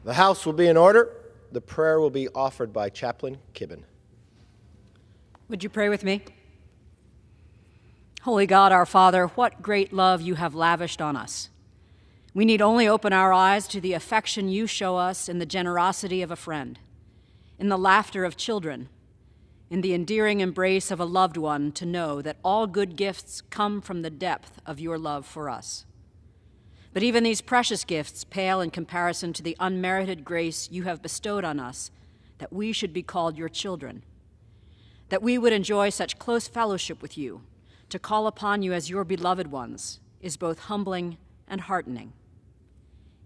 The House will be in order. The prayer will be offered by Chaplain Kibben. Would you pray with me? Holy God, our Father, what great love you have lavished on us. We need only open our eyes to the affection you show us in the generosity of a friend, in the laughter of children, in the endearing embrace of a loved one to know that all good gifts come from the depth of your love for us. But even these precious gifts pale in comparison to the unmerited grace you have bestowed on us, that we should be called your children, that we would enjoy such close fellowship with you. To call upon you as your beloved ones is both humbling and heartening.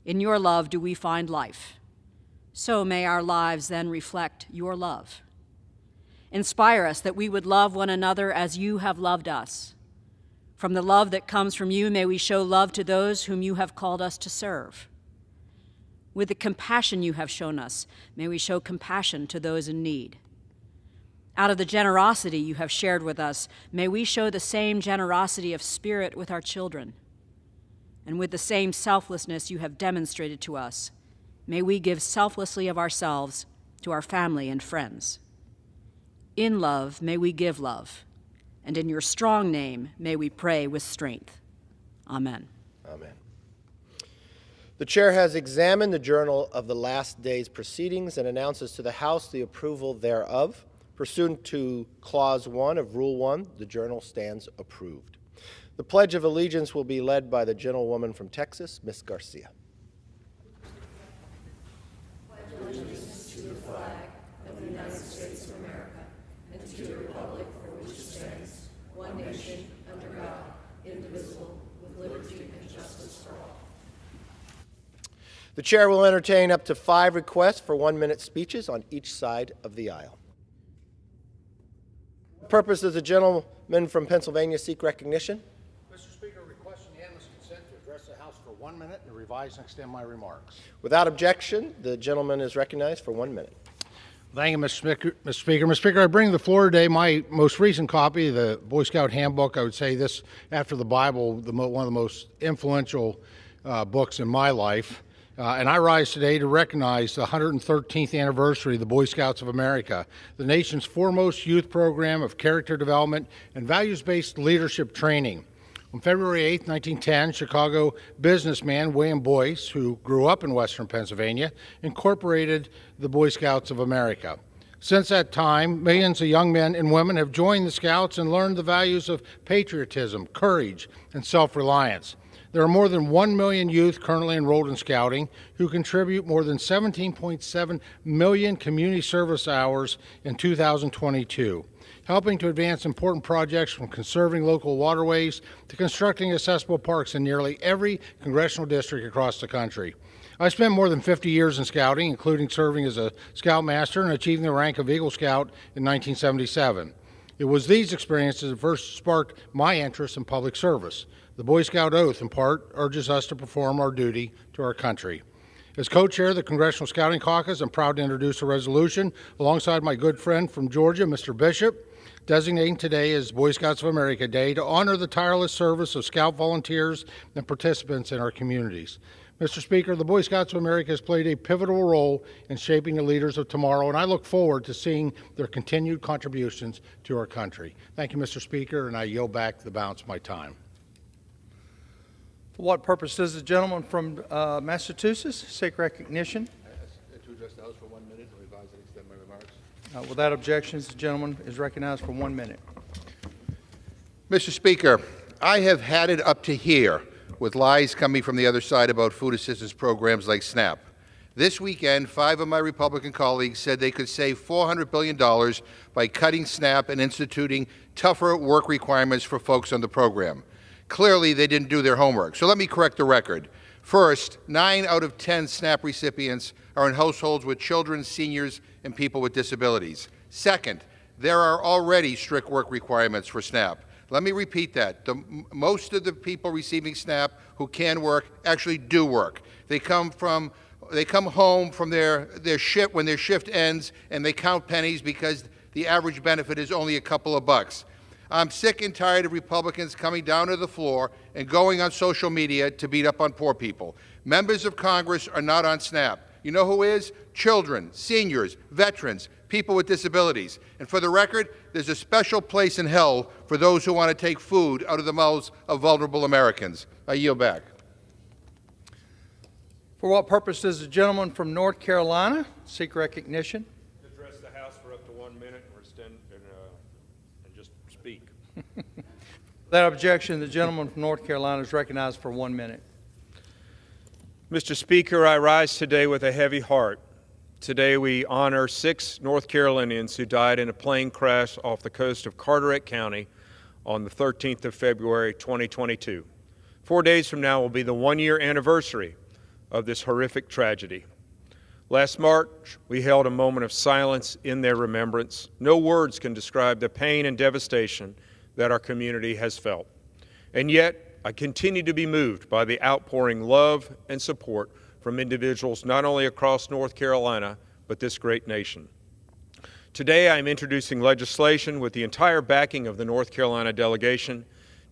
In your love do we find life. So may our lives then reflect your love. Inspire us that we would love one another as you have loved us. From the love that comes from you, may we show love to those whom you have called us to serve. With the compassion you have shown us, may we show compassion to those in need. Out of the generosity you have shared with us, may we show the same generosity of spirit with our children. And with the same selflessness you have demonstrated to us, may we give selflessly of ourselves to our family and friends. In love, may we give love. And in your strong name, may we pray with strength. Amen. Amen. The chair has examined the journal of the last day's proceedings and announces to the House the approval thereof. Pursuant to Clause 1 of Rule 1, the journal stands approved. The Pledge of Allegiance will be led by the gentlewoman from Texas, Ms. Garcia. Pledge allegiance to the flag of the United States of America and to the republic for which it stands, one nation, under God, indivisible, with liberty and justice for all. The chair will entertain up to 5 requests for 1-minute speeches on each side of the aisle. For what purpose does the gentleman from Pennsylvania seek recognition? Mr. Speaker, request unanimous consent to address the House for 1 minute and revise and extend my remarks. Without objection, the gentleman is recognized for 1 minute. Thank you, Mr. Speaker. Mr. Speaker, I bring to the floor today my most recent copy of the Boy Scout Handbook. I would say this, after the Bible, one of the most influential books in my life. And I rise today to recognize the 113th anniversary of the Boy Scouts of America, the nation's foremost youth program of character development and values-based leadership training. On February 8, 1910, Chicago businessman William Boyce, who grew up in western Pennsylvania, incorporated the Boy Scouts of America. Since that time, millions of young men and women have joined the Scouts and learned the values of patriotism, courage, and self-reliance. There are more than 1 million youth currently enrolled in Scouting who contribute more than 17.7 million community service hours in 2022, helping to advance important projects from conserving local waterways to constructing accessible parks in nearly every congressional district across the country. I spent more than 50 years in Scouting, including serving as a Scoutmaster and achieving the rank of Eagle Scout in 1977. It was these experiences that first sparked my interest in public service. The Boy Scout oath, in part, urges us to perform our duty to our country. As co-chair of the Congressional Scouting Caucus, I'm proud to introduce a resolution alongside my good friend from Georgia, Mr. Bishop, designating today as Boy Scouts of America Day to honor the tireless service of Scout volunteers and participants in our communities. Mr. Speaker, the Boy Scouts of America has played a pivotal role in shaping the leaders of tomorrow, and I look forward to seeing their continued contributions to our country. Thank you, Mr. Speaker, and I yield back the balance of my time. For what purpose does the gentleman from Massachusetts seek recognition? To address the House for 1 minute and revise and extend my remarks. Without objections, the gentleman is recognized for 1 minute. Mr. Speaker, I have had it up to here with lies coming from the other side about food assistance programs like SNAP. This weekend, 5 of my Republican colleagues said they could save $400 billion by cutting SNAP and instituting tougher work requirements for folks on the program. Clearly, they didn't do their homework. So let me correct the record. First, 9 out of 10 SNAP recipients are in households with children, seniors, and people with disabilities. Second, there are already strict work requirements for SNAP. Let me repeat that. Most of the people receiving SNAP who can work actually do work. They come home from their shift when their shift ends, and they count pennies because the average benefit is only a couple of bucks. I'm sick and tired of Republicans coming down to the floor and going on social media to beat up on poor people. Members of Congress are not on SNAP. You know who is? Children, seniors, veterans, people with disabilities. And for the record, there's a special place in hell for those who want to take food out of the mouths of vulnerable Americans. I yield back. For what purpose does the gentleman from North Carolina seek recognition? Address the House for up to 1 minute or stand and just speak. Without objection, the gentleman from North Carolina is recognized for 1 minute. Mr. Speaker, I rise today with a heavy heart. Today we honor 6 North Carolinians who died in a plane crash off the coast of Carteret County on the 13th of February, 2022. 4 days from now will be the 1-year anniversary of this horrific tragedy. Last March, we held a moment of silence in their remembrance. No words can describe the pain and devastation that our community has felt. And yet, I continue to be moved by the outpouring love and support from individuals not only across North Carolina, but this great nation. Today, I'm introducing legislation with the entire backing of the North Carolina delegation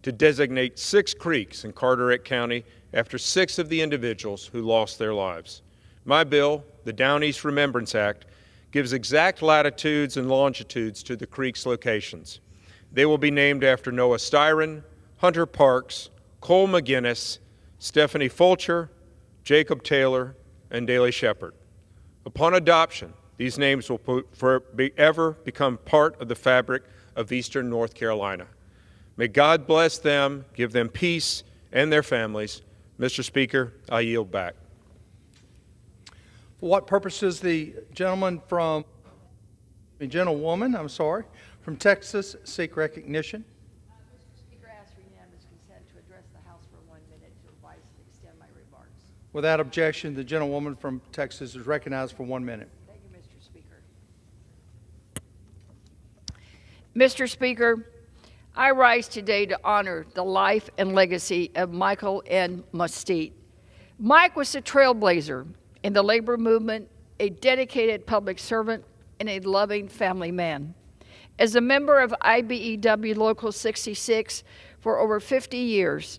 to designate 6 creeks in Carteret County after 6 of the individuals who lost their lives. My bill, the Down East Remembrance Act, gives exact latitudes and longitudes to the creeks' locations. They will be named after Noah Styron, Hunter Parks, Cole McGinnis, Stephanie Fulcher, Jacob Taylor, and Daley Shepard. Upon adoption, these names will forever become part of the fabric of Eastern North Carolina. May God bless them, give them peace, and their families. Mr. Speaker, I yield back. For what purpose does the gentlewoman from Texas seek recognition? Mr. Speaker, I ask for unanimous consent to address the House for 1 minute to advise and extend my remarks. Without objection, the gentlewoman from Texas is recognized for 1 minute. Thank you, Mr. Speaker. Mr. Speaker, I rise today to honor the life and legacy of Michael N. Mustete. Mike was a trailblazer in the labor movement, a dedicated public servant, and a loving family man. As a member of IBEW Local 66 for over 50 years,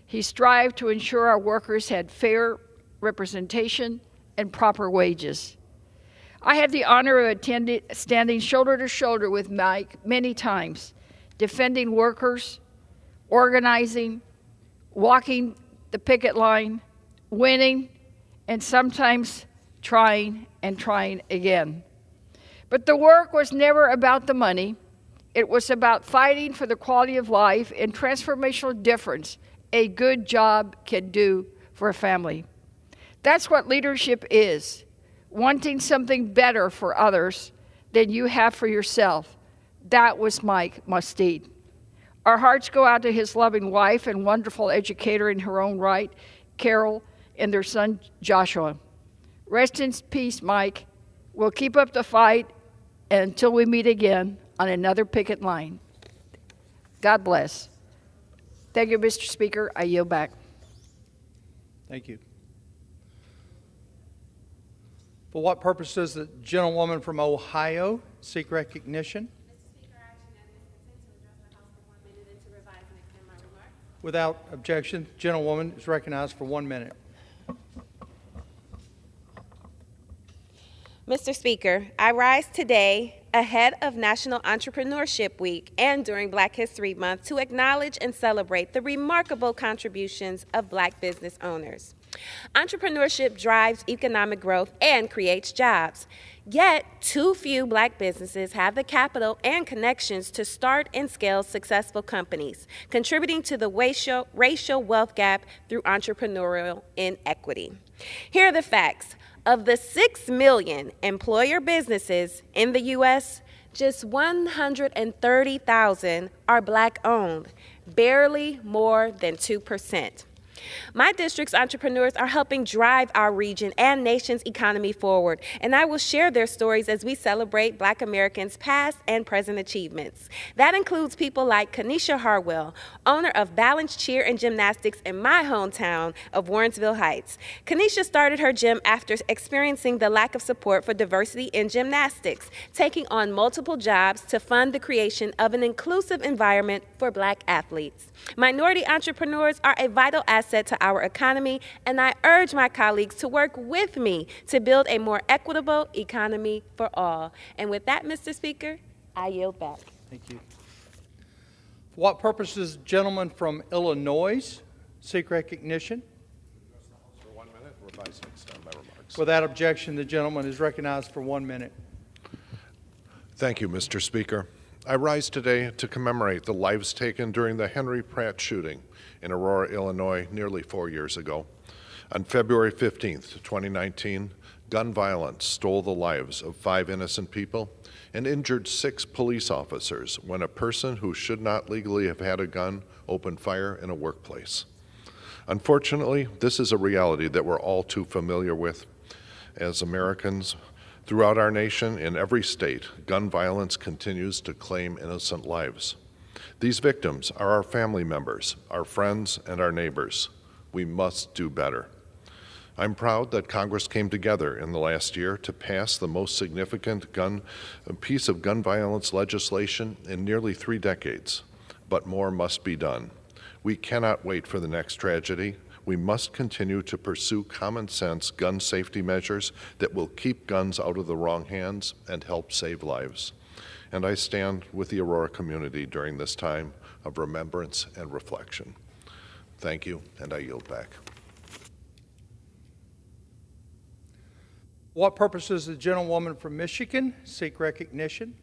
he strived to ensure our workers had fair representation and proper wages. I had the honor of standing shoulder to shoulder with Mike many times, defending workers, organizing, walking the picket line, winning, and sometimes trying again. But the work was never about the money. It was about fighting for the quality of life and transformational difference a good job can do for a family. That's what leadership is, wanting something better for others than you have for yourself. That was Mike Mustete. Our hearts go out to his loving wife and wonderful educator in her own right, Carol, and their son, Joshua. Rest in peace, Mike. We'll keep up the fight until we meet again on another picket line. God bless. Thank you, Mr. Speaker. I yield back. Thank you. For what purpose does the gentlewoman from Ohio seek recognition? Mr. Speaker, I ask unanimous consent to address the House for 1 minute and to revise and extend my remarks. Without objection, the gentlewoman is recognized for 1 minute. Mr. Speaker, I rise today ahead of National Entrepreneurship Week and during Black History Month to acknowledge and celebrate the remarkable contributions of Black business owners. Entrepreneurship drives economic growth and creates jobs. Yet, too few Black businesses have the capital and connections to start and scale successful companies, contributing to the racial wealth gap through entrepreneurial inequity. Here are the facts. Of the 6 million employer businesses in the U.S., just 130,000 are Black-owned, barely more than 2%. My district's entrepreneurs are helping drive our region and nation's economy forward, and I will share their stories as we celebrate Black Americans' past and present achievements. That includes people like Kanisha Harwell, owner of Balance Cheer and Gymnastics in my hometown of Warrensville Heights. Kanisha started her gym after experiencing the lack of support for diversity in gymnastics, taking on multiple jobs to fund the creation of an inclusive environment for Black athletes. Minority entrepreneurs are a vital asset asset to our economy, and I urge my colleagues to work with me to build a more equitable economy for all. And with that, Mr. Speaker, I yield back. Thank you. For what purpose does the gentleman from Illinois seek recognition? For 1 minute, revise next time my remarks. Without objection, the gentleman is recognized for 1 minute. Thank you, Mr. Speaker. I rise today to commemorate the lives taken during the Henry Pratt shooting in Aurora, Illinois, nearly 4 years ago. On February 15th, 2019, gun violence stole the lives of 5 innocent people and injured 6 police officers when a person who should not legally have had a gun opened fire in a workplace. Unfortunately, this is a reality that we're all too familiar with as Americans. Throughout our nation, in every state, gun violence continues to claim innocent lives. These victims are our family members, our friends, and our neighbors. We must do better. I'm proud that Congress came together in the last year to pass the most significant piece of gun violence legislation in nearly 3 decades, but more must be done. We cannot wait for the next tragedy. We must continue to pursue common sense gun safety measures that will keep guns out of the wrong hands and help save lives. And I stand with the Aurora community during this time of remembrance and reflection. Thank you, and I yield back. For what purpose does the gentlewoman from Michigan seek recognition?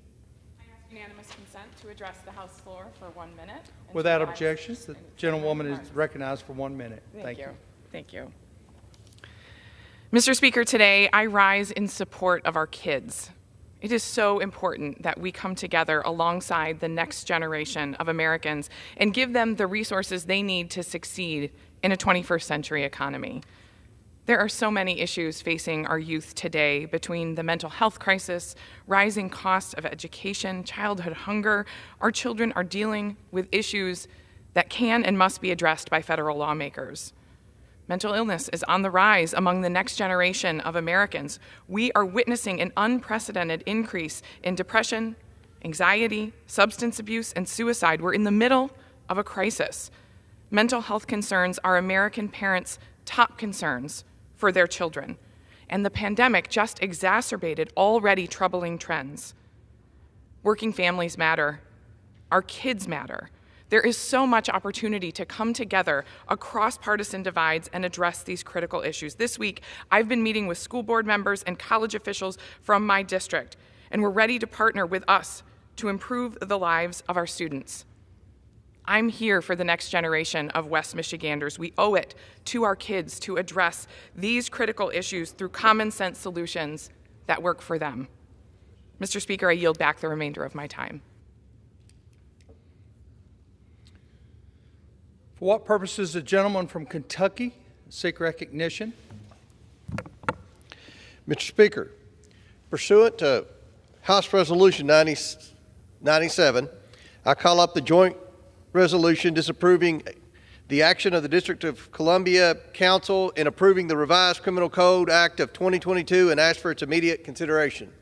I ask unanimous consent to address the House floor for 1 minute. Without objections, the gentlewoman is recognized for 1 minute. Thank you. Thank you. Mr. Speaker, today I rise in support of our kids. It is so important that we come together alongside the next generation of Americans and give them the resources they need to succeed in a 21st century economy. There are so many issues facing our youth today, between the mental health crisis, rising costs of education, childhood hunger. Our children are dealing with issues that can and must be addressed by federal lawmakers. Mental illness is on the rise among the next generation of Americans. We are witnessing an unprecedented increase in depression, anxiety, substance abuse, and suicide. We're in the middle of a crisis. Mental health concerns are American parents' top concerns for their children, and the pandemic just exacerbated already troubling trends. Working families matter. Our kids matter. There is so much opportunity to come together across partisan divides and address these critical issues. This week, I've been meeting with school board members and college officials from my district, and we're ready to partner with us to improve the lives of our students. I'm here for the next generation of West Michiganders. We owe it to our kids to address these critical issues through common sense solutions that work for them. Mr. Speaker, I yield back the remainder of my time. For what purpose does the gentleman from Kentucky seek recognition? Mr. Speaker, pursuant to House Resolution 97, I call up the joint resolution disapproving the action of the District of Columbia Council in approving the revised Criminal Code Act of 2022 and ask for its immediate consideration.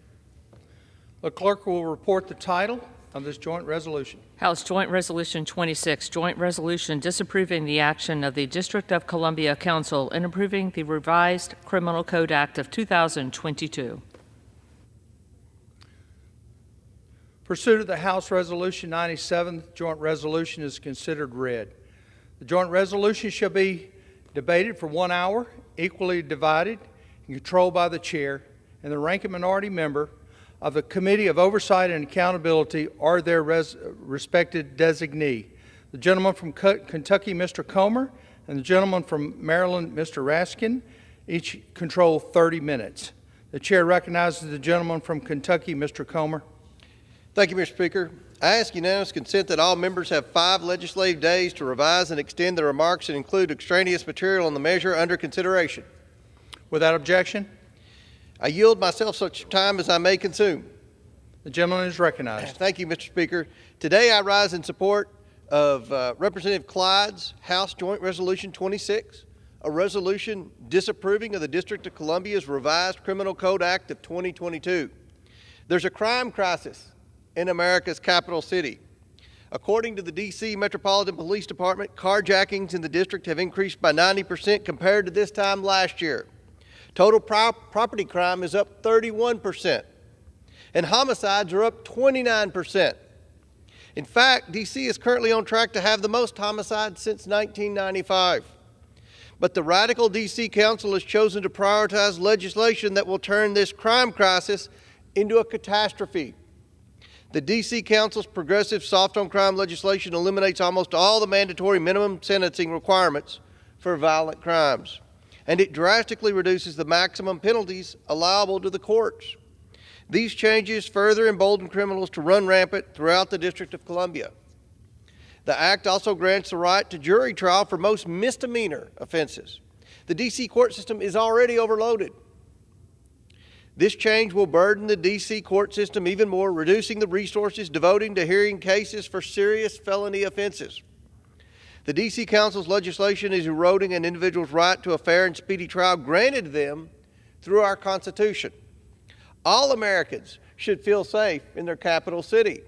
The clerk will report the title of this joint resolution. House Joint Resolution 26, Joint Resolution disapproving the action of the District of Columbia Council in approving the revised Criminal Code Act of 2022. Pursuant to the House Resolution 97, the joint resolution is considered read. The joint resolution shall be debated for 1 hour, equally divided and controlled by the chair and the ranking minority member of the Committee of Oversight and Accountability or their respected designee. The gentleman from Kentucky, Mr. Comer, and the gentleman from Maryland, Mr. Raskin, each control 30 minutes. The chair recognizes the gentleman from Kentucky, Mr. Comer. Thank you, Mr. Speaker. I ask unanimous consent that all members have 5 legislative days to revise and extend their remarks and include extraneous material on the measure under consideration. Without objection, I yield myself such time as I may consume. The gentleman is recognized. Thank you, Mr. Speaker. Today I rise in support of Representative Clyde's House Joint Resolution 26, a resolution disapproving of the District of Columbia's revised Criminal Code Act of 2022. There's a crime crisis in America's capital city. According to the D.C. Metropolitan Police Department, carjackings in the district have increased by 90% compared to this time last year. Total property crime is up 31%, and homicides are up 29%. In fact, D.C. is currently on track to have the most homicides since 1995. But the radical D.C. Council has chosen to prioritize legislation that will turn this crime crisis into a catastrophe. The D.C. Council's progressive soft-on-crime legislation eliminates almost all the mandatory minimum sentencing requirements for violent crimes, and it drastically reduces the maximum penalties allowable to the courts. These changes further embolden criminals to run rampant throughout the District of Columbia. The Act also grants the right to jury trial for most misdemeanor offenses. The D.C. court system is already overloaded. This change will burden the D.C. court system even more, reducing the resources devoted to hearing cases for serious felony offenses. The D.C. Council's legislation is eroding an individual's right to a fair and speedy trial granted to them through our Constitution. All Americans should feel safe in their capital city,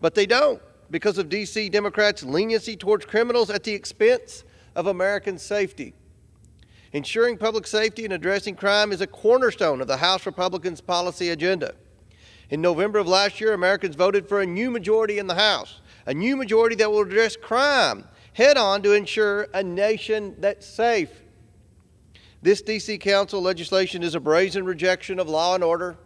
but they don't because of D.C. Democrats' leniency towards criminals at the expense of American safety. Ensuring public safety and addressing crime is a cornerstone of the House Republicans' policy agenda. In November of last year, Americans voted for a new majority in the House, a new majority that will address crime head-on to ensure a nation that's safe. This D.C. Council legislation is a brazen rejection of law and order,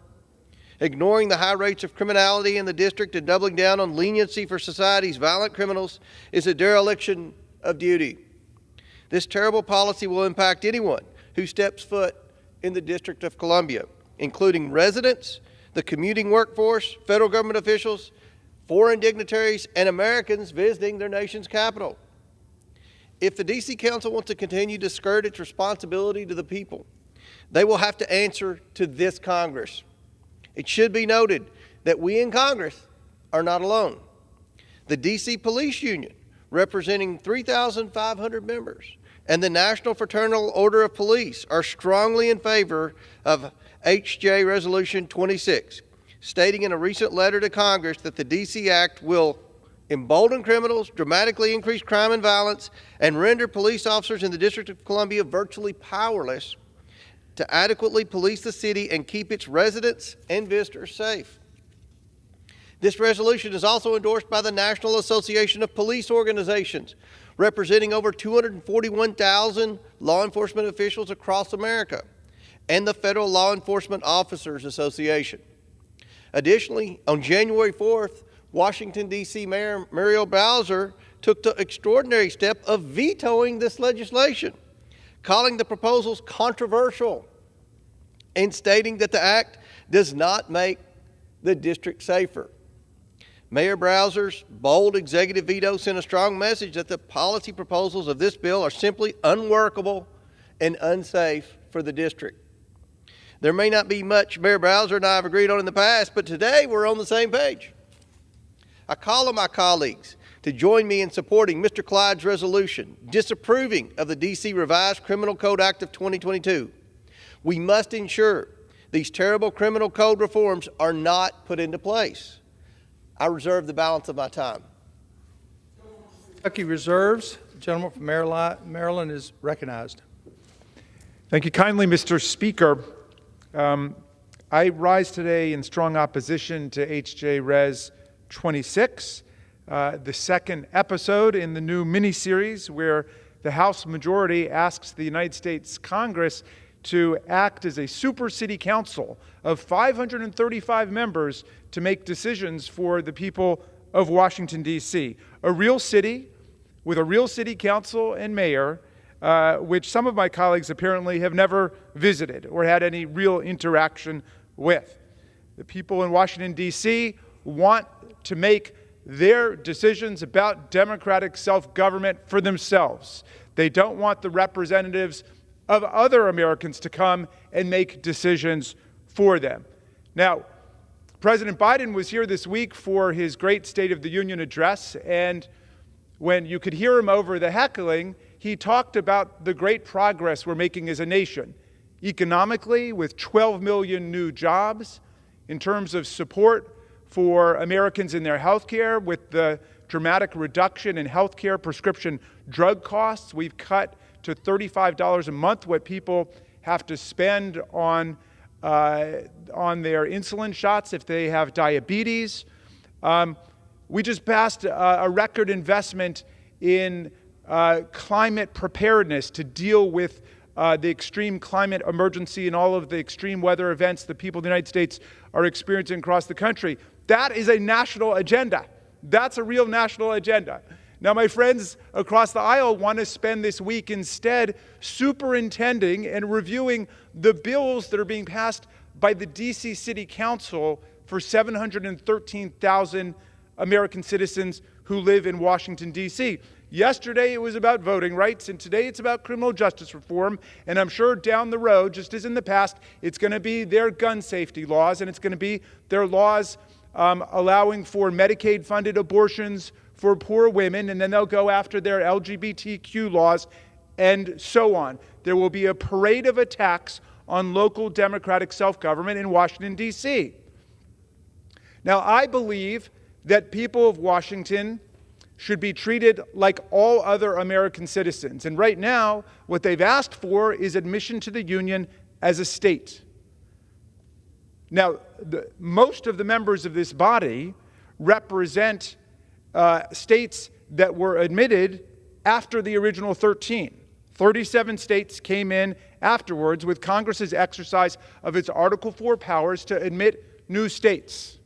ignoring the high rates of criminality in the district and doubling down on leniency for society's violent criminals is a dereliction of duty. This terrible policy will impact anyone who steps foot in the District of Columbia, including residents, the commuting workforce, federal government officials, foreign dignitaries, and Americans visiting their nation's capital. If the D.C. Council wants to continue to skirt its responsibility to the people, they will have to answer to this Congress. It should be noted that we in Congress are not alone. The D.C. Police Union, representing 3,500 members, and the National Fraternal Order of Police are strongly in favor of HJ Resolution 26, stating in a recent letter to Congress that the D.C. Act will embolden criminals, dramatically increase crime and violence, and render police officers in the District of Columbia virtually powerless to adequately police the city and keep its residents and visitors safe. This resolution is also endorsed by the National Association of Police Organizations, representing over 241,000 law enforcement officials across America, and the Federal Law Enforcement Officers Association. Additionally, on January 4th, Washington, D.C. Mayor Muriel Bowser took the extraordinary step of vetoing this legislation, calling the proposals controversial and stating that the act does not make the district safer. Mayor Bowser's bold executive veto sent a strong message that the policy proposals of this bill are simply unworkable and unsafe for the district. There may not be much Mayor Bowser and I have agreed on in the past, but today we're on the same page. I call on my colleagues to join me in supporting Mr. Clyde's resolution disapproving of the D.C. Revised Criminal Code Act of 2022. We must ensure these terrible criminal code reforms are not put into place. I reserve the balance of my time. Kentucky reserves. The gentleman from Maryland is recognized. Thank you kindly, Mr. Speaker. I rise today in strong opposition to H.J. Res. 26, the second episode in the new mini-series where the House majority asks the United States Congress to act as a super city council of 535 members to make decisions for the people of Washington, D.C. A real city with a real city council and mayor, which some of my colleagues apparently have never visited or had any real interaction with. The people in Washington, D.C. want to make their decisions about democratic self-government for themselves. They don't want the representatives of other Americans to come and make decisions for them. Now, President Biden was here this week for his great State of the Union address, and when you could hear him over the heckling, he talked about the great progress we're making as a nation, economically with 12 million new jobs, in terms of support for Americans in their health care with the dramatic reduction in health care prescription drug costs. We've cut to $35 a month what people have to spend on their insulin shots if they have diabetes. We just passed a record investment in climate preparedness to deal with the extreme climate emergency and all of the extreme weather events that people in the United States are experiencing across the country. That is a national agenda. That's a real national agenda. Now, my friends across the aisle want to spend this week instead superintending and reviewing the bills that are being passed by the D.C. City Council for 713,000 American citizens who live in Washington, D.C. Yesterday it was about voting rights, and today it's about criminal justice reform. And I'm sure down the road, just as in the past, it's going to be their gun safety laws, and it's going to be their laws allowing for Medicaid-funded abortions for poor women, and then they'll go after their LGBTQ laws, and so on. There will be a parade of attacks on local democratic self-government in Washington, D.C. Now, I believe that people of Washington should be treated like all other American citizens. And right now, what they've asked for is admission to the Union as a state. Now, most of the members of this body represent states that were admitted after the original 13. 37 states came in afterwards with Congress's exercise of its Article 4 powers to admit new states.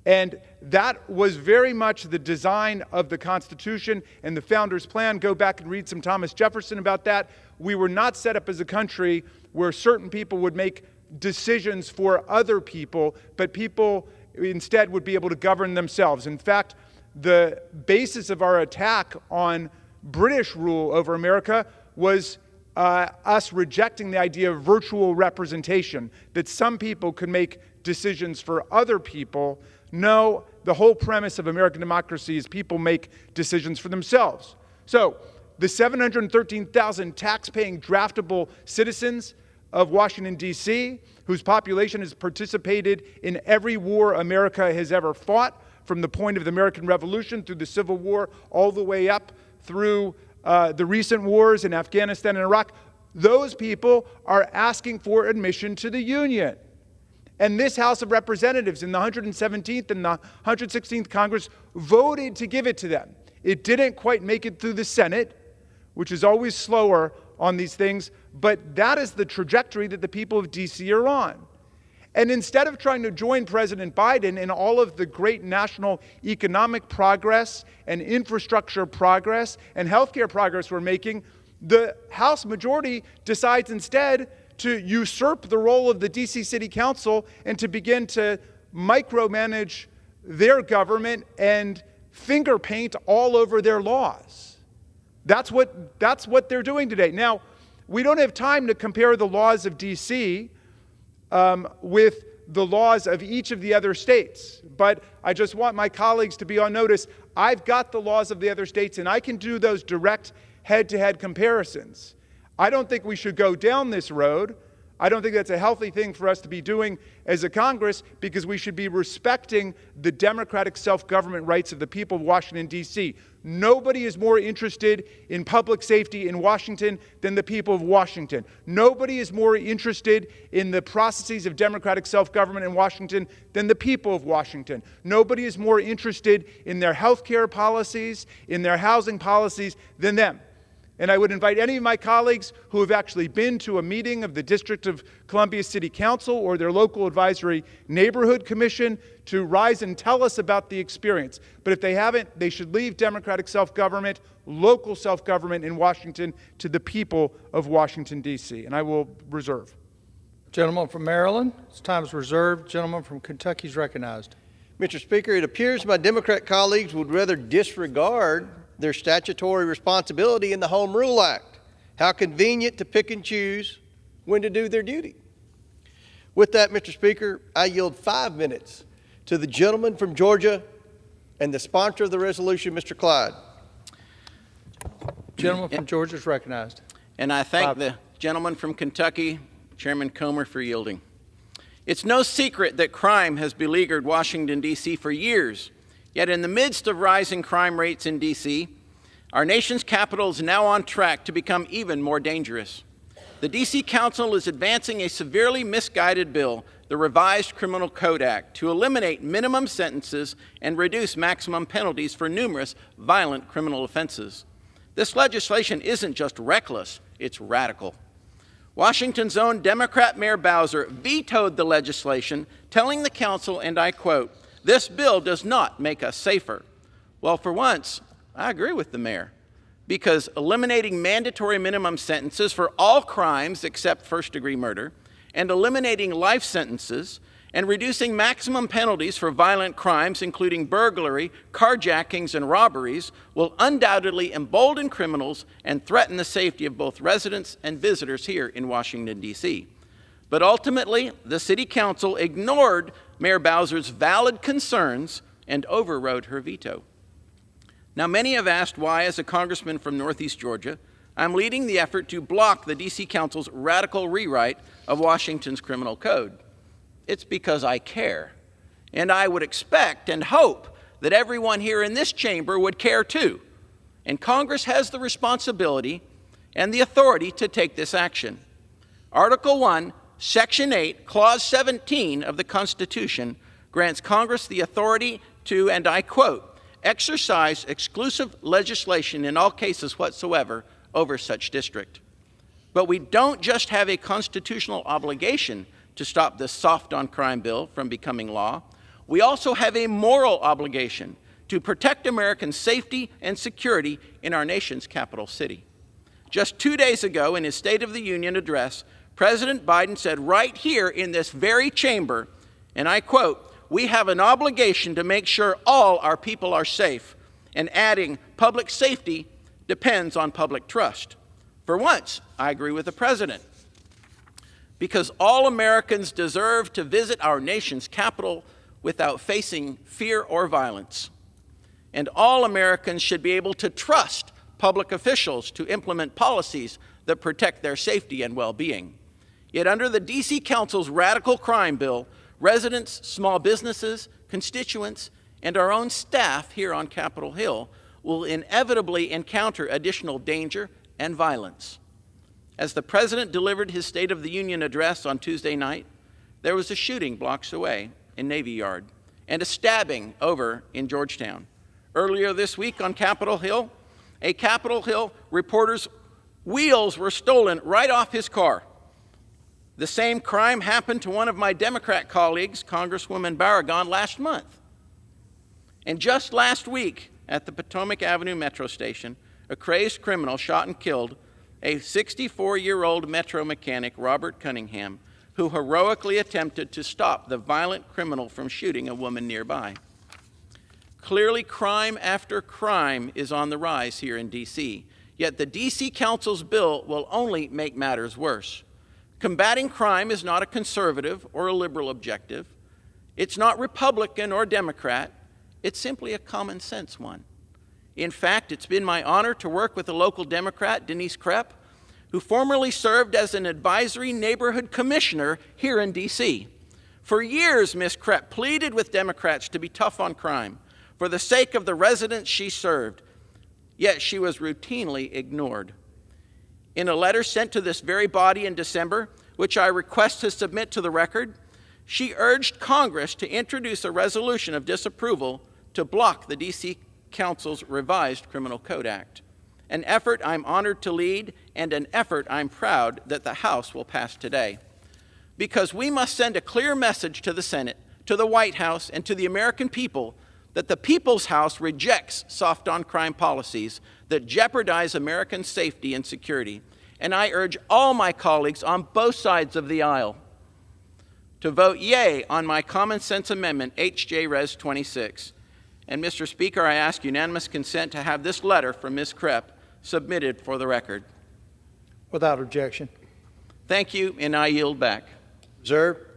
And that was very much the design of the Constitution and the Founders' Plan. Go back and read some Thomas Jefferson about that. We were not set up as a country where certain people would make decisions for other people, but people instead would be able to govern themselves. In fact, the basis of our attack on British rule over America was us rejecting the idea of virtual representation, that some people could make decisions for other people. No, the whole premise of American democracy is people make decisions for themselves. So the 713,000 tax-paying draftable citizens of Washington, D.C., whose population has participated in every war America has ever fought, from the point of the American Revolution through the Civil War, all the way up through the recent wars in Afghanistan and Iraq, those people are asking for admission to the Union. And this House of Representatives in the 117th and the 116th Congress voted to give it to them. It didn't quite make it through the Senate, which is always slower on these things, but that is the trajectory that the people of D.C. are on. And instead of trying to join President Biden in all of the great national economic progress and infrastructure progress and healthcare progress we're making, the House majority decides instead to usurp the role of the D.C. City Council and to begin to micromanage their government and finger paint all over their laws. That's what they're doing today. Now, we don't have time to compare the laws of D.C. With the laws of each of the other states, but I just want my colleagues to be on notice. I've got the laws of the other states, and I can do those direct head-to-head comparisons. I don't think we should go down this road. I don't think that's a healthy thing for us to be doing as a Congress, because we should be respecting the democratic self-government rights of the people of Washington, D.C. Nobody is more interested in public safety in Washington than the people of Washington. Nobody is more interested in the processes of democratic self-government in Washington than the people of Washington. Nobody is more interested in their health care policies, in their housing policies than them. And I would invite any of my colleagues who have actually been to a meeting of the District of Columbia City Council or their local advisory neighborhood commission to rise and tell us about the experience. But if they haven't, they should leave democratic self-government, local self-government in Washington to the people of Washington, D.C. And I will reserve. Gentleman from Maryland, his time is reserved. Gentleman from Kentucky is recognized. Mr. Speaker, it appears my Democrat colleagues would rather disregard their statutory responsibility in the Home Rule Act. How convenient to pick and choose when to do their duty. With that, Mr. Speaker, I yield 5 minutes to the gentleman from Georgia and the sponsor of the resolution, Mr. Clyde. Gentleman from Georgia is recognized. And I thank the gentleman from Kentucky, Chairman Comer, for yielding. It's no secret that crime has beleaguered Washington, D.C. for years, Yet in the midst of rising crime rates in D.C., our nation's capital is now on track to become even more dangerous. The D.C. Council is advancing a severely misguided bill, the Revised Criminal Code Act, to eliminate minimum sentences and reduce maximum penalties for numerous violent criminal offenses. This legislation isn't just reckless, it's radical. Washington's own Democrat Mayor Bowser vetoed the legislation, telling the council, and I quote, "This bill does not make us safer." Well, for once, I agree with the mayor, because eliminating mandatory minimum sentences for all crimes except first-degree murder, and eliminating life sentences, and reducing maximum penalties for violent crimes, including burglary, carjackings, and robberies, will undoubtedly embolden criminals and threaten the safety of both residents and visitors here in Washington, D.C. But ultimately, the City Council ignored Mayor Bowser's valid concerns and overrode her veto. Now, many have asked why, as a congressman from Northeast Georgia, I'm leading the effort to block the D.C. Council's radical rewrite of Washington's criminal code. It's because I care, and I would expect and hope that everyone here in this chamber would care too. And Congress has the responsibility and the authority to take this action. Article 1, Section 8, Clause 17 of the Constitution grants Congress the authority to, and I quote, exercise exclusive legislation in all cases whatsoever over such district. But we don't just have a constitutional obligation to stop this soft-on-crime bill from becoming law. We also have a moral obligation to protect Americans' safety and security in our nation's capital city. Just 2 days ago, in his State of the Union address, President Biden said right here in this very chamber, and I quote, "We have an obligation to make sure all our people are safe," and adding, "Public safety depends on public trust." For once, I agree with the President, because all Americans deserve to visit our nation's capital without facing fear or violence. And all Americans should be able to trust public officials to implement policies that protect their safety and well-being. Yet under the D.C. Council's radical crime bill, residents, small businesses, constituents, and our own staff here on Capitol Hill will inevitably encounter additional danger and violence. As the President delivered his State of the Union address on Tuesday night, there was a shooting blocks away in Navy Yard and a stabbing over in Georgetown. Earlier this week on Capitol Hill, a Capitol Hill reporter's wheels were stolen right off his car. The same crime happened to one of my Democrat colleagues, Congresswoman Barragan, last month. And just last week at the Potomac Avenue Metro Station, a crazed criminal shot and killed a 64-year-old Metro mechanic, Robert Cunningham, who heroically attempted to stop the violent criminal from shooting a woman nearby. Clearly, crime after crime is on the rise here in D.C., yet the D.C. Council's bill will only make matters worse. Combating crime is not a conservative or a liberal objective. It's not Republican or Democrat. It's simply a common sense one. In fact, it's been my honor to work with a local Democrat, Denise Krepp, who formerly served as an advisory neighborhood commissioner here in D.C. For years, Ms. Krepp pleaded with Democrats to be tough on crime for the sake of the residents she served, yet she was routinely ignored. In a letter sent to this very body in December, which I request to submit to the record, she urged Congress to introduce a resolution of disapproval to block the D.C. Council's Revised Criminal Code Act, an effort I'm honored to lead and an effort I'm proud that the House will pass today. Because we must send a clear message to the Senate, to the White House, and to the American people that the People's House rejects soft-on-crime policies that jeopardize American safety and security. And I urge all my colleagues on both sides of the aisle to vote yea on my common sense amendment, H.J. Res. 26. And Mr. Speaker, I ask unanimous consent to have this letter from Ms. Krepp submitted for the record. Without objection. Thank you, and I yield back. Reserved.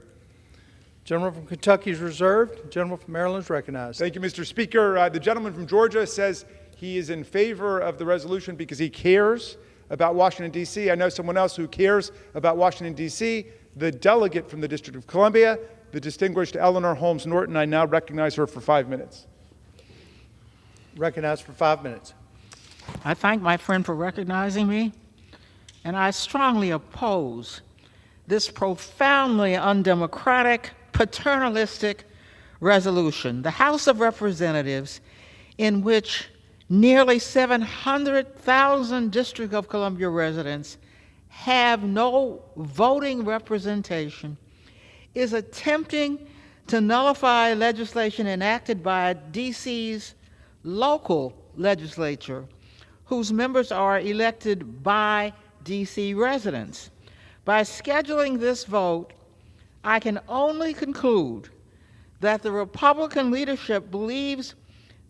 Gentleman from Kentucky is reserved. Gentleman from Maryland is recognized. Thank you, Mr. Speaker. The gentleman from Georgia says he is in favor of the resolution because he cares about Washington, D.C. I know someone else who cares about Washington, D.C., the delegate from the District of Columbia, the distinguished Eleanor Holmes Norton. I now recognize her for 5 minutes. Recognized for 5 minutes. I thank my friend for recognizing me, and I strongly oppose this profoundly undemocratic, paternalistic resolution. The House of Representatives, in which nearly 700,000 District of Columbia residents have no voting representation, is attempting to nullify legislation enacted by D.C.'s local legislature, whose members are elected by D.C. residents. By scheduling this vote, I can only conclude that the Republican leadership believes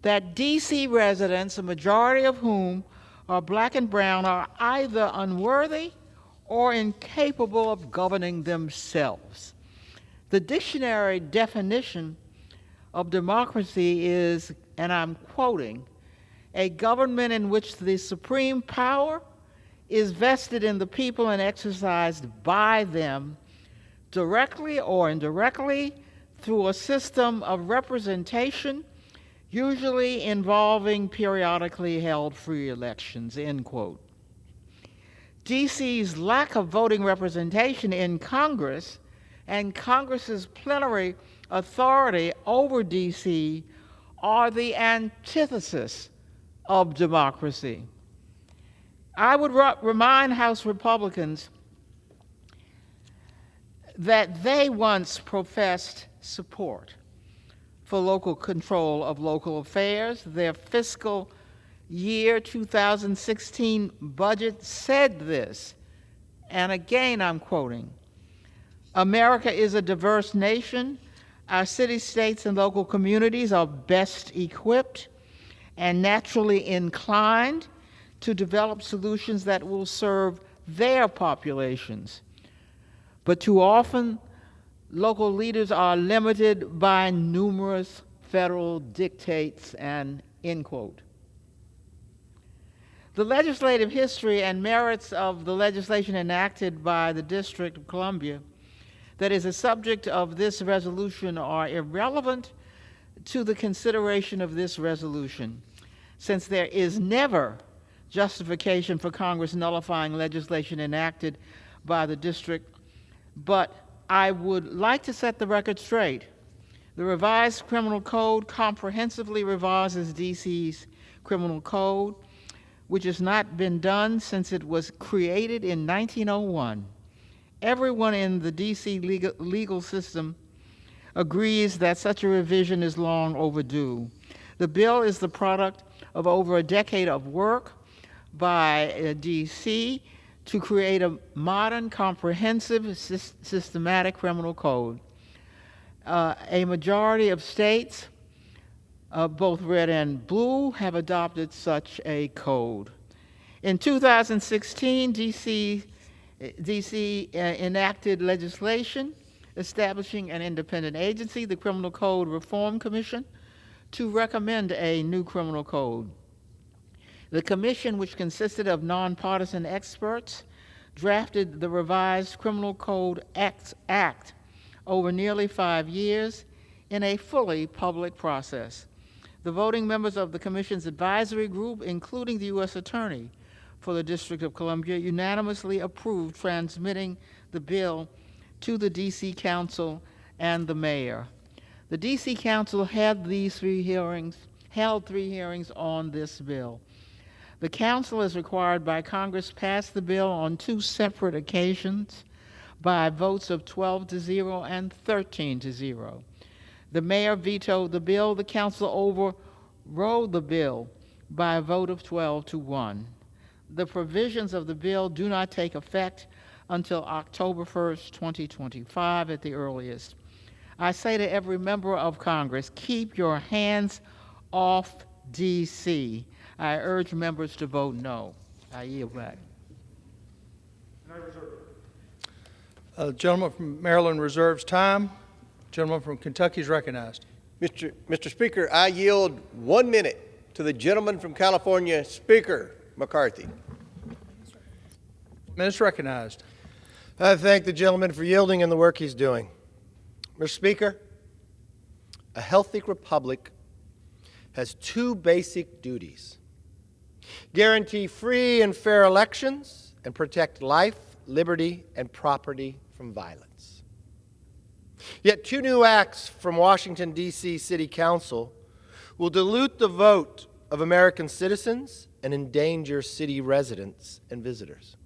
that D.C. residents, a majority of whom are black and brown, are either unworthy or incapable of governing themselves. The dictionary definition of democracy is, and I'm quoting, a government in which the supreme power is vested in the people and exercised by them directly or indirectly through a system of representation, usually involving periodically held free elections, end quote. D.C.'s lack of voting representation in Congress and Congress's plenary authority over D.C. are the antithesis of democracy. I would remind House Republicans that they once professed support for local control of local affairs. Their fiscal year 2016 budget said this, and again I'm quoting, "America is a diverse nation. Our cities, states, and local communities are best equipped and naturally inclined to develop solutions that will serve their populations. But too often, local leaders are limited by numerous federal dictates," and end quote. The legislative history and merits of the legislation enacted by the District of Columbia that is a subject of this resolution are irrelevant to the consideration of this resolution, since there is never justification for Congress nullifying legislation enacted by the district. But I would like to set the record straight. The revised criminal code comprehensively revises D.C.'s criminal code, which has not been done since it was created in 1901. Everyone in the D.C. legal system agrees that such a revision is long overdue. The bill is the product of over a decade of work by D.C. to create a modern, comprehensive, systematic criminal code. A majority of states, both red and blue, have adopted such a code. In 2016, D.C. enacted legislation establishing an independent agency, the Criminal Code Reform Commission, to recommend a new criminal code. The commission, which consisted of nonpartisan experts, drafted the revised Criminal Code Act over nearly 5 years in a fully public process. The voting members of the commission's advisory group, including the U.S. Attorney for the District of Columbia, unanimously approved transmitting the bill to the D.C. Council and the mayor. The D.C. Council held 3 hearings on this bill. The council, as required by Congress, passed the bill on 2 separate occasions by votes of 12-0 and 13-0. The mayor vetoed the bill. The council overrode the bill by a vote of 12-1. The provisions of the bill do not take effect until October 1st, 2025 at the earliest. I say to every member of Congress, keep your hands off D.C. I urge members to vote no. I yield back. Gentleman from Maryland reserves time. Gentleman from Kentucky is recognized. Mr. Speaker, I yield 1 minute to the gentleman from California, Speaker McCarthy. Minutes recognized. I thank the gentleman for yielding and the work he's doing. Mr. Speaker, a healthy republic has two basic duties: guarantee free and fair elections and protect life, liberty, and property from violence. Yet two new acts from Washington, D.C. City Council will dilute the vote of American citizens and endanger city residents and visitors.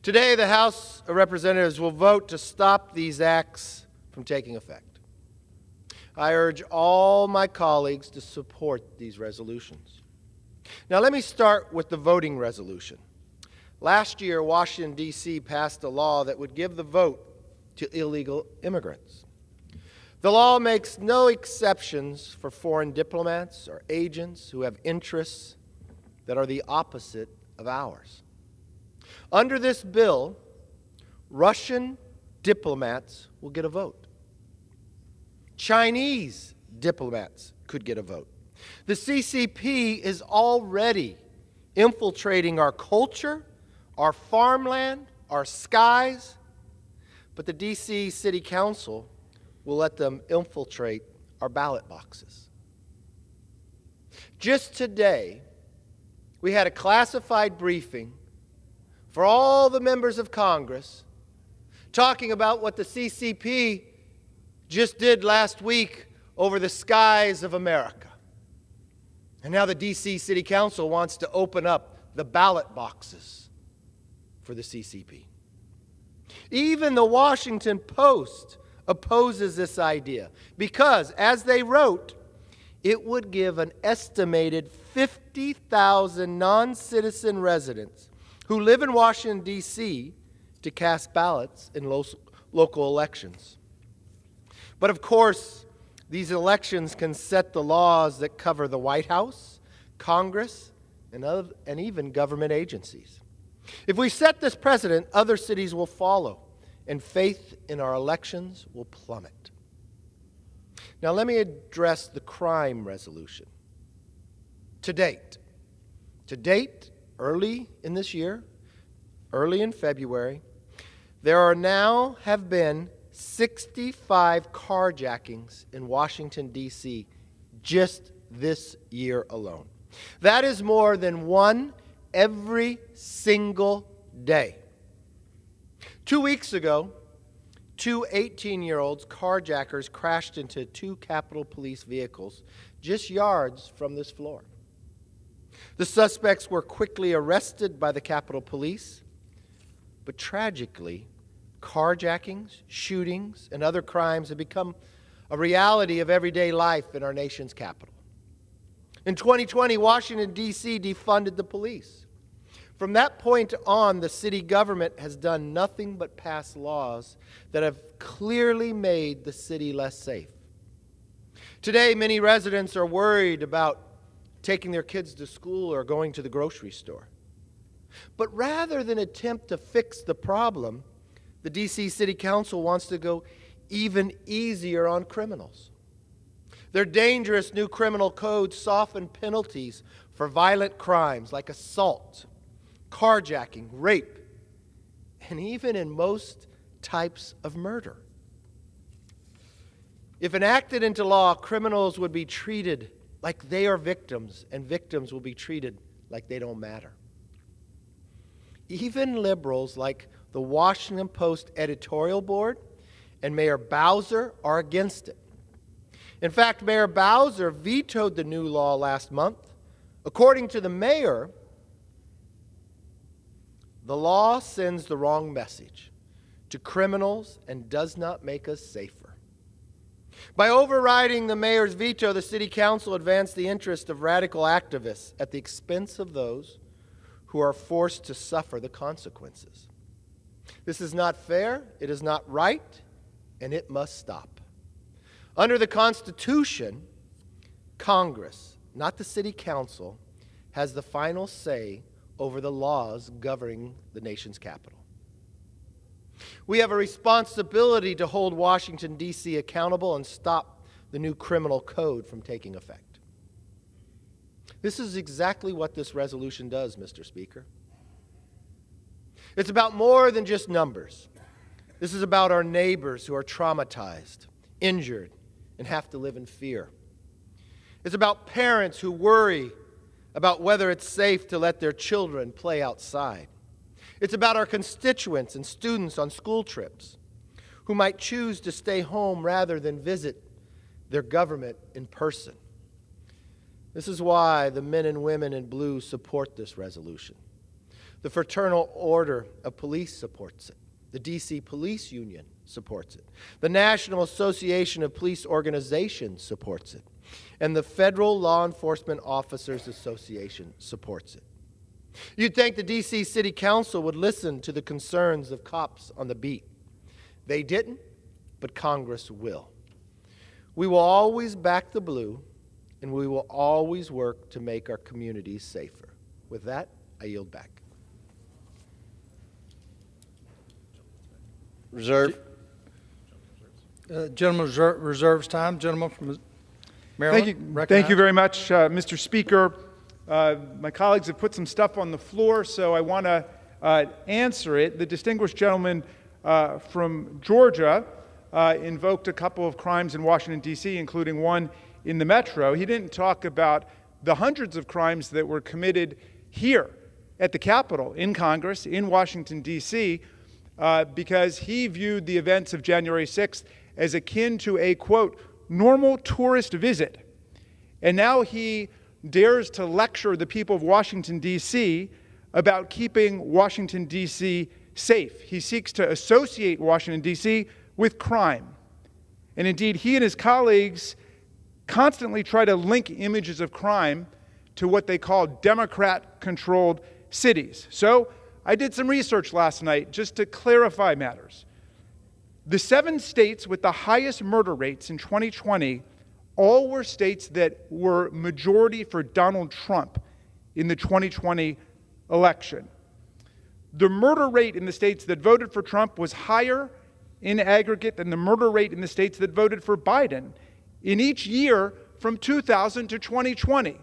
Today, the House of Representatives will vote to stop these acts from taking effect. I urge all my colleagues to support these resolutions. Now, let me start with the voting resolution. Last year, Washington, D.C. passed a law that would give the vote to illegal immigrants. The law makes no exceptions for foreign diplomats or agents who have interests that are the opposite of ours. Under this bill, Russian diplomats will get a vote. Chinese diplomats could get a vote. The CCP is already infiltrating our culture, our farmland, our skies, but the D.C. City Council will let them infiltrate our ballot boxes. Just today, we had a classified briefing for all the members of Congress talking about what the CCP just did last week over the skies of America. And now the D.C. City Council wants to open up the ballot boxes for the CCP. Even the Washington Post opposes this idea because, as they wrote, it would give an estimated 50,000 non-citizen residents who live in Washington, D.C., to cast ballots in local elections. But of course, these elections can set the laws that cover the White House, Congress, and even government agencies. If we set this precedent, other cities will follow, and faith in our elections will plummet. Now let me address the crime resolution. To date, early in this year, early in February, there have been 65 carjackings in Washington, D.C. just this year alone. That is more than one every single day. 2 weeks ago, two 18-year-olds carjackers crashed into two Capitol Police vehicles just yards from this floor. The suspects were quickly arrested by the Capitol Police, but tragically, carjackings, shootings, and other crimes have become a reality of everyday life in our nation's capital. In 2020, Washington, D.C. defunded the police. From that point on, the city government has done nothing but pass laws that have clearly made the city less safe. Today, many residents are worried about taking their kids to school or going to the grocery store. But rather than attempt to fix the problem, the D.C. City Council wants to go even easier on criminals. Their dangerous new criminal code soften penalties for violent crimes like assault, carjacking, rape, and even in most types of murder. If enacted into law, criminals would be treated like they are victims, and victims will be treated like they don't matter. Even liberals like the Washington Post editorial board and Mayor Bowser are against it. In fact, Mayor Bowser vetoed the new law last month. According to the mayor, the law sends the wrong message to criminals and does not make us safer. By overriding the mayor's veto, the city council advanced the interest of radical activists at the expense of those who are forced to suffer the consequences. This is not fair, it is not right, and it must stop. Under the Constitution, Congress, not the city council, has the final say over the laws governing the nation's capital. We have a responsibility to hold Washington, D.C. accountable and stop the new criminal code from taking effect. This is exactly what this resolution does, Mr. Speaker. It's about more than just numbers. This is about our neighbors who are traumatized, injured, and have to live in fear. It's about parents who worry about whether it's safe to let their children play outside. It's about our constituents and students on school trips who might choose to stay home rather than visit their government in person. This is why the men and women in blue support this resolution. The Fraternal Order of Police supports it. The D.C. Police Union supports it. The National Association of Police Organizations supports it. And the Federal Law Enforcement Officers Association supports it. You'd think the D.C. City Council would listen to the concerns of cops on the beat. They didn't, but Congress will. We will always back the blue, and we will always work to make our communities safer. With that, I yield back. Reserve. Gentleman reserves time. Gentleman from Maryland. Thank you very much, Mr. Speaker. My colleagues have put some stuff on the floor, so I want to answer it. The distinguished gentleman from Georgia invoked a couple of crimes in Washington, D.C., including one in the metro. He didn't talk about the hundreds of crimes that were committed here at the Capitol, in Congress, in Washington, D.C., because he viewed the events of January 6th as akin to a, quote, normal tourist visit. And now he dares to lecture the people of Washington, D.C. about keeping Washington, D.C. safe. He seeks to associate Washington, D.C. with crime. And indeed, he and his colleagues constantly try to link images of crime to what they call Democrat-controlled cities. So I did some research last night just to clarify matters. The 7 states with the highest murder rates in 2020 all were states that were majority for Donald Trump in the 2020 election. The murder rate in the states that voted for Trump was higher in aggregate than the murder rate in the states that voted for Biden in each year from 2000 to 2020.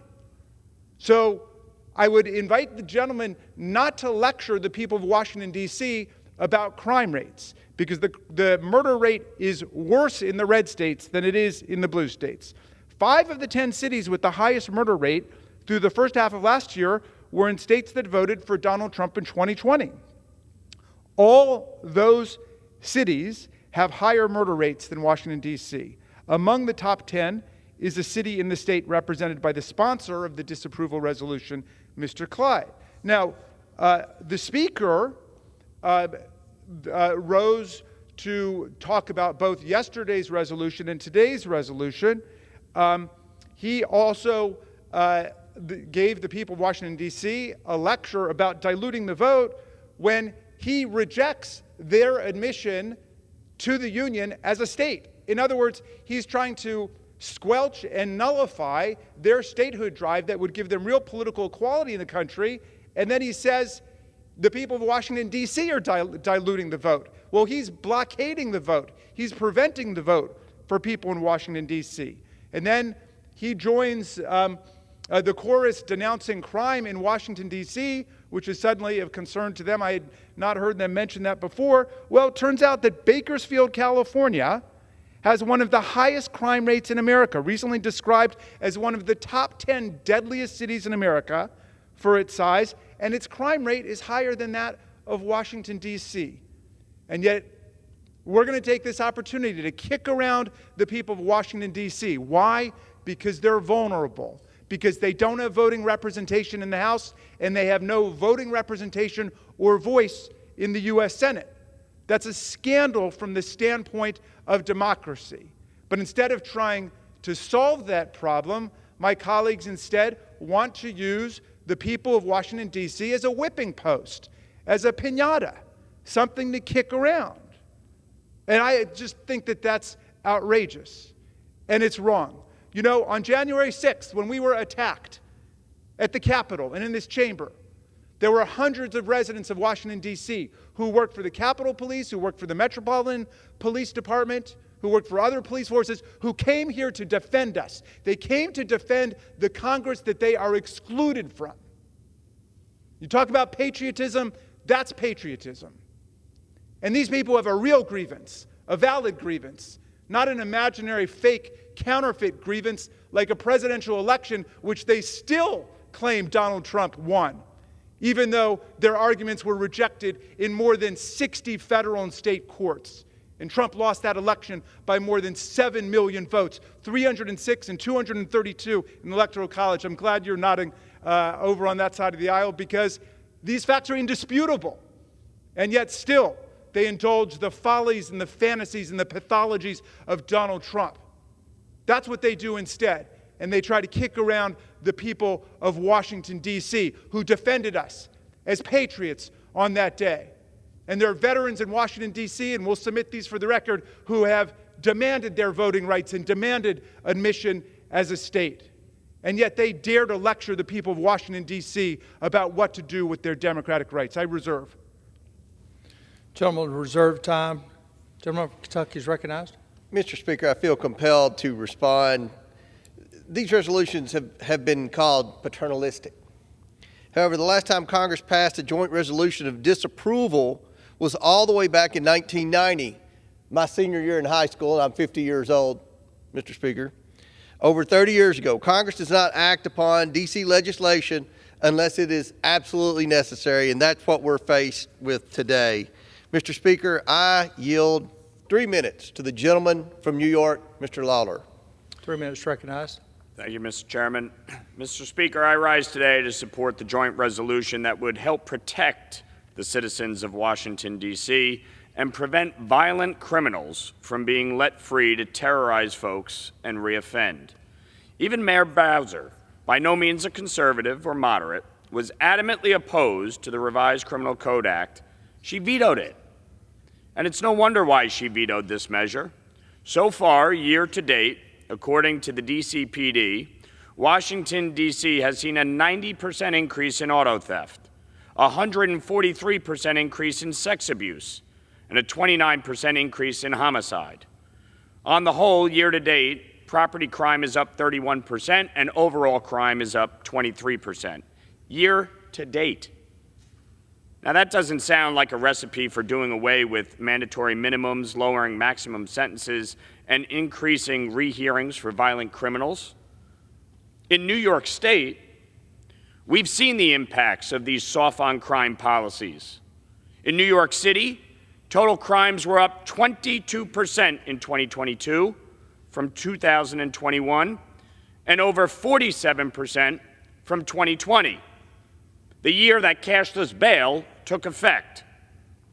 So I would invite the gentleman not to lecture the people of Washington, D.C. about crime rates, because the murder rate is worse in the red states than it is in the blue states. 5 of the 10 cities with the highest murder rate through the first half of last year were in states that voted for Donald Trump in 2020. All those cities have higher murder rates than Washington, D.C. Among the top 10 is a city in the state represented by the sponsor of the disapproval resolution, Mr. Clyde. Now, the Speaker rose to talk about both yesterday's resolution and today's resolution. He also gave the people of Washington, D.C. a lecture about diluting the vote when he rejects their admission to the Union as a state. In other words, he's trying to squelch and nullify their statehood drive that would give them real political equality in the country, and then he says the people of Washington, D.C. are diluting the vote. Well, he's blockading the vote. He's preventing the vote for people in Washington, D.C. And then he joins the chorus denouncing crime in Washington, D.C., which is suddenly of concern to them. I had not heard them mention that before. Well, it turns out that Bakersfield, California, has one of the highest crime rates in America, recently described as one of the top 10 deadliest cities in America for its size, and its crime rate is higher than that of Washington, D.C. And yet, we're going to take this opportunity to kick around the people of Washington, D.C. Why? Because they're vulnerable, because they don't have voting representation in the House, and they have no voting representation or voice in the U.S. Senate. That's a scandal from the standpoint of democracy. But instead of trying to solve that problem, my colleagues instead want to use the people of Washington, D.C. as a whipping post, as a piñata, something to kick around. And I just think that that's outrageous, and it's wrong. You know, on January 6th, when we were attacked at the Capitol and in this chamber, there were hundreds of residents of Washington, D.C. who worked for the Capitol Police, who worked for the Metropolitan Police Department, who worked for other police forces, who came here to defend us. They came to defend the Congress that they are excluded from. You talk about patriotism, that's patriotism. And these people have a real grievance, a valid grievance, not an imaginary fake counterfeit grievance like a presidential election, which they still claim Donald Trump won, even though their arguments were rejected in more than 60 federal and state courts. And Trump lost that election by more than 7 million votes, 306 and 232 in the Electoral College. I'm glad you're nodding over on that side of the aisle, because these facts are indisputable. And yet still, they indulge the follies and the fantasies and the pathologies of Donald Trump. That's what they do instead. And they try to kick around the people of Washington, D.C., who defended us as patriots on that day. And there are veterans in Washington, D.C., and we'll submit these for the record, who have demanded their voting rights and demanded admission as a state. And yet they dare to lecture the people of Washington, D.C. about what to do with their democratic rights. I reserve. Gentleman, reserve time. Gentleman from Kentucky is recognized. Mr. Speaker, I feel compelled to respond. These resolutions have been called paternalistic. However, the last time Congress passed a joint resolution of disapproval was all the way back in 1990, my senior year in high school, and I'm 50 years old, Mr. Speaker. Over 30 years ago, Congress does not act upon D.C. legislation unless it is absolutely necessary, and that's what we're faced with today. Mr. Speaker, I yield 3 minutes to the gentleman from New York, Mr. Lawler. 3 minutes recognized. Thank you, Mr. Chairman. Mr. Speaker, I rise today to support the joint resolution that would help protect the citizens of Washington, D.C., and prevent violent criminals from being let free to terrorize folks and reoffend. Even Mayor Bowser, by no means a conservative or moderate, was adamantly opposed to the revised Criminal Code Act. She vetoed it. And it's no wonder why she vetoed this measure. So far, year to date, according to the DCPD, Washington, D.C. has seen a 90% increase in auto theft, a 143% increase in sex abuse, and a 29% increase in homicide. On the whole, year to date, property crime is up 31% and overall crime is up 23%. Year to date. Now, that doesn't sound like a recipe for doing away with mandatory minimums, lowering maximum sentences, and increasing rehearings for violent criminals. In New York State, we've seen the impacts of these soft-on-crime policies. In New York City, total crimes were up 22% in 2022 from 2021, and over 47% from 2020, the year that cashless bail took effect.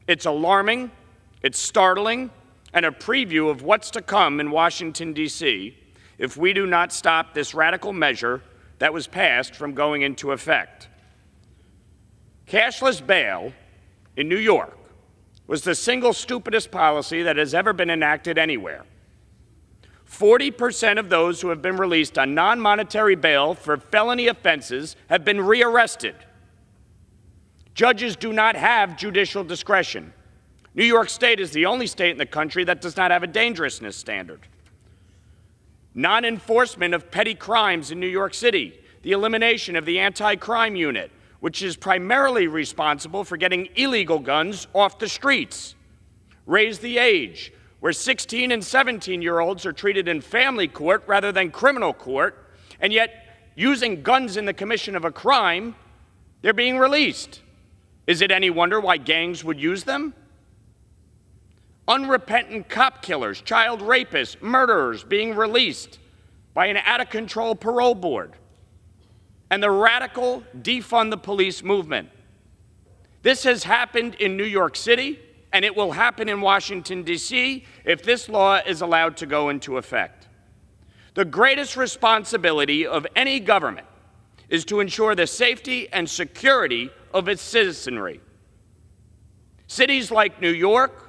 It's alarming, it's startling, and a preview of what's to come in Washington, D.C. if we do not stop this radical measure that was passed from going into effect. Cashless bail in New York was the single stupidest policy that has ever been enacted anywhere. 40% of those who have been released on non-monetary bail for felony offenses have been rearrested. Judges do not have judicial discretion. New York State is the only state in the country that does not have a dangerousness standard. Non-enforcement of petty crimes in New York City, the elimination of the anti-crime unit, which is primarily responsible for getting illegal guns off the streets. Raise the age, where 16 and 17-year-olds are treated in family court rather than criminal court, and yet using guns in the commission of a crime, they're being released. Is it any wonder why gangs would use them? Unrepentant cop killers, child rapists, murderers being released by an out-of-control parole board. And the radical defund the police movement. This has happened in New York City, and it will happen in Washington, D.C. if this law is allowed to go into effect. The greatest responsibility of any government is to ensure the safety and security of its citizenry. Cities like New York,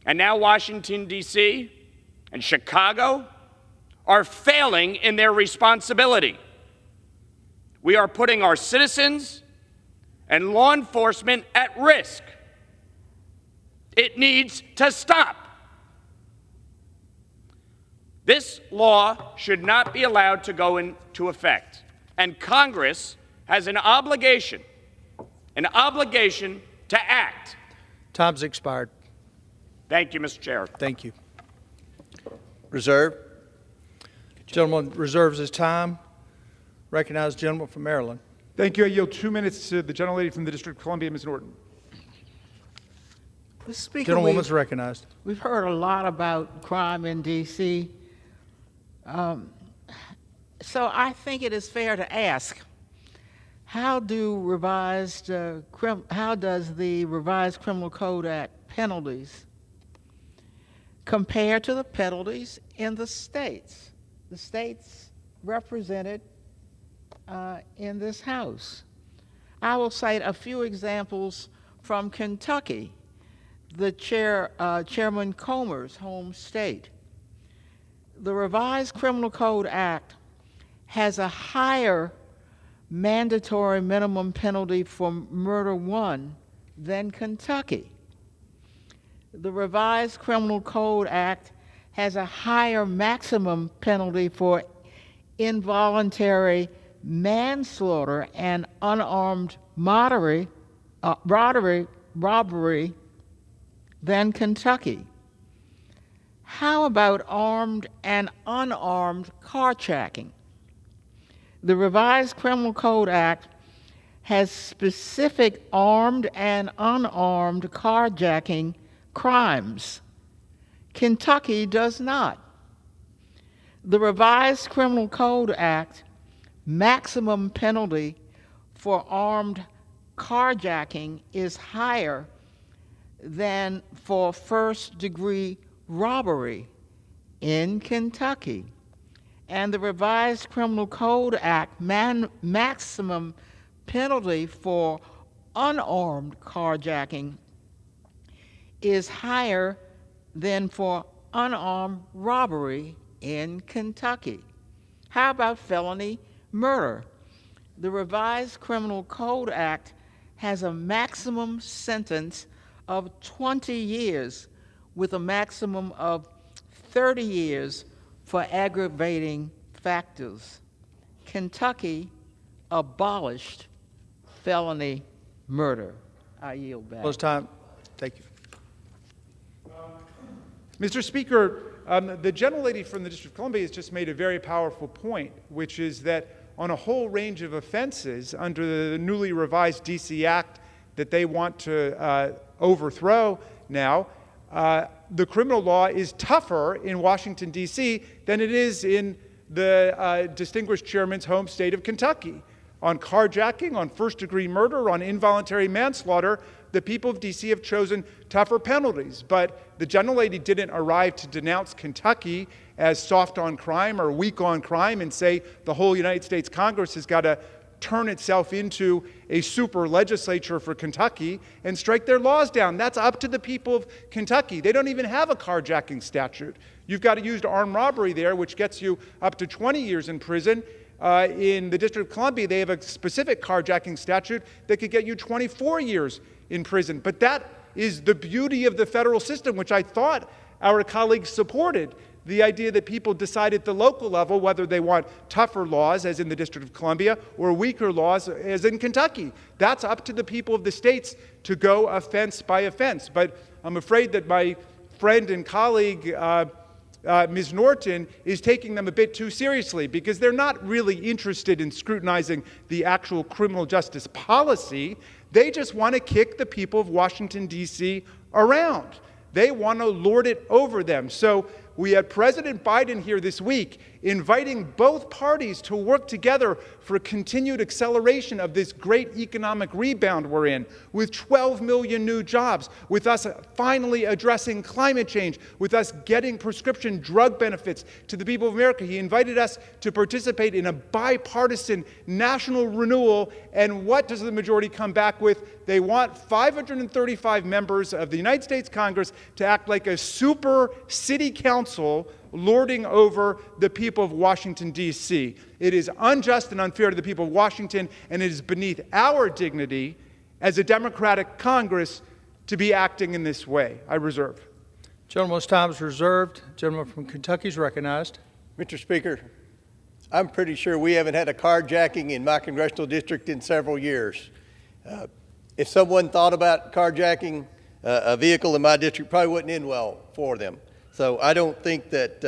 and now Washington, D.C., and Chicago are failing in their responsibility. We are putting our citizens and law enforcement at risk. It needs to stop. This law should not be allowed to go into effect, and Congress has an obligation to act. Time's expired. Thank you, Mr. Chair. Thank you. Reserve. Gentleman reserves his time. Recognize the gentleman from Maryland. Thank you. I yield 2 minutes to the gentlelady from the District of Columbia, Ms. Norton. Mr. Speaker, Gentlewoman's recognized. We've heard a lot about crime in D.C. So I think it is fair to ask, how does the revised Criminal Code Act penalties compare to the penalties in the states represented in this House? I will cite a few examples from Kentucky, Chairman Comer's home state. The revised Criminal Code Act has a higher mandatory minimum penalty for murder one than Kentucky. The revised Criminal Code Act has a higher maximum penalty for involuntary manslaughter and unarmed robbery than Kentucky. How about armed and unarmed carjacking? The revised Criminal Code Act has specific armed and unarmed carjacking crimes. Kentucky does not. The revised Criminal Code Act maximum penalty for armed carjacking is higher than for first-degree robbery in Kentucky. And the revised Criminal Code Act maximum penalty for unarmed carjacking is higher than for unarmed robbery in Kentucky. How about felony murder? The revised Criminal Code Act has a maximum sentence of 20 years with a maximum of 30 years for aggravating factors. Kentucky abolished felony murder. I yield back. Close time. Thank you. Mr. Speaker, the gentlelady from the District of Columbia has just made a very powerful point, which is that on a whole range of offenses under the newly revised D.C. Act that they want to overthrow now, the criminal law is tougher in Washington, D.C. than it is in the distinguished chairman's home state of Kentucky. On carjacking, on first-degree murder, on involuntary manslaughter, the people of D.C. have chosen tougher penalties. But the gentlelady didn't arrive to denounce Kentucky as soft on crime or weak on crime and say the whole United States Congress has got to turn itself into a super legislature for Kentucky and strike their laws down. That's up to the people of Kentucky. They don't even have a carjacking statute. You've got to use armed robbery there, which gets you up to 20 years in prison. In the District of Columbia, they have a specific carjacking statute that could get you 24 years in prison. But that is the beauty of the federal system, which I thought our colleagues supported. The idea that people decide at the local level whether they want tougher laws, as in the District of Columbia, or weaker laws, as in Kentucky. That's up to the people of the states to go offense by offense. But I'm afraid that my friend and colleague, Ms. Norton, is taking them a bit too seriously, because they're not really interested in scrutinizing the actual criminal justice policy. They just want to kick the people of Washington, D.C. around. They want to lord it over them. So we had President Biden here this week inviting both parties to work together for continued acceleration of this great economic rebound we're in, with 12 million new jobs, with us finally addressing climate change, with us getting prescription drug benefits to the people of America. He invited us to participate in a bipartisan national renewal, and what does the majority come back with? They want 535 members of the United States Congress to act like a super city council lording over the people of Washington, D.C. It is unjust and unfair to the people of Washington, and it is beneath our dignity as a Democratic Congress to be acting in this way. I reserve. Gentleman's time is reserved. Gentleman from Kentucky is recognized. Mr. Speaker, I'm pretty sure we haven't had a carjacking in my congressional district in several years. If someone thought about carjacking a vehicle in my district, probably wouldn't end well for them. So I don't think that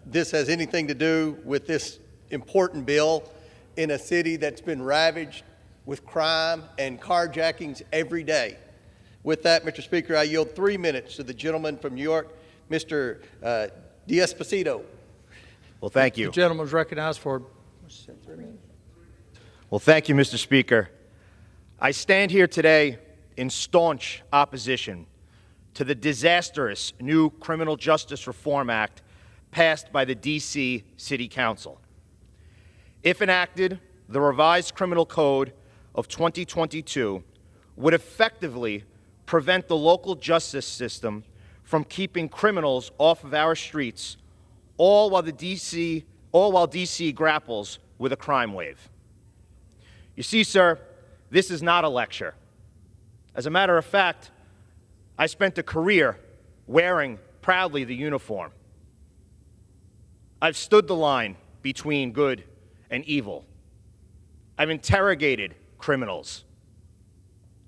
this has anything to do with this important bill in a city that's been ravaged with crime and carjackings every day. With that, Mr. Speaker, I yield 3 minutes to the gentleman from New York, Mr. D'Esposito. Well, thank you. The gentleman is recognized for 3 minutes. Well, thank you, Mr. Speaker. I stand here today in staunch opposition to the disastrous new Criminal Justice Reform Act passed by the D.C. City Council. If enacted, the revised Criminal Code of 2022 would effectively prevent the local justice system from keeping criminals off of our streets, all while D.C. grapples with a crime wave. You see, sir, this is not a lecture. As a matter of fact, I spent a career wearing proudly the uniform. I've stood the line between good and evil. I've interrogated criminals.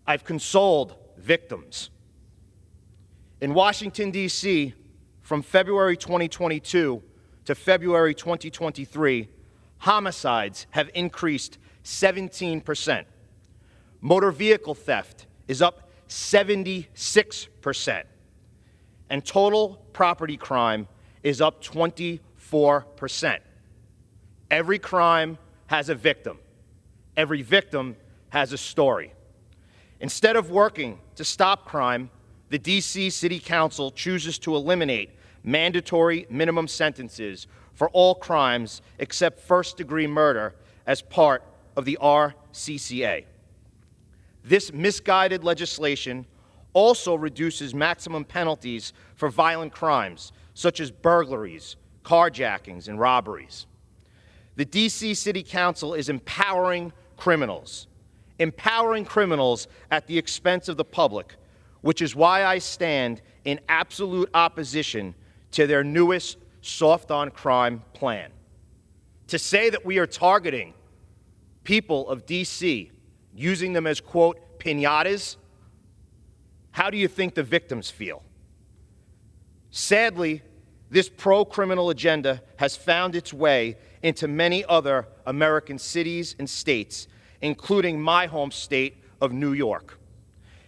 I've consoled victims. In Washington, D.C., from February 2022 to February 2023, homicides have increased 17%. Motor vehicle theft is up 76%. And total property crime is up 24%. Every crime has a victim. Every victim has a story. Instead of working to stop crime, the D.C. City Council chooses to eliminate mandatory minimum sentences for all crimes except first-degree murder as part of the RCCA. This misguided legislation also reduces maximum penalties for violent crimes such as burglaries, carjackings, and robberies. The D.C. City Council is empowering criminals at the expense of the public, which is why I stand in absolute opposition to their newest soft-on-crime plan. To say that we are targeting people of D.C., using them as, quote, piñatas, how do you think the victims feel? Sadly, this pro-criminal agenda has found its way into many other American cities and states, including my home state of New York.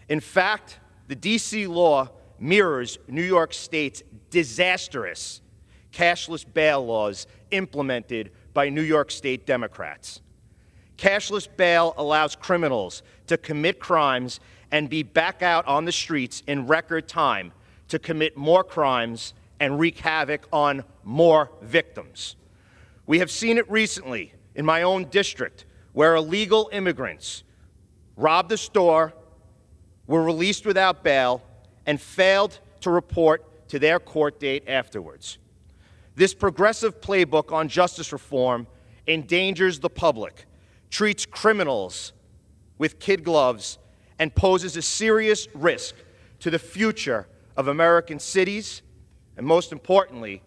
In fact, the D.C. law mirrors New York State's disastrous cashless bail laws implemented by New York State Democrats. Cashless bail allows criminals to commit crimes and be back out on the streets in record time to commit more crimes and wreak havoc on more victims. We have seen it recently in my own district where illegal immigrants robbed a store, were released without bail, and failed to report to their court date afterwards. This progressive playbook on justice reform endangers the public, treats criminals with kid gloves, and poses a serious risk to the future of American cities and, most importantly,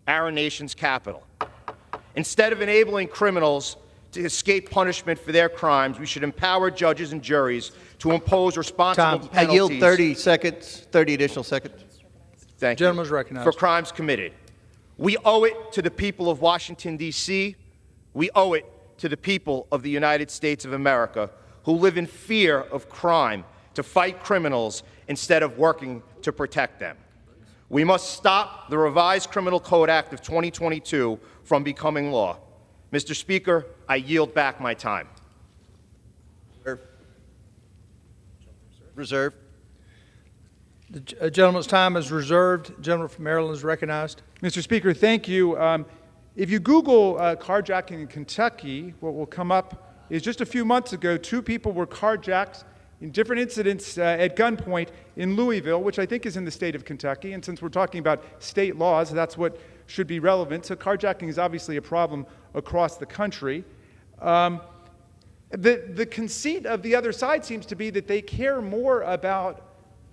our nation's capital. Instead of enabling criminals to escape punishment for their crimes, we should empower judges and juries to impose responsible penalties. I yield 30 seconds, 30 additional seconds. Thank you. Gentleman's recognized. For crimes committed. We owe it to the people of Washington, D.C. We owe it to the people of the United States of America who live in fear of crime to fight criminals instead of working to protect them. We must stop the revised Criminal Code Act of 2022 from becoming law. Mr. Speaker, I yield back my time. Reserve. The gentleman's time is reserved. The gentleman from Maryland is recognized. Mr. Speaker, thank you. If you Google carjacking in Kentucky, what will come up is just a few months ago, 2 people were carjacked in different incidents at gunpoint in Louisville, which I think is in the state of Kentucky. And since we're talking about state laws, that's what should be relevant. So carjacking is obviously a problem across the country. The conceit of the other side seems to be that they care more about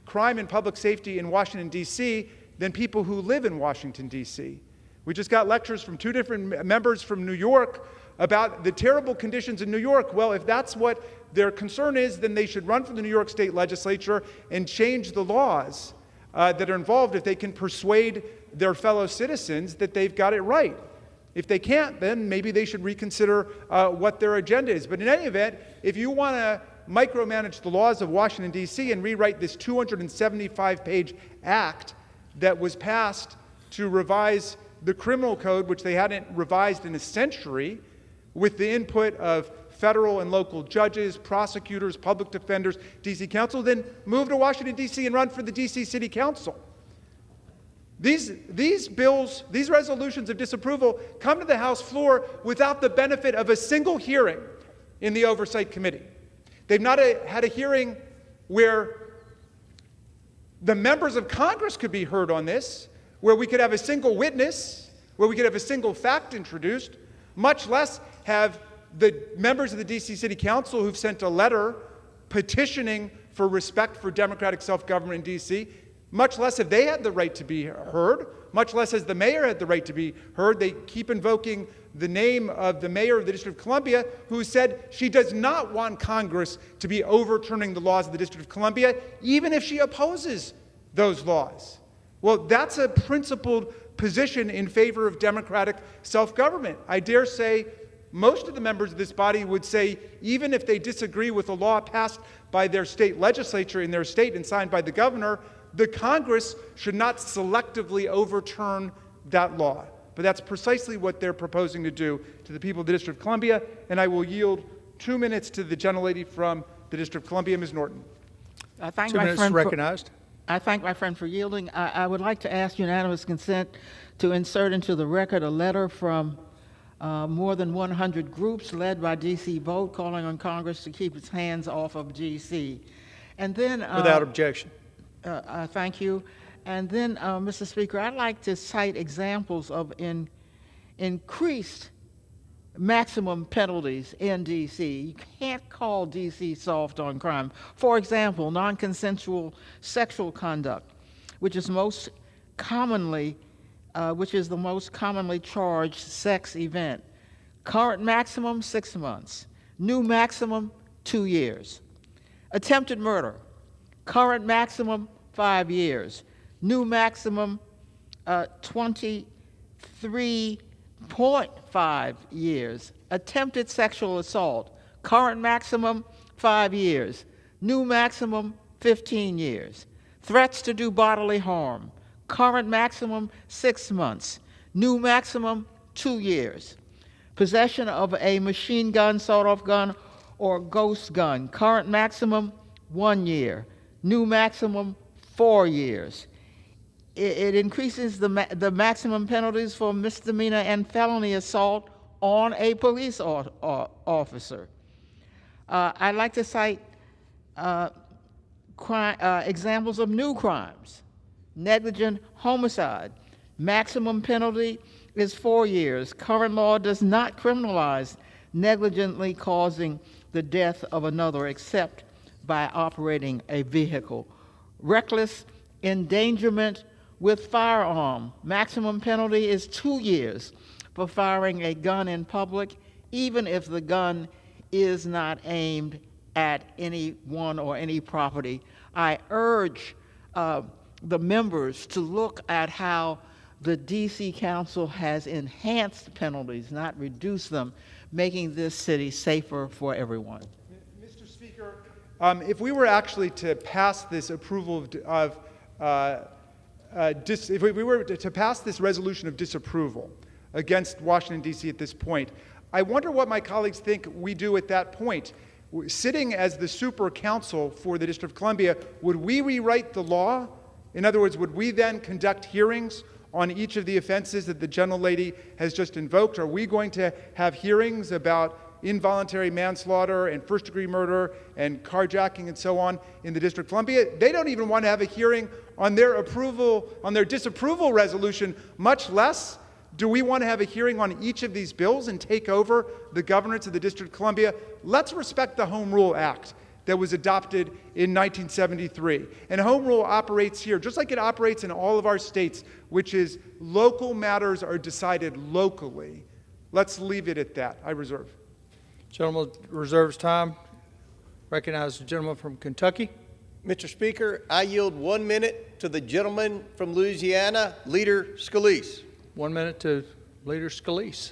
crime and public safety in Washington, D.C. than people who live in Washington, D.C. We just got lectures from 2 different members from New York about the terrible conditions in New York. Well, if that's what their concern is, then they should run for the New York State Legislature and change the laws. that are involved if they can persuade their fellow citizens that they've got it right. If they can't, then maybe they should reconsider what their agenda is. But in any event, if you want to micromanage the laws of Washington, D.C. and rewrite this 275-page act that was passed to revise the criminal code, which they hadn't revised in a century, with the input of federal and local judges, prosecutors, public defenders, D.C. Council, then move to Washington, D.C. and run for the D.C. City Council. These bills, these resolutions of disapproval come to the House floor without the benefit of a single hearing in the Oversight Committee. They've not had a hearing where the members of Congress could be heard on this, where we could have a single witness, where we could have a single fact introduced, much less have the members of the D.C. City Council who've sent a letter petitioning for respect for democratic self-government in D.C., much less have they had the right to be heard, much less has the mayor had the right to be heard. They keep invoking the name of the mayor of the District of Columbia, who said she does not want Congress to be overturning the laws of the District of Columbia, even if she opposes those laws. Well, that's a principled position in favor of democratic self-government. I dare say most of the members of this body would say, even if they disagree with a law passed by their state legislature in their state and signed by the governor, the Congress should not selectively overturn that law. But that's precisely what they're proposing to do to the people of the District of Columbia, and I will yield 2 minutes to the gentlelady from the District of Columbia, Ms. Norton. I thank 2 minutes recognized. I thank my friend for yielding. I would like to ask unanimous consent to insert into the record a letter from more than 100 groups led by DC Vote calling on Congress to keep its hands off of GC. And then without objection. Thank you. And then, Mr. Speaker, I'd like to cite examples of increased maximum penalties in D.C. You can't call D.C. soft on crime. For example, non-consensual sexual conduct, which is the most commonly charged sex event. Current maximum, 6 months. New maximum, 2 years. Attempted murder. Current maximum, 5 years. New maximum, 23.5 years. Attempted sexual assault. Current maximum, 5 years. New maximum, 15 years. Threats to do bodily harm. Current maximum, 6 months. New maximum, 2 years. Possession of a machine gun, sawed-off gun, or ghost gun. Current maximum, 1 year. New maximum, 4 years. It increases the maximum penalties for misdemeanor and felony assault on a police officer. I'd like to cite examples of new crimes. Negligent homicide. Maximum penalty is 4 years. Current law does not criminalize negligently causing the death of another except by operating a vehicle. Reckless endangerment with firearm. Maximum penalty is 2 years for firing a gun in public, even if the gun is not aimed at anyone or any property. I urge the members to look at how the D.C. Council has enhanced penalties, not reduced them, making this city safer for everyone. Mr. Speaker, if we were actually to pass this approval if we were to pass this resolution of disapproval against Washington, D.C. at this point, I wonder what my colleagues think we do at that point. Sitting as the super counsel for the District of Columbia, would we rewrite the law? In other words, would we then conduct hearings on each of the offenses that the gentlelady has just invoked? Are we going to have hearings about involuntary manslaughter and first-degree murder and carjacking and so on in the District of Columbia? They don't even want to have a hearing on their disapproval resolution, much less do we want to have a hearing on each of these bills and take over the governance of the District of Columbia. Let's respect the Home Rule Act that was adopted in 1973. And Home Rule operates here, just like it operates in all of our states, which is local matters are decided locally. Let's leave it at that. I reserve. Gentleman reserves time. Recognize the gentleman from Kentucky. Mr. Speaker, I yield 1 minute to the gentleman from Louisiana, Leader Scalise. 1 minute to Leader Scalise.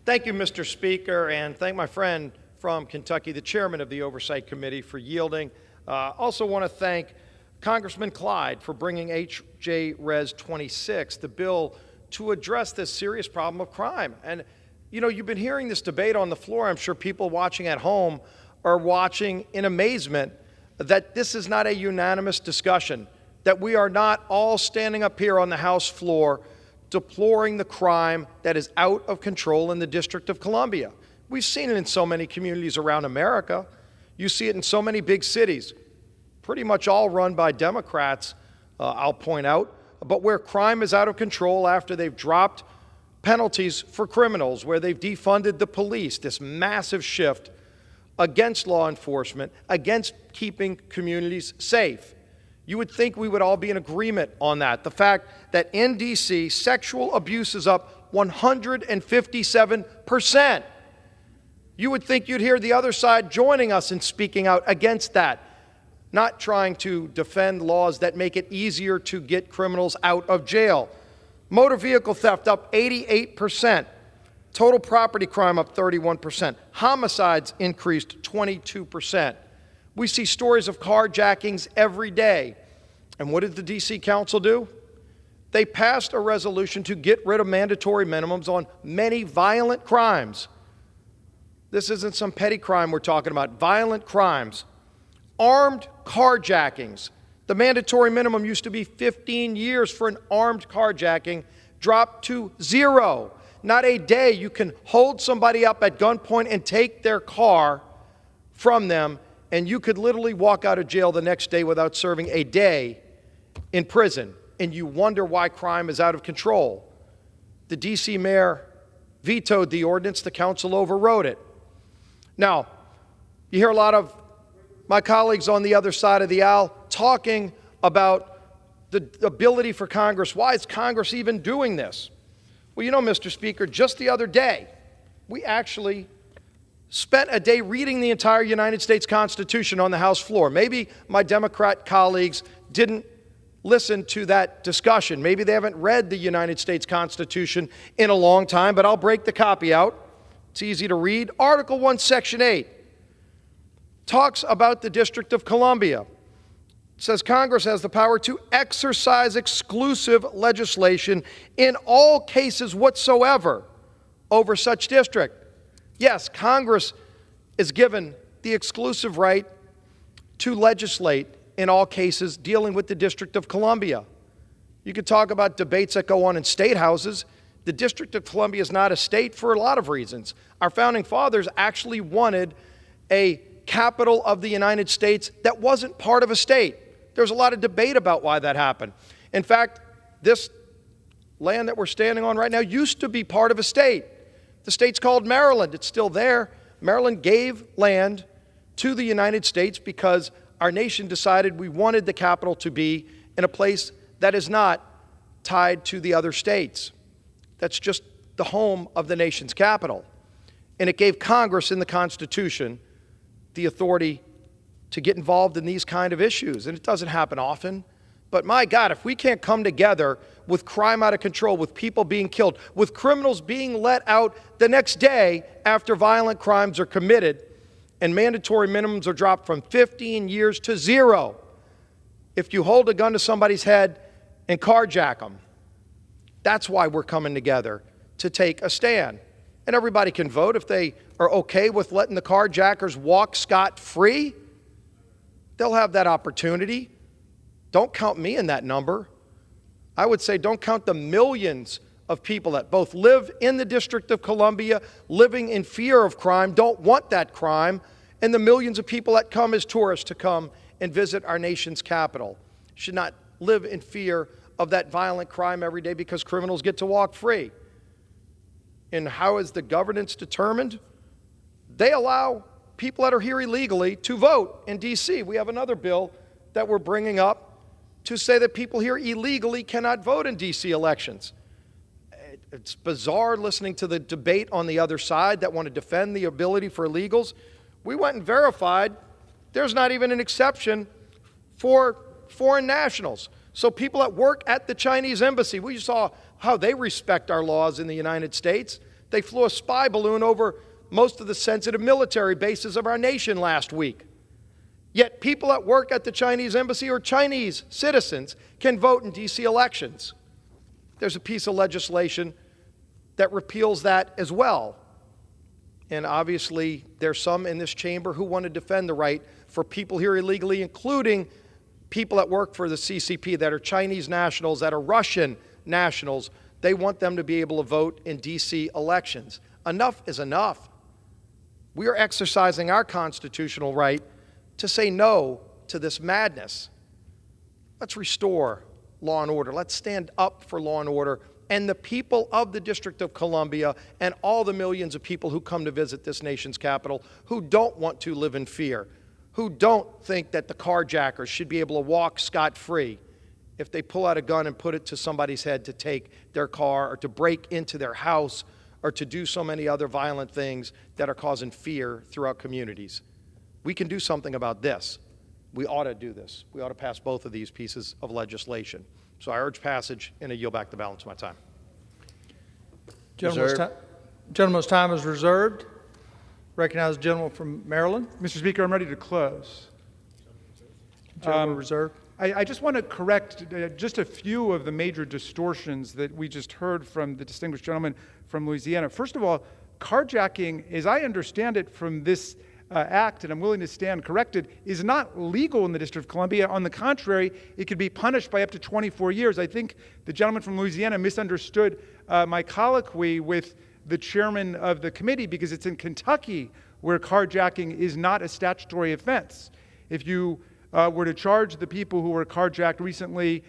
Thank you, Mr. Speaker, and thank my friend from Kentucky, the chairman of the Oversight Committee, for yielding. Also want to thank Congressman Clyde for bringing H.J. Res. 26, the bill to address this serious problem of crime. And, you know, you've been hearing this debate on the floor. I'm sure people watching at home are watching in amazement that this is not a unanimous discussion, that we are not all standing up here on the House floor deploring the crime that is out of control in the District of Columbia. We've seen it in so many communities around America. You see it in so many big cities, pretty much all run by Democrats, I'll point out, but where crime is out of control after they've dropped penalties for criminals, where they've defunded the police, this massive shift against law enforcement, against keeping communities safe. You would think we would all be in agreement on that. The fact that in D.C., sexual abuse is up 157%. You would think you'd hear the other side joining us in speaking out against that, not trying to defend laws that make it easier to get criminals out of jail. Motor vehicle theft up 88%. Total property crime up 31%. Homicides increased 22%. We see stories of carjackings every day. And what did the D.C. Council do? They passed a resolution to get rid of mandatory minimums on many violent crimes. This isn't some petty crime we're talking about. Violent crimes. Armed carjackings. The mandatory minimum used to be 15 years for an armed carjacking, dropped to 0. Not a day you can hold somebody up at gunpoint and take their car from them, and you could literally walk out of jail the next day without serving a day in prison. And you wonder why crime is out of control. The D.C. mayor vetoed the ordinance. The council overrode it. Now, you hear a lot of my colleagues on the other side of the aisle talking about the ability for Congress. Why is Congress even doing this? Well, you know, Mr. Speaker, just the other day, we actually spent a day reading the entire United States Constitution on the House floor. Maybe my Democrat colleagues didn't listen to that discussion. Maybe they haven't read the United States Constitution in a long time, but I'll break the copy out. It's easy to read. Article 1, Section 8 talks about the District of Columbia. It says Congress has the power to exercise exclusive legislation in all cases whatsoever over such district. Yes, Congress is given the exclusive right to legislate in all cases dealing with the District of Columbia. You could talk about debates that go on in state houses. The District of Columbia is not a state for a lot of reasons. Our founding fathers actually wanted a capital of the United States that wasn't part of a state. There's a lot of debate about why that happened. In fact, this land that we're standing on right now used to be part of a state. The state's called Maryland. It's still there. Maryland gave land to the United States because our nation decided we wanted the capital to be in a place that is not tied to the other states. That's just the home of the nation's capital. And it gave Congress in the Constitution the authority to get involved in these kind of issues. And it doesn't happen often. But my God, if we can't come together with crime out of control, with people being killed, with criminals being let out the next day after violent crimes are committed, and mandatory minimums are dropped from 15 years to 0, if you hold a gun to somebody's head and carjack them, that's why we're coming together to take a stand. And everybody can vote if they are okay with letting the carjackers walk scot-free. They'll have that opportunity. Don't count me in that number. I would say don't count the millions of people that both live in the District of Columbia, living in fear of crime, don't want that crime, and the millions of people that come as tourists to come and visit our nation's capital. Should not live in fear of that violent crime every day because criminals get to walk free. And how is the governance determined? They allow people that are here illegally to vote in D.C. We have another bill that we're bringing up to say that people here illegally cannot vote in D.C. elections. It's bizarre listening to the debate on the other side that want to defend the ability for illegals. We went and verified there's not even an exception for foreign nationals. So people that work at the Chinese embassy, we saw how they respect our laws in the United States. They flew a spy balloon over most of the sensitive military bases of our nation last week. Yet people that work at the Chinese embassy or Chinese citizens can vote in D.C. elections. There's a piece of legislation that repeals that as well. And obviously, there's some in this chamber who want to defend the right for people here illegally, including people that work for the CCP that are Chinese nationals, that are Russian nationals. They want them to be able to vote in D.C. elections. Enough is enough. We are exercising our constitutional right to say no to this madness. Let's restore law and order. Let's stand up for law and order and the people of the District of Columbia and all the millions of people who come to visit this nation's capital who don't want to live in fear, who don't think that the carjackers should be able to walk scot-free if they pull out a gun and put it to somebody's head to take their car or to break into their house or to do so many other violent things that are causing fear throughout communities. We can do something about this. We ought to do this. We ought to pass both of these pieces of legislation. So I urge passage, and I yield back the balance of my time. Gentleman's time is reserved. Recognize the gentleman from Maryland. Mr. Speaker, I'm ready to close. Gentleman reserved. I just want to correct just a few of the major distortions that we just heard from the distinguished gentleman from Louisiana. First of all, carjacking, as I understand it from this act, and I'm willing to stand corrected, is not legal in the District of Columbia. On the contrary, it could be punished by up to 24 years. I think the gentleman from Louisiana misunderstood my colloquy with the chairman of the committee, because it's in Kentucky where carjacking is not a statutory offense. If you were to charge the people who were carjacked recently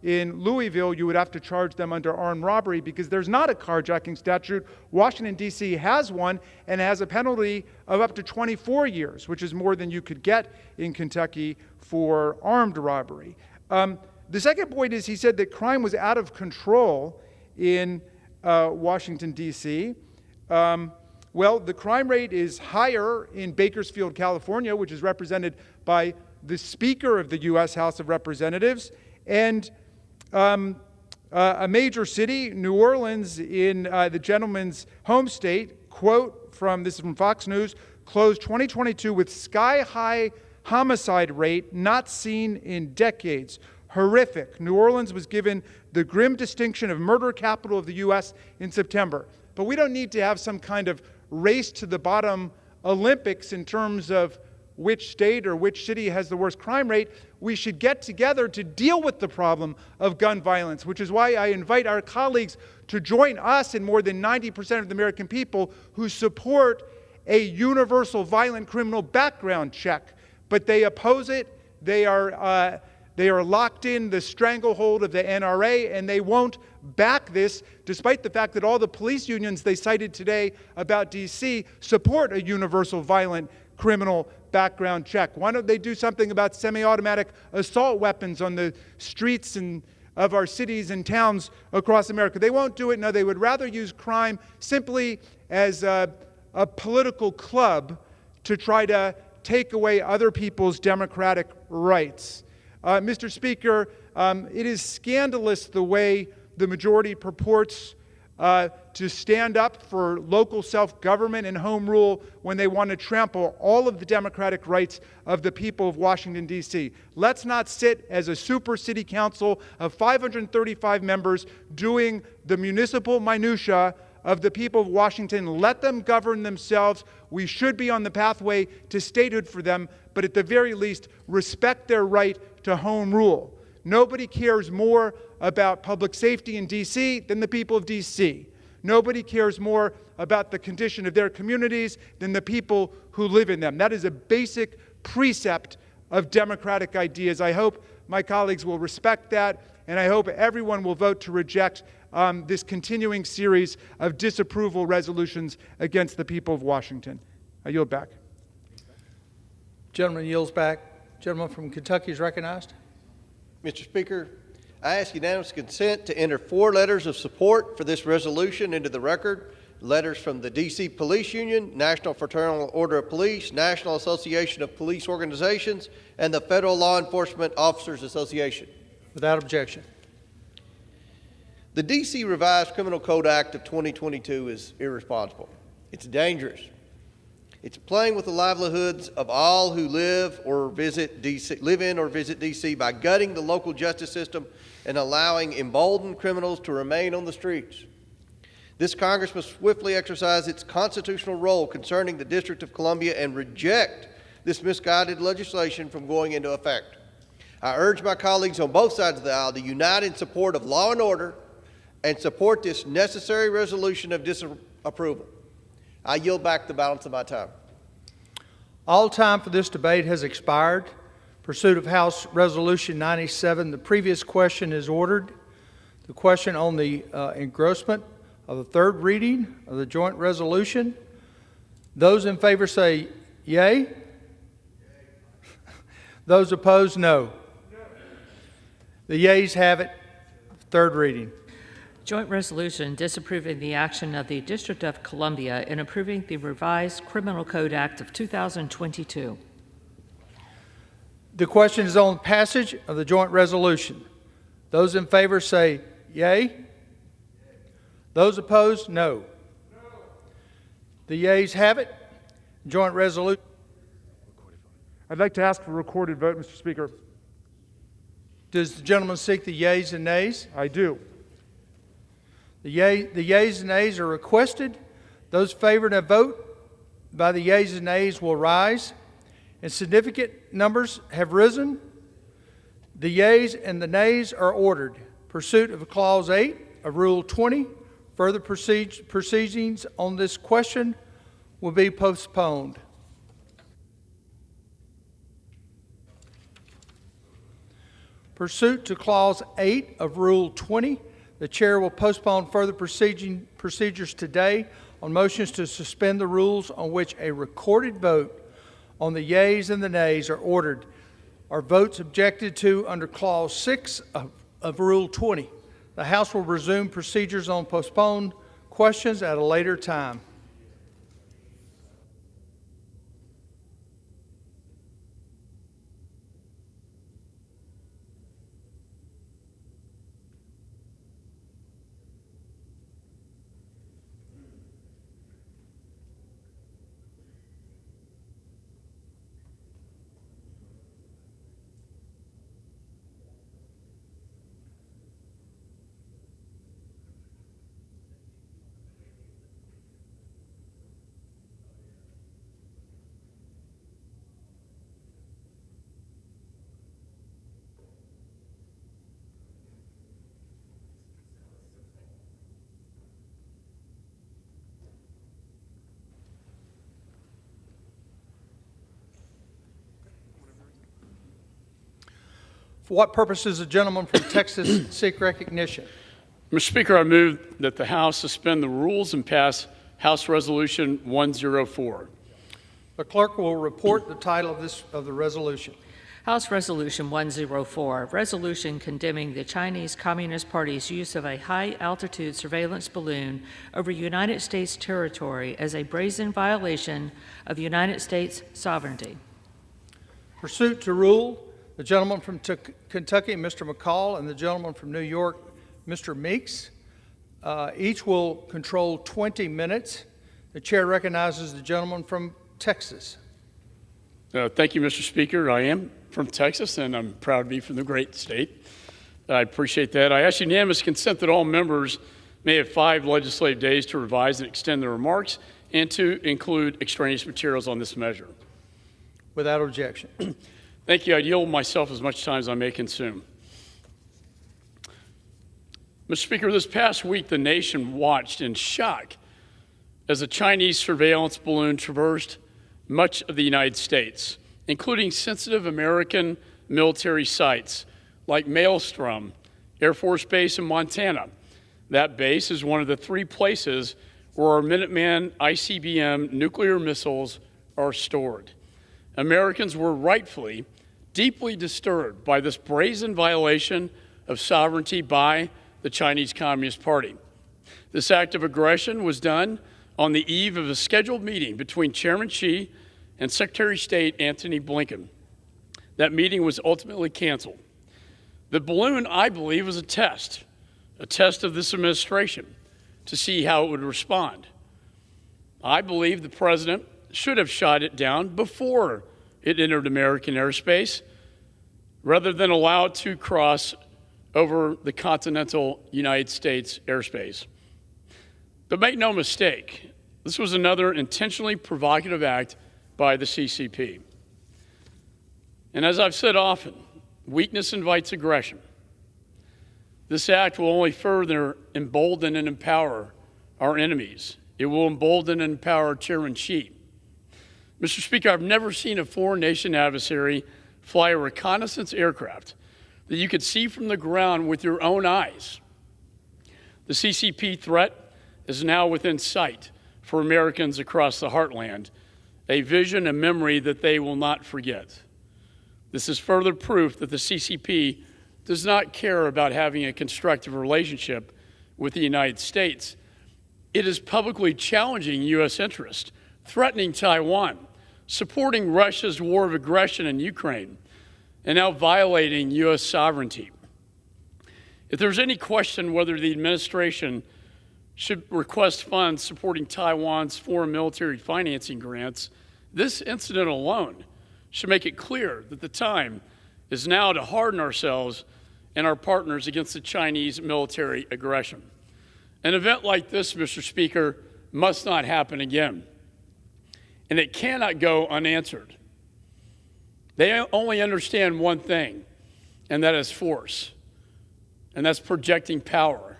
in Louisville, you would have to charge them under armed robbery because there's not a carjacking statute. Washington, D.C. has one and has a penalty of up to 24 years, which is more than you could get in Kentucky for armed robbery. The second point is he said that crime was out of control in Washington, D.C. Well, the crime rate is higher in Bakersfield, California, which is represented by the Speaker of the U.S. House of Representatives, and a major city, New Orleans, in the gentleman's home state, quote from, this is from Fox News, closed 2022 with sky-high homicide rate not seen in decades. Horrific. New Orleans was given the grim distinction of murder capital of the U.S. in September. But we don't need to have some kind of race to the bottom Olympics in terms of which state or which city has the worst crime rate. We should get together to deal with the problem of gun violence, which is why I invite our colleagues to join us and more than 90% of the American people who support a universal violent criminal background check. But they oppose it. They are locked in the stranglehold of the NRA, and they won't back this, despite the fact that all the police unions they cited today about D.C. support a universal violent criminal background check. Why don't they do something about semi-automatic assault weapons on the streets of our cities and towns across America? They won't do it. No, they would rather use crime simply as a political club to try to take away other people's democratic rights. Mr. Speaker, it is scandalous the way the majority purports to stand up for local self-government and home rule when they want to trample all of the democratic rights of the people of Washington, D.C. Let's not sit as a super city council of 535 members doing the municipal minutia of the people of Washington. Let them govern themselves. We should be on the pathway to statehood for them, but at the very least, respect their right to home rule. Nobody cares more about public safety in D.C. than the people of D.C. Nobody cares more about the condition of their communities than the people who live in them. That is a basic precept of democratic ideas. I hope my colleagues will respect that, and I hope everyone will vote to reject this continuing series of disapproval resolutions against the people of Washington. I yield back. Gentleman yields back. Gentleman from Kentucky is recognized. Mr. Speaker, I ask unanimous consent to enter 4 letters of support for this resolution into the record. letters from the D.C. Police Union, National Fraternal Order of Police, National Association of Police Organizations, and the Federal Law Enforcement Officers Association. Without objection. The D.C. Revised Criminal Code Act of 2022 is irresponsible. It's dangerous. It's playing with the livelihoods of all who live in or visit D.C. by gutting the local justice system and allowing emboldened criminals to remain on the streets. This Congress must swiftly exercise its constitutional role concerning the District of Columbia and reject this misguided legislation from going into effect. I urge my colleagues on both sides of the aisle to unite in support of law and order and support this necessary resolution of disapproval. I yield back the balance of my time. All time for this debate has expired. Pursuit of House Resolution 97, the previous question is ordered. The question on the engrossment of the third reading of the joint resolution. Those in favor say yea. Those opposed, no. The yeas have it. Third reading. Joint resolution disapproving the action of the District of Columbia in approving the revised Criminal Code Act of 2022. The question is on passage of the joint resolution. Those in favor say yea. Those opposed, no. The yeas have it. Joint resolution. I'd like to ask for a recorded vote, Mr. Speaker. Does the gentleman seek the yeas and nays? I do. The yeas and nays are requested. Those favoring a vote by the yeas and nays will rise. And significant numbers have risen. The yeas and the nays are ordered. Pursuit of Clause 8 of Rule 20, further proceedings on this question will be postponed. Pursuant to Clause 8 of Rule 20, the Chair will postpone further procedures today on motions to suspend the rules on which a recorded vote on the yeas and the nays are ordered. Are votes objected to under Clause 6 of Rule 20? The House will resume procedures on postponed questions at a later time. For what purpose does the gentleman from Texas seek recognition? Mr. Speaker, I move that the House suspend the rules and pass House Resolution 104. The clerk will report the title of the resolution. House Resolution 104, resolution condemning the Chinese Communist Party's use of a high-altitude surveillance balloon over United States territory as a brazen violation of United States sovereignty. Pursuant to rule, the gentleman from Kentucky, Mr. McCall, and the gentleman from New York, Mr. Meeks, each will control 20 minutes. The chair recognizes the gentleman from Texas. Thank you, Mr. Speaker. I am from Texas, and I'm proud to be from the great state. I appreciate that. I ask unanimous consent that all members may have 5 legislative days to revise and extend their remarks and to include extraneous materials on this measure. Without objection. Thank you. I yield myself as much time as I may consume. Mr. Speaker, this past week, the nation watched in shock as a Chinese surveillance balloon traversed much of the United States, including sensitive American military sites like Maelstrom Air Force Base in Montana. That base is one of the 3 places where our Minuteman ICBM nuclear missiles are stored. Americans were rightfully deeply disturbed by this brazen violation of sovereignty by the Chinese Communist Party. This act of aggression was done on the eve of a scheduled meeting between Chairman Xi and Secretary of State Antony Blinken. That meeting was ultimately canceled. The balloon, I believe, was a test of this administration to see how it would respond. I believe the president should have shot it down before it entered American airspace, rather than allow it to cross over the continental United States airspace. But make no mistake, this was another intentionally provocative act by the CCP. And as I've said often, weakness invites aggression. This act will only further embolden and empower our enemies. It will embolden and empower Chairman Xi. Mr. Speaker, I've never seen a foreign nation adversary fly a reconnaissance aircraft that you could see from the ground with your own eyes. The CCP threat is now within sight for Americans across the heartland, a vision and memory that they will not forget. This is further proof that the CCP does not care about having a constructive relationship with the United States. It is publicly challenging U.S. interest, threatening Taiwan, supporting Russia's war of aggression in Ukraine, and now violating U.S. sovereignty. If there's any question whether the administration should request funds supporting Taiwan's foreign military financing grants, this incident alone should make it clear that the time is now to harden ourselves and our partners against the Chinese military aggression. An event like this, Mr. Speaker, must not happen again, and it cannot go unanswered. They only understand one thing, and that is force, and that's projecting power.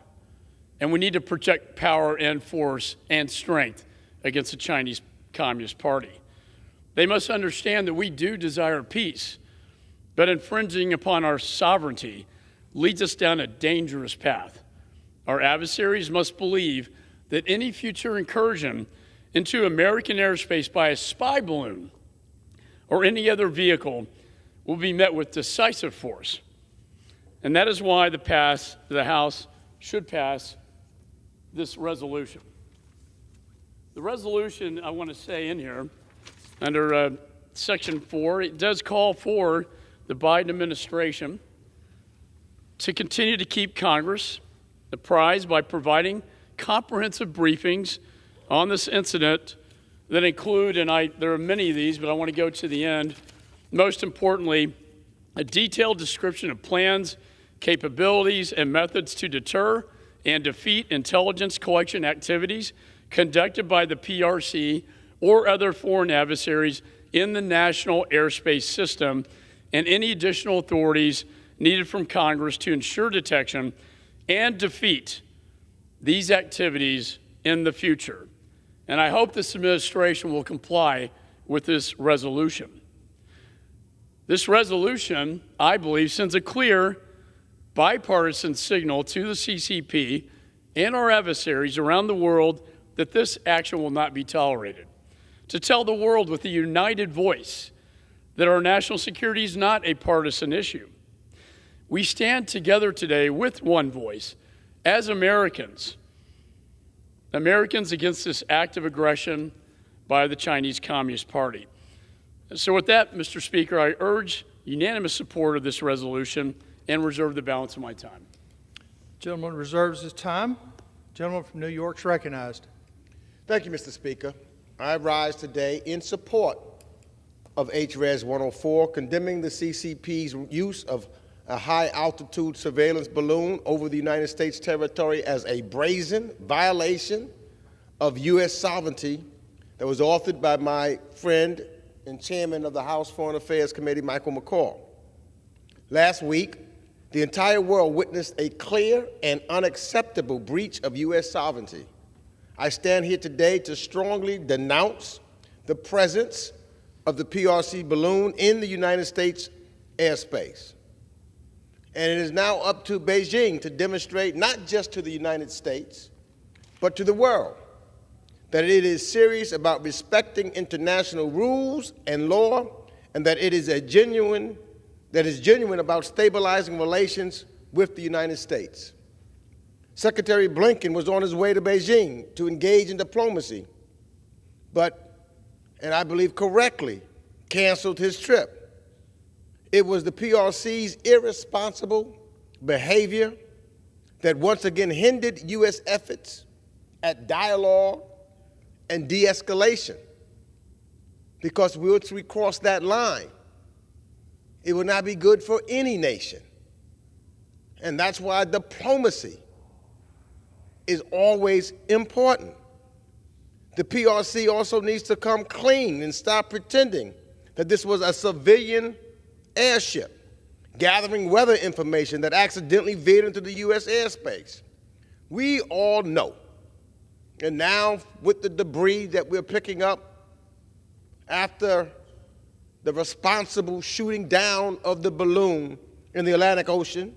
And we need to project power and force and strength against the Chinese Communist Party. They must understand that we do desire peace, but infringing upon our sovereignty leads us down a dangerous path. Our adversaries must believe that any future incursion into American airspace by a spy balloon or any other vehicle will be met with decisive force. And that is why the House should pass this resolution. The resolution, I want to say in here, under Section 4, it does call for the Biden administration to continue to keep Congress apprised by providing comprehensive briefings on this incident that include, and there are many of these, but I want to go to the end, most importantly, a detailed description of plans, capabilities, and methods to deter and defeat intelligence collection activities conducted by the PRC or other foreign adversaries in the national airspace system, and any additional authorities needed from Congress to ensure detection and defeat these activities in the future. And I hope this administration will comply with this resolution. This resolution, I believe, sends a clear bipartisan signal to the CCP and our adversaries around the world that this action will not be tolerated. To tell the world with a united voice that our national security is not a partisan issue. We stand together today with one voice as Americans against this act of aggression by the Chinese Communist Party. So with that, Mr. Speaker, I urge unanimous support of this resolution and reserve the balance of my time. Gentleman reserves his time. Gentleman from New York is recognized. Thank you, Mr. Speaker. I rise today in support of HRES 104, condemning the CCP's use of a high-altitude surveillance balloon over the United States territory as a brazen violation of U.S. sovereignty that was authored by my friend and chairman of the House Foreign Affairs Committee, Michael McCaul. Last week, the entire world witnessed a clear and unacceptable breach of U.S. sovereignty. I stand here today to strongly denounce the presence of the PRC balloon in the United States airspace. And it is now up to Beijing to demonstrate, not just to the United States, but to the world, that it is serious about respecting international rules and law, and that it is genuine about stabilizing relations with the United States. Secretary Blinken was on his way to Beijing to engage in diplomacy, but, and I believe correctly, canceled his trip. It was the PRC's irresponsible behavior that once again hindered U.S. efforts at dialogue and de-escalation. Because once we cross that line, it would not be good for any nation. And that's why diplomacy is always important. The PRC also needs to come clean and stop pretending that this was a civilian airship gathering weather information that accidentally veered into the U.S. airspace. We all know, and now with the debris that we're picking up after the responsible shooting down of the balloon in the Atlantic Ocean,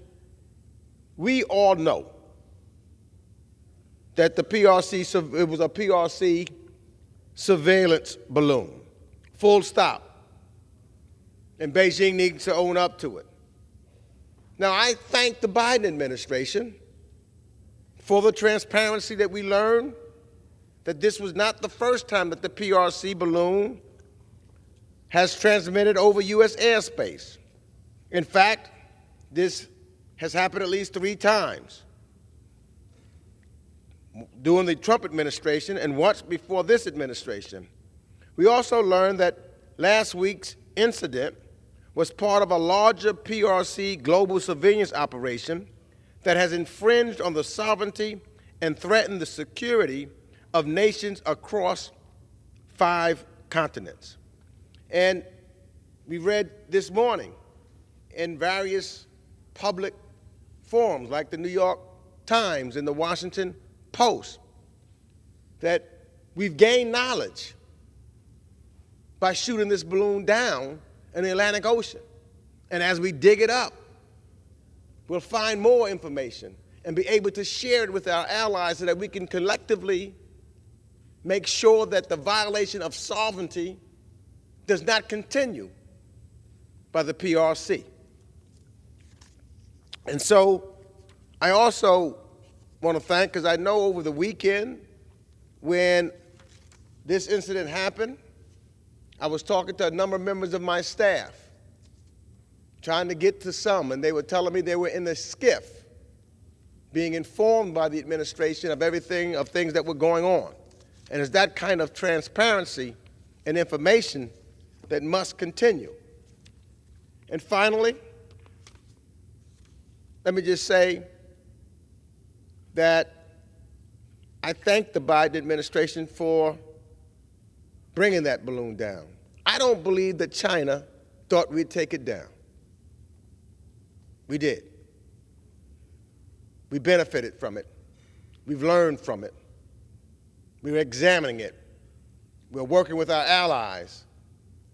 we all know that it was a PRC surveillance balloon, full stop. And Beijing needs to own up to it. Now, I thank the Biden administration for the transparency that we learned that this was not the first time that the PRC balloon has transmitted over U.S. airspace. In fact, this has happened at least 3 times during the Trump administration and once before this administration. We also learned that last week's incident was part of a larger PRC global surveillance operation that has infringed on the sovereignty and threatened the security of nations across 5 continents. And we read this morning in various public forums like the New York Times and the Washington Post that we've gained knowledge by shooting this balloon down in the Atlantic Ocean. And as we dig it up, we'll find more information and be able to share it with our allies so that we can collectively make sure that the violation of sovereignty does not continue by the PRC. And so I also want to thank, because I know over the weekend when this incident happened, I was talking to a number of members of my staff, trying to get to some, and they were telling me they were in a skiff, being informed by the administration of everything, of things that were going on. And it's that kind of transparency and information that must continue. And finally, let me just say that I thank the Biden administration for bringing that balloon down. I don't believe that China thought we'd take it down. We did. We benefited from it. We've learned from it. We're examining it. We're working with our allies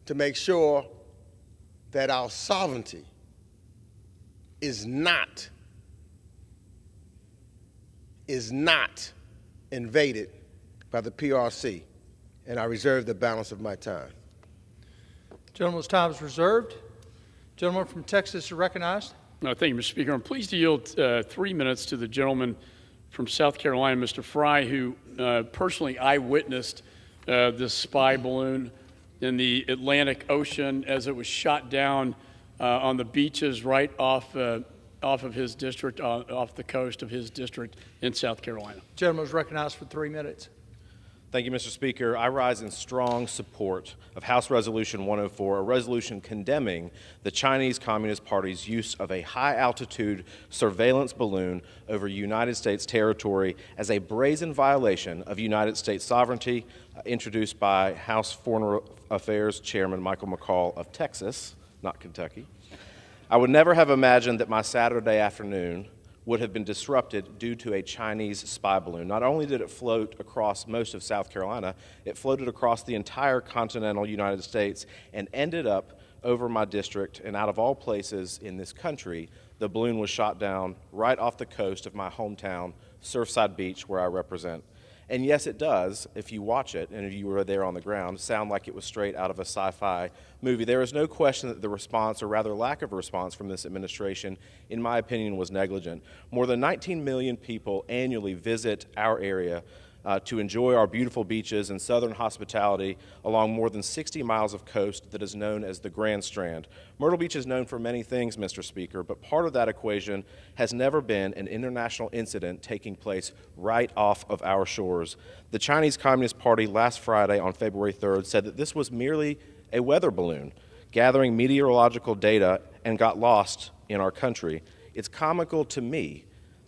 to make sure that our sovereignty is not invaded by the PRC. And I reserve the balance of my time. Gentleman's time is reserved. Gentleman from Texas is recognized. Thank you, Mr. Speaker. I'm pleased to yield 3 minutes to the gentleman from South Carolina, Mr. Fry, who personally eyewitnessed this spy balloon in the Atlantic Ocean as it was shot down on the beaches right off of his district, off the coast of his district in South Carolina. Gentleman is recognized for 3 minutes. Thank you, Mr. Speaker. I rise in strong support of House Resolution 104, a resolution condemning the Chinese Communist Party's use of a high-altitude surveillance balloon over United States territory as a brazen violation of United States sovereignty, introduced by House Foreign Affairs Chairman Michael McCaul of Texas, not Kentucky. I would never have imagined that my Saturday afternoon would have been disrupted due to a Chinese spy balloon. Not only did it float across most of South Carolina, it floated across the entire continental United States and ended up over my district, and out of all places in this country, the balloon was shot down right off the coast of my hometown, Surfside Beach, where I represent. And yes, it does, if you watch it, and if you were there on the ground, sound like it was straight out of a sci-fi movie. There is no question that the response, or rather lack of response from this administration, in my opinion, was negligent. More than 19 million people annually visit our area to enjoy our beautiful beaches and southern hospitality along more than 60 miles of coast that is known as the Grand Strand. Myrtle Beach is known for many things, Mr. Speaker, but part of that equation has never been an international incident taking place right off of our shores. The Chinese Communist Party last Friday on February 3rd said that this was merely a weather balloon gathering meteorological data and got lost in our country. It's comical to me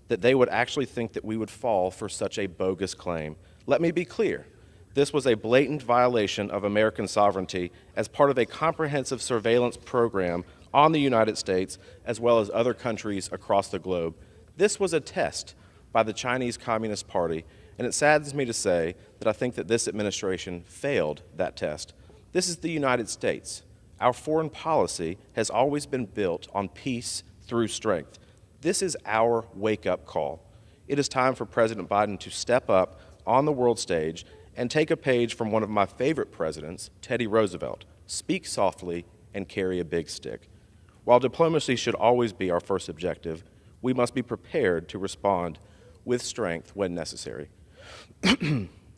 that they would actually think that we would fall for such a bogus claim. Let me be clear. This was a blatant violation of American sovereignty as part of a comprehensive surveillance program on the United States as well as other countries across the globe. This was a test by the Chinese Communist Party, and it saddens me to say that I think that this administration failed that test. This is the United States. Our foreign policy has always been built on peace through strength. This is our wake-up call. It is time for President Biden to step up on the world stage and take a page from one of my favorite presidents, Teddy Roosevelt. Speak softly and carry a big stick. While diplomacy should always be our first objective, we must be prepared to respond with strength when necessary.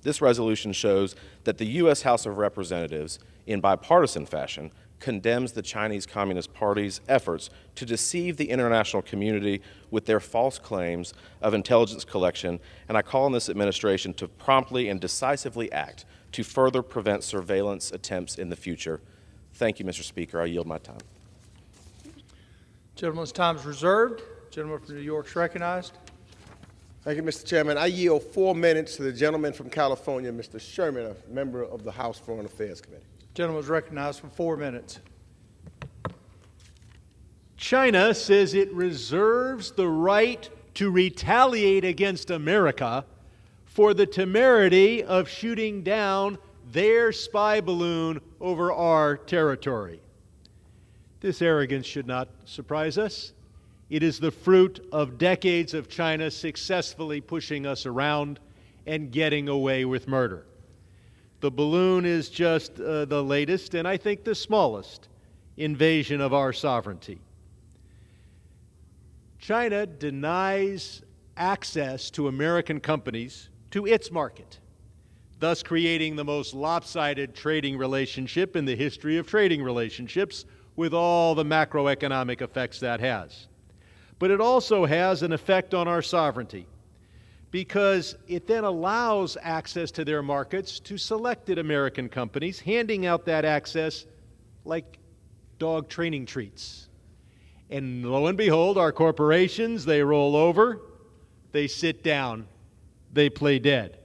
This resolution shows that the U.S. House of Representatives, in bipartisan fashion, condemns the Chinese Communist Party's efforts to deceive the international community with their false claims of intelligence collection, and I call on this administration to promptly and decisively act to further prevent surveillance attempts in the future. Thank you, Mr. Speaker. I yield my time. Gentleman's time is reserved. Gentleman from New York is recognized. Thank you, Mr. Chairman. I yield 4 minutes to the gentleman from California, Mr. Sherman, a member of the House Foreign Affairs Committee. Gentleman is recognized for 4 minutes. China says it reserves the right to retaliate against America for the temerity of shooting down their spy balloon over our territory. This arrogance should not surprise us. It is the fruit of decades of China successfully pushing us around and getting away with murder. The balloon is just the latest, and I think the smallest, invasion of our sovereignty. China denies access to American companies to its market, thus creating the most lopsided trading relationship in the history of trading relationships, with all the macroeconomic effects that has. But it also has an effect on our sovereignty, because it then allows access to their markets to selected American companies, handing out that access like dog training treats. And lo and behold, our corporations, they roll over, they sit down, they play dead.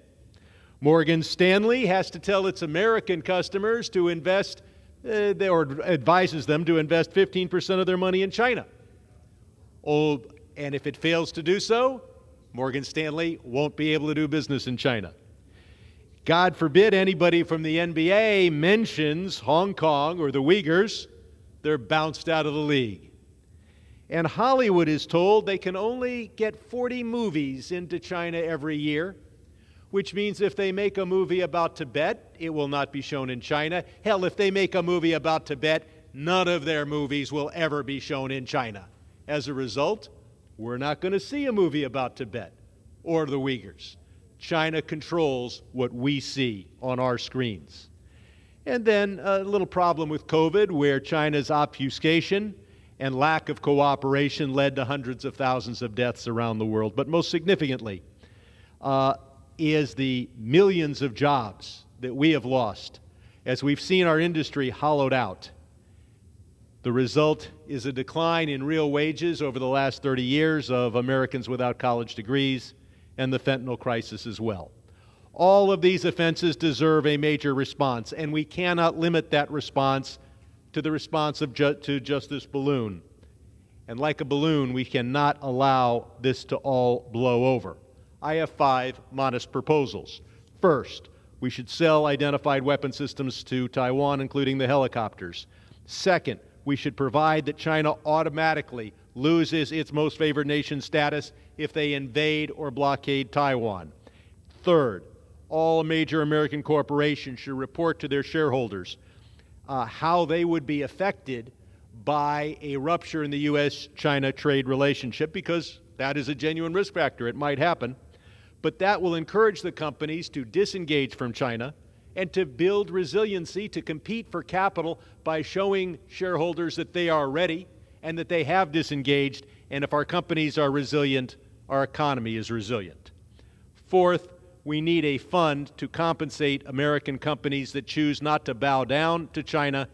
Morgan Stanley has to tell its American customers to invest, or advises them to invest 15% of their money in China. Oh, and if it fails to do so, Morgan Stanley won't be able to do business in China. God forbid anybody from the NBA mentions Hong Kong or the Uyghurs, they're bounced out of the league. And Hollywood is told they can only get 40 movies into China every year, which means if they make a movie about Tibet, it will not be shown in China. Hell, if they make a movie about Tibet, none of their movies will ever be shown in China. As a result, we're not going to see a movie about Tibet or the Uyghurs. China controls what we see on our screens. And then a little problem with COVID, where China's obfuscation and lack of cooperation led to hundreds of thousands of deaths around the world. But most significantly is the millions of jobs that we have lost as we've seen our industry hollowed out. The result is a decline in real wages over the last 30 years of Americans without college degrees, and the fentanyl crisis as well. All of these offenses deserve a major response, and we cannot limit that response to the response to just this balloon. And like a balloon, we cannot allow this to all blow over. I have 5 modest proposals. First, we should sell identified weapon systems to Taiwan, including the helicopters. Second, we should provide that China automatically loses its most favored nation status if they invade or blockade Taiwan. Third, all major American corporations should report to their shareholders how they would be affected by a rupture in the U.S.-China trade relationship, because that is a genuine risk factor. It might happen. But that will encourage the companies to disengage from China and to build resiliency to compete for capital by showing shareholders that they are ready and that they have disengaged. And if our companies are resilient, our economy is resilient. Fourth, we need a fund to compensate American companies that choose not to bow down to China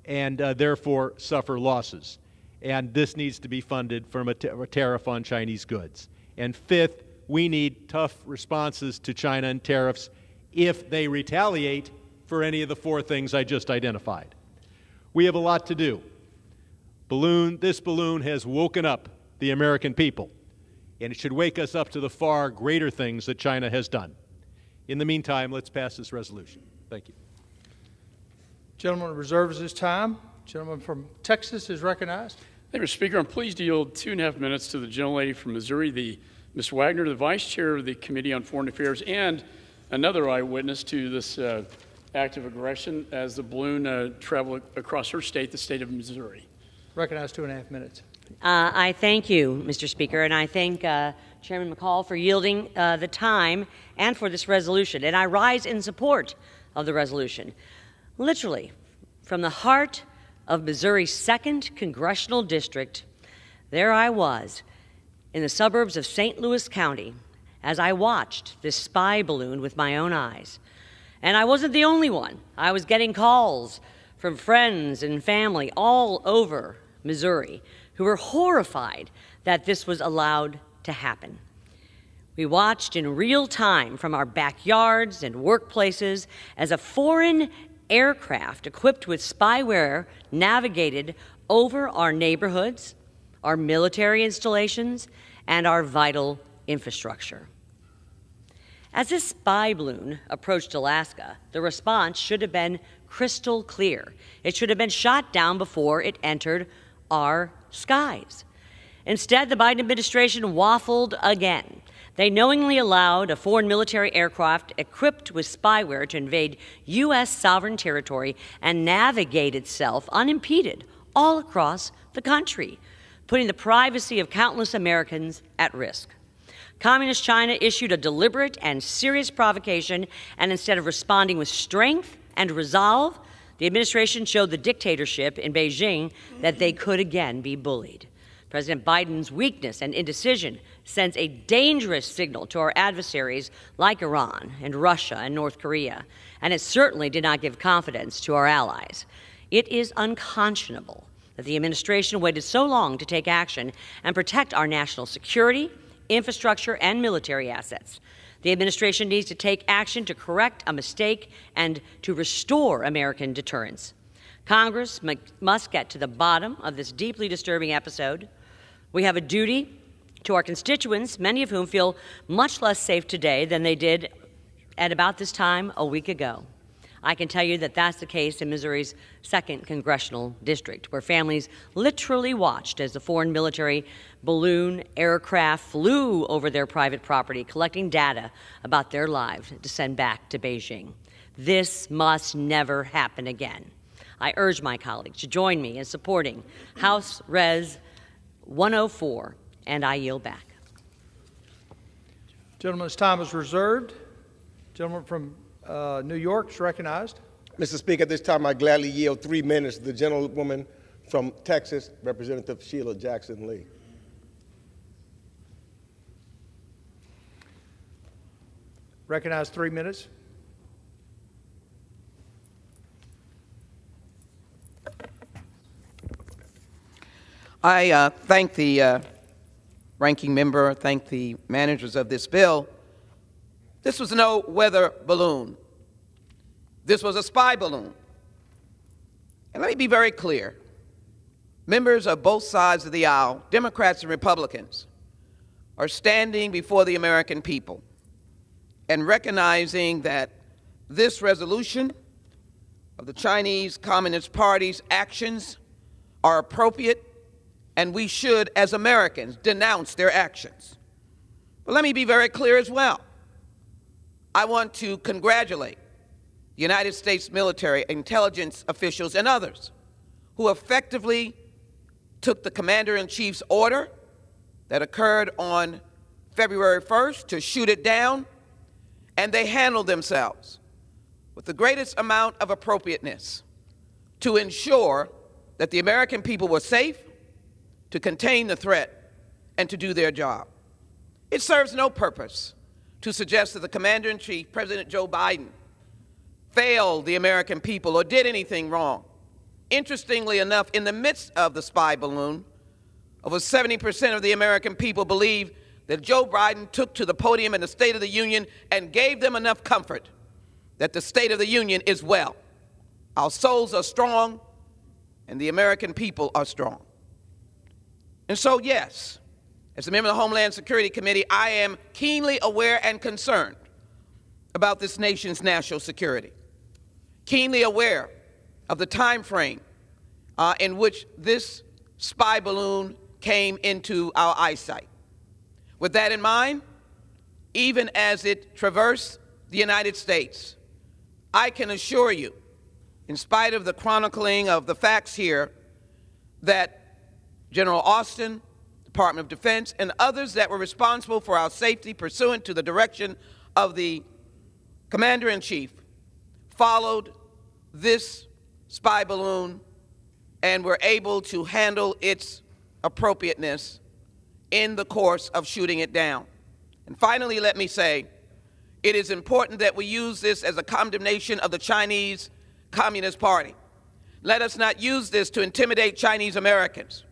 and therefore suffer losses. And this needs to be funded from a tariff on Chinese goods. And fifth, we need tough responses to China and tariffs if they retaliate for any of the four things I just identified. We have a lot to do. This balloon has woken up the American people, and it should wake us up to the far greater things that China has done. In the meantime, let's pass this resolution. Thank you. Gentleman reserves his time. Gentleman from Texas is recognized. Thank you, Mr. Speaker. I'm pleased to yield 2.5 minutes to the gentlelady from Missouri, Ms. Wagner, the Vice Chair of the Committee on Foreign Affairs, and another eyewitness to this act of aggression as the balloon traveled across her state, the state of Missouri. Recognized 2.5 minutes. I thank you, Mr. Speaker, and I thank Chairman McCall for yielding the time and for this resolution. And I rise in support of the resolution. Literally, from the heart of Missouri's 2nd Congressional District, there I was in the suburbs of St. Louis County as I watched this spy balloon with my own eyes. And I wasn't the only one. I was getting calls from friends and family all over Missouri who were horrified that this was allowed to happen. We watched in real time from our backyards and workplaces as a foreign aircraft equipped with spyware navigated over our neighborhoods, our military installations, and our vital infrastructure. As this spy balloon approached Alaska, the response should have been crystal clear. It should have been shot down before it entered our skies. Instead, the Biden administration waffled again. They knowingly allowed a foreign military aircraft equipped with spyware to invade U.S. sovereign territory and navigate itself unimpeded all across the country, putting the privacy of countless Americans at risk. Communist China issued a deliberate and serious provocation, and instead of responding with strength and resolve, the administration showed the dictatorship in Beijing that they could again be bullied. President Biden's weakness and indecision sends a dangerous signal to our adversaries like Iran and Russia and North Korea, and it certainly did not give confidence to our allies. It is unconscionable that the administration waited so long to take action and protect our national security, infrastructure, and military assets. The administration needs to take action to correct a mistake and to restore American deterrence. Congress must get to the bottom of this deeply disturbing episode. We have a duty to our constituents, many of whom feel much less safe today than they did at about this time a week ago. I can tell you that that's the case in Missouri's 2nd Congressional District, where families literally watched as the foreign military balloon aircraft flew over their private property, collecting data about their lives to send back to Beijing. This must never happen again. I urge my colleagues to join me in supporting House Res 104, and I yield back. Gentleman's time is reserved. Gentleman from New York is recognized. Mr. Speaker, at this time I gladly yield 3 minutes to the gentlewoman from Texas, Representative Sheila Jackson Lee. Recognized 3 minutes. I thank the ranking member, thank the managers of this bill. This was no weather balloon. This was a spy balloon. And let me be very clear. Members of both sides of the aisle, Democrats and Republicans, are standing before the American people and recognizing that this resolution of the Chinese Communist Party's actions are appropriate, and we should, as Americans, denounce their actions. But let me be very clear as well. I want to congratulate the United States military, intelligence officials, and others who effectively took the Commander-in-Chief's order that occurred on February 1st to shoot it down, and they handled themselves with the greatest amount of appropriateness to ensure that the American people were safe, to contain the threat, and to do their job. It serves no purpose to suggest that the Commander-in-Chief, President Joe Biden, failed the American people or did anything wrong. Interestingly enough, in the midst of the spy balloon, over 70% of the American people believe that Joe Biden took to the podium in the State of the Union and gave them enough comfort that the State of the Union is well. Our souls are strong, and the American people are strong. And so, yes, as a member of the Homeland Security Committee, I am keenly aware and concerned about this nation's national security, keenly aware of the time frame in which this spy balloon came into our eyesight. With that in mind, even as it traversed the United States, I can assure you, in spite of the chronicling of the facts here, that General Austin, Department of Defense, and others that were responsible for our safety pursuant to the direction of the Commander-in-Chief followed this spy balloon and were able to handle its appropriateness in the course of shooting it down. And finally, let me say, it is important that we use this as a condemnation of the Chinese Communist Party. Let us not use this to intimidate Chinese Americans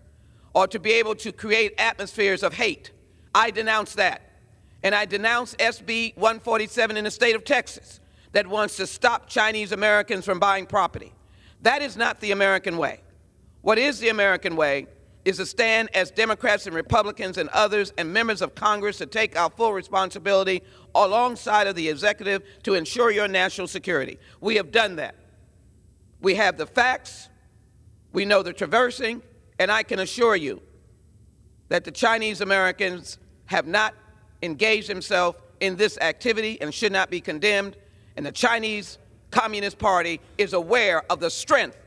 or to be able to create atmospheres of hate. I denounce that. And I denounce SB 147 in the state of Texas that wants to stop Chinese Americans from buying property. That is not the American way. What is the American way is to stand as Democrats and Republicans and others and members of Congress to take our full responsibility alongside of the executive to ensure your national security. We have done that. We have the facts, we know the traversing, and I can assure you that the Chinese Americans have not engaged themselves in this activity and should not be condemned, and the Chinese Communist Party is aware of the strength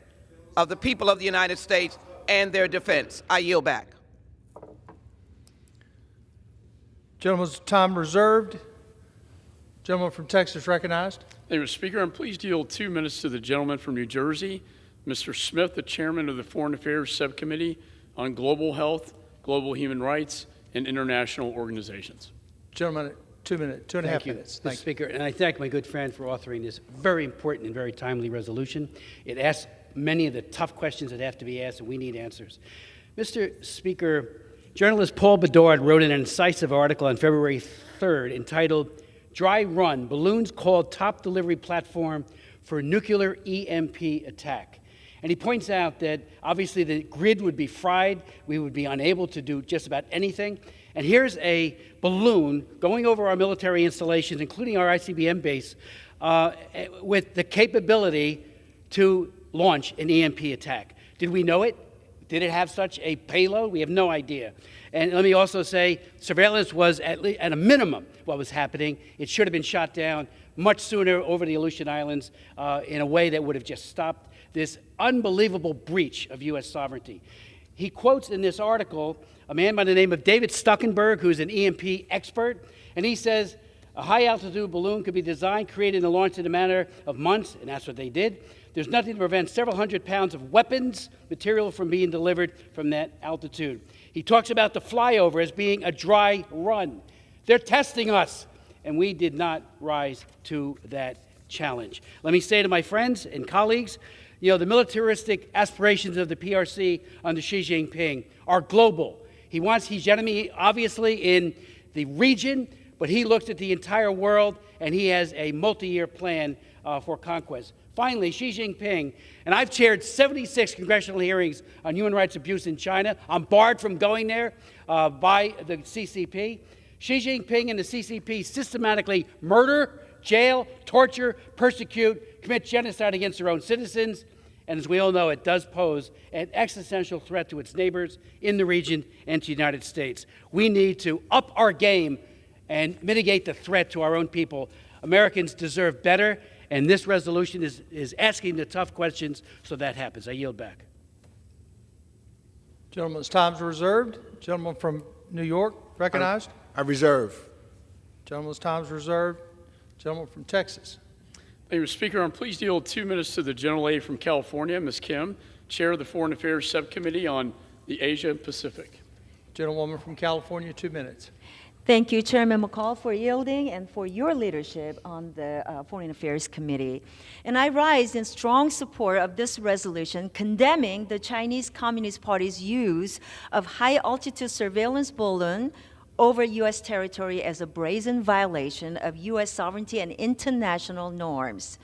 of the people of the United States and their defense. I yield back. Gentleman's time reserved. Gentleman from Texas recognized. Thank you, Mr. Speaker. I'm pleased to yield 2 minutes to the gentleman from New Jersey, Mr. Smith, the chairman of the Foreign Affairs Subcommittee on Global Health, Global Human Rights, and International Organizations. Gentleman, 2 minutes, 2.5 minutes. Mr. Speaker, and I thank my good friend for authoring this very important and very timely resolution. It asks many of the tough questions that have to be asked, and we need answers. Mr. Speaker, journalist Paul Bedard wrote an incisive article on February 3rd entitled, "Dry Run, Balloons Called Top Delivery Platform for Nuclear EMP Attack." And he points out that obviously the grid would be fried, we would be unable to do just about anything. And here's a balloon going over our military installations, including our ICBM base, with the capability to launch an EMP attack. Did we know it? Did it have such a payload? We have no idea. And let me also say, surveillance was at a minimum what was happening. It should have been shot down much sooner over the Aleutian Islands in a way that would have just stopped this unbelievable breach of U.S. sovereignty. He quotes in this article a man by the name of David Stuckenberg, who's an EMP expert, and he says, a high-altitude balloon could be designed, created, and launched in a matter of months, and that's what they did. There's nothing to prevent several hundred pounds of weapons material from being delivered from that altitude. He talks about the flyover as being a dry run. They're testing us, and we did not rise to that challenge. Let me say to my friends and colleagues, you know, the militaristic aspirations of the PRC under Xi Jinping are global. He wants hegemony, obviously, in the region, but he looks at the entire world, and he has a multi-year plan for conquest. Finally, Xi Jinping, and I've chaired 76 congressional hearings on human rights abuse in China. I'm barred from going there by the CCP. Xi Jinping and the CCP systematically murder, jail, torture, persecute, commit genocide against their own citizens. And as we all know, it does pose an existential threat to its neighbors in the region and to the United States. We need to up our game and mitigate the threat to our own people Americans deserve better, and this resolution is asking the tough questions so that happens. I yield back. Gentleman's time is reserved. Gentleman from New York, recognized. I reserve. Gentleman's time is reserved. Gentleman from Texas. Thank you, Mr. Speaker. I'm pleased to yield 2 minutes to the gentlelady from California, Ms. Kim, Chair of the Foreign Affairs Subcommittee on the Asia Pacific. Gentlewoman from California, 2 minutes. Thank you, Chairman McCall, for yielding and for your leadership on the Foreign Affairs Committee. And I rise in strong support of this resolution condemning the Chinese Communist Party's use of high-altitude surveillance balloon over U.S. territory as a brazen violation of U.S. sovereignty and international norms.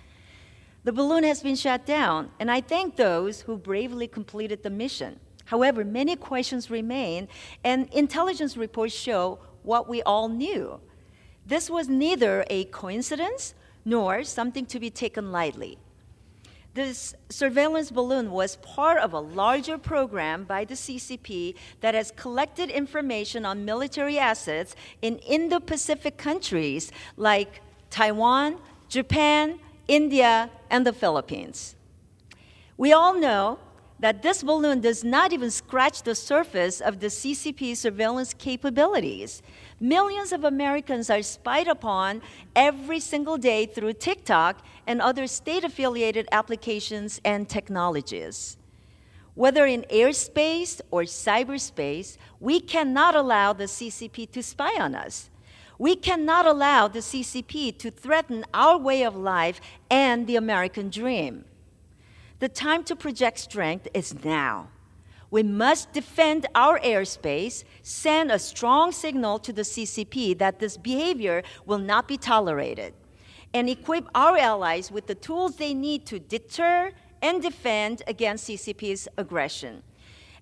The balloon has been shot down, and I thank those who bravely completed the mission. However, many questions remain, and intelligence reports show what we all knew. This was neither a coincidence nor something to be taken lightly. This surveillance balloon was part of a larger program by the CCP that has collected information on military assets in Indo-Pacific countries like Taiwan, Japan, India, and the Philippines. We all know that this balloon does not even scratch the surface of the CCP's surveillance capabilities. Millions of Americans are spied upon every single day through TikTok and other state-affiliated applications and technologies. Whether in airspace or cyberspace, we cannot allow the CCP to spy on us. We cannot allow the CCP to threaten our way of life and the American dream. The time to project strength is now. We must defend our airspace, send a strong signal to the CCP that this behavior will not be tolerated, and equip our allies with the tools they need to deter and defend against CCP's aggression.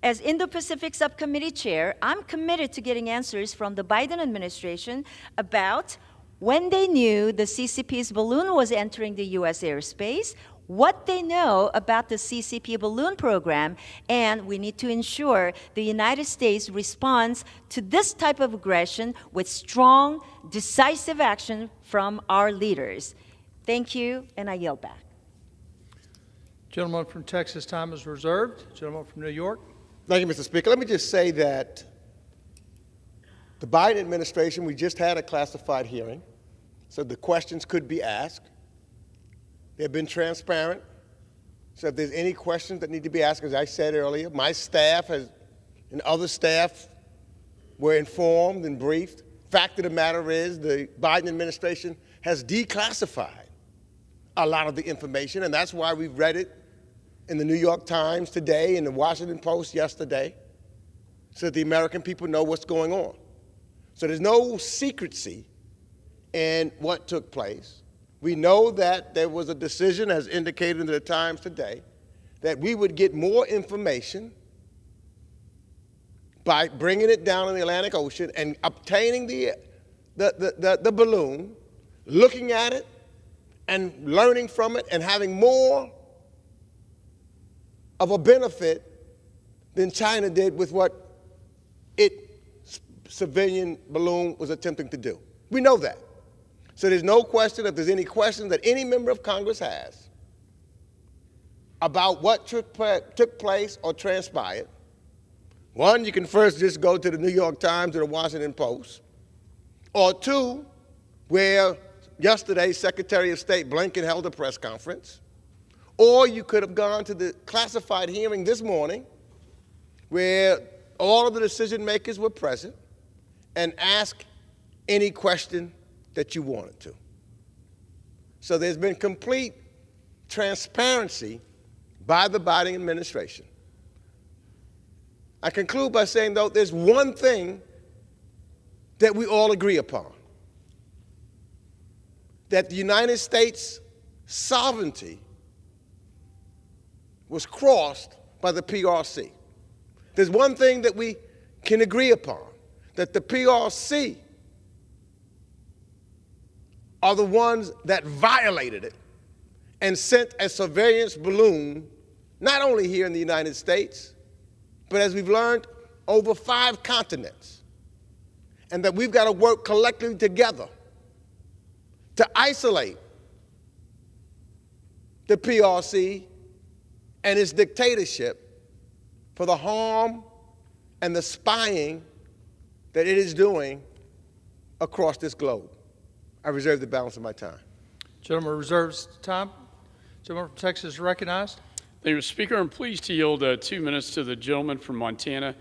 As Indo-Pacific Subcommittee Chair, I'm committed to getting answers from the Biden administration about when they knew the CCP's balloon was entering the U.S. airspace, what they know about the CCP balloon program, and we need to ensure the United States responds to this type of aggression with strong, decisive action from our leaders. Thank you, and I yield back. Gentleman from Texas, time is reserved. Gentleman from New York. Thank you, Mr. Speaker. Let me just say that the Biden administration, we just had a classified hearing, so the questions could be asked. They've been transparent. So if there's any questions that need to be asked, as I said earlier, my staff and other staff were informed and briefed. Fact of the matter is the Biden administration has declassified a lot of the information, and that's why we've read it in the New York Times today and the Washington Post yesterday, so that the American people know what's going on. So there's no secrecy in what took place. We know that there was a decision, as indicated in the Times today, that we would get more information by bringing it down in the Atlantic Ocean and obtaining the balloon, looking at it, and learning from it, and having more of a benefit than China did with what its civilian balloon was attempting to do. We know that. So there's no question, if there's any question that any member of Congress has about what took place or transpired, one, you can first just go to the New York Times or the Washington Post, or two, where yesterday Secretary of State Blinken held a press conference, or you could have gone to the classified hearing this morning where all of the decision makers were present and asked any question that you wanted to. So there's been complete transparency by the Biden administration. I conclude by saying, though, there's one thing that we all agree upon, that the United States sovereignty was crossed by the PRC. There's one thing that we can agree upon, that the PRC are the ones that violated it and sent a surveillance balloon, not only here in the United States, but as we've learned, over 5 continents. And that we've got to work collectively together to isolate the PRC and its dictatorship for the harm and the spying that it is doing across this globe. I reserve the balance of my time. Gentleman reserves time. Gentleman from Texas is recognized. Thank you, Mr. Speaker. I'm pleased to yield 2 minutes to the gentleman from Montana,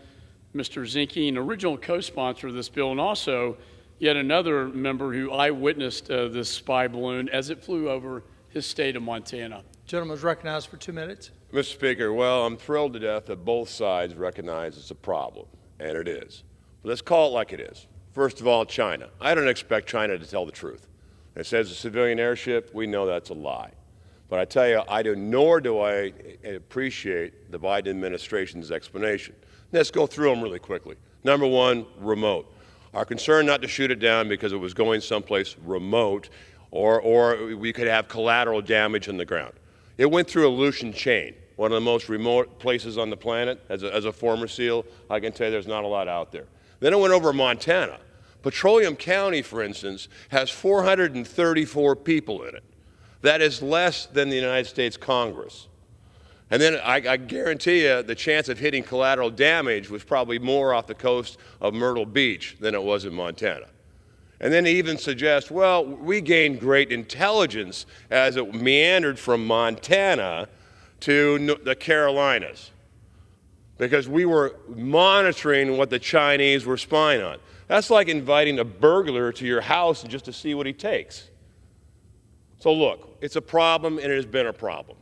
Mr. Zinke, an original co-sponsor of this bill, and also yet another member who eyewitnessed this spy balloon as it flew over his state of Montana. Gentleman is recognized for 2 minutes. Mr. Speaker, well, I'm thrilled to death that both sides recognize it's a problem, and it is. But let's call it like it is. First of all, China. I don't expect China to tell the truth. It says a civilian airship. We know that's a lie. But I tell you, nor do I appreciate the Biden administration's explanation. Let's go through them really quickly. Number one, remote. Our concern not to shoot it down because it was going someplace remote, or we could have collateral damage on the ground. It went through Aleutian Chain, one of the most remote places on the planet. As a former SEAL, I can tell you there's not a lot out there. Then it went over Montana. Petroleum County, for instance, has 434 people in it. That is less than the United States Congress. And then I guarantee you the chance of hitting collateral damage was probably more off the coast of Myrtle Beach than it was in Montana. And then he even suggests, well, we gained great intelligence as it meandered from Montana to the Carolinas because we were monitoring what the Chinese were spying on. That's like inviting a burglar to your house just to see what he takes. So look, it's a problem, and it has been a problem.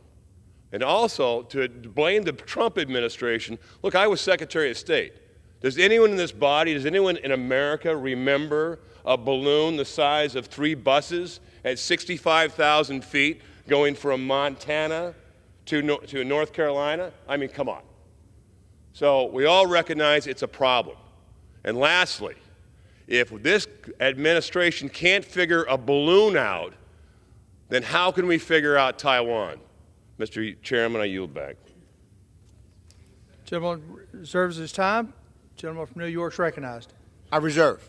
And also, to blame the Trump administration, look, I was Secretary of State. Does anyone in this body, does anyone in America remember a balloon the size of 3 buses at 65,000 feet going from Montana to North Carolina? I mean, come on. So we all recognize it's a problem. And lastly, if this administration can't figure a balloon out, then how can we figure out Taiwan? Mr. Chairman, I yield back. Gentleman reserves his time. Gentleman from New York is recognized. I reserve.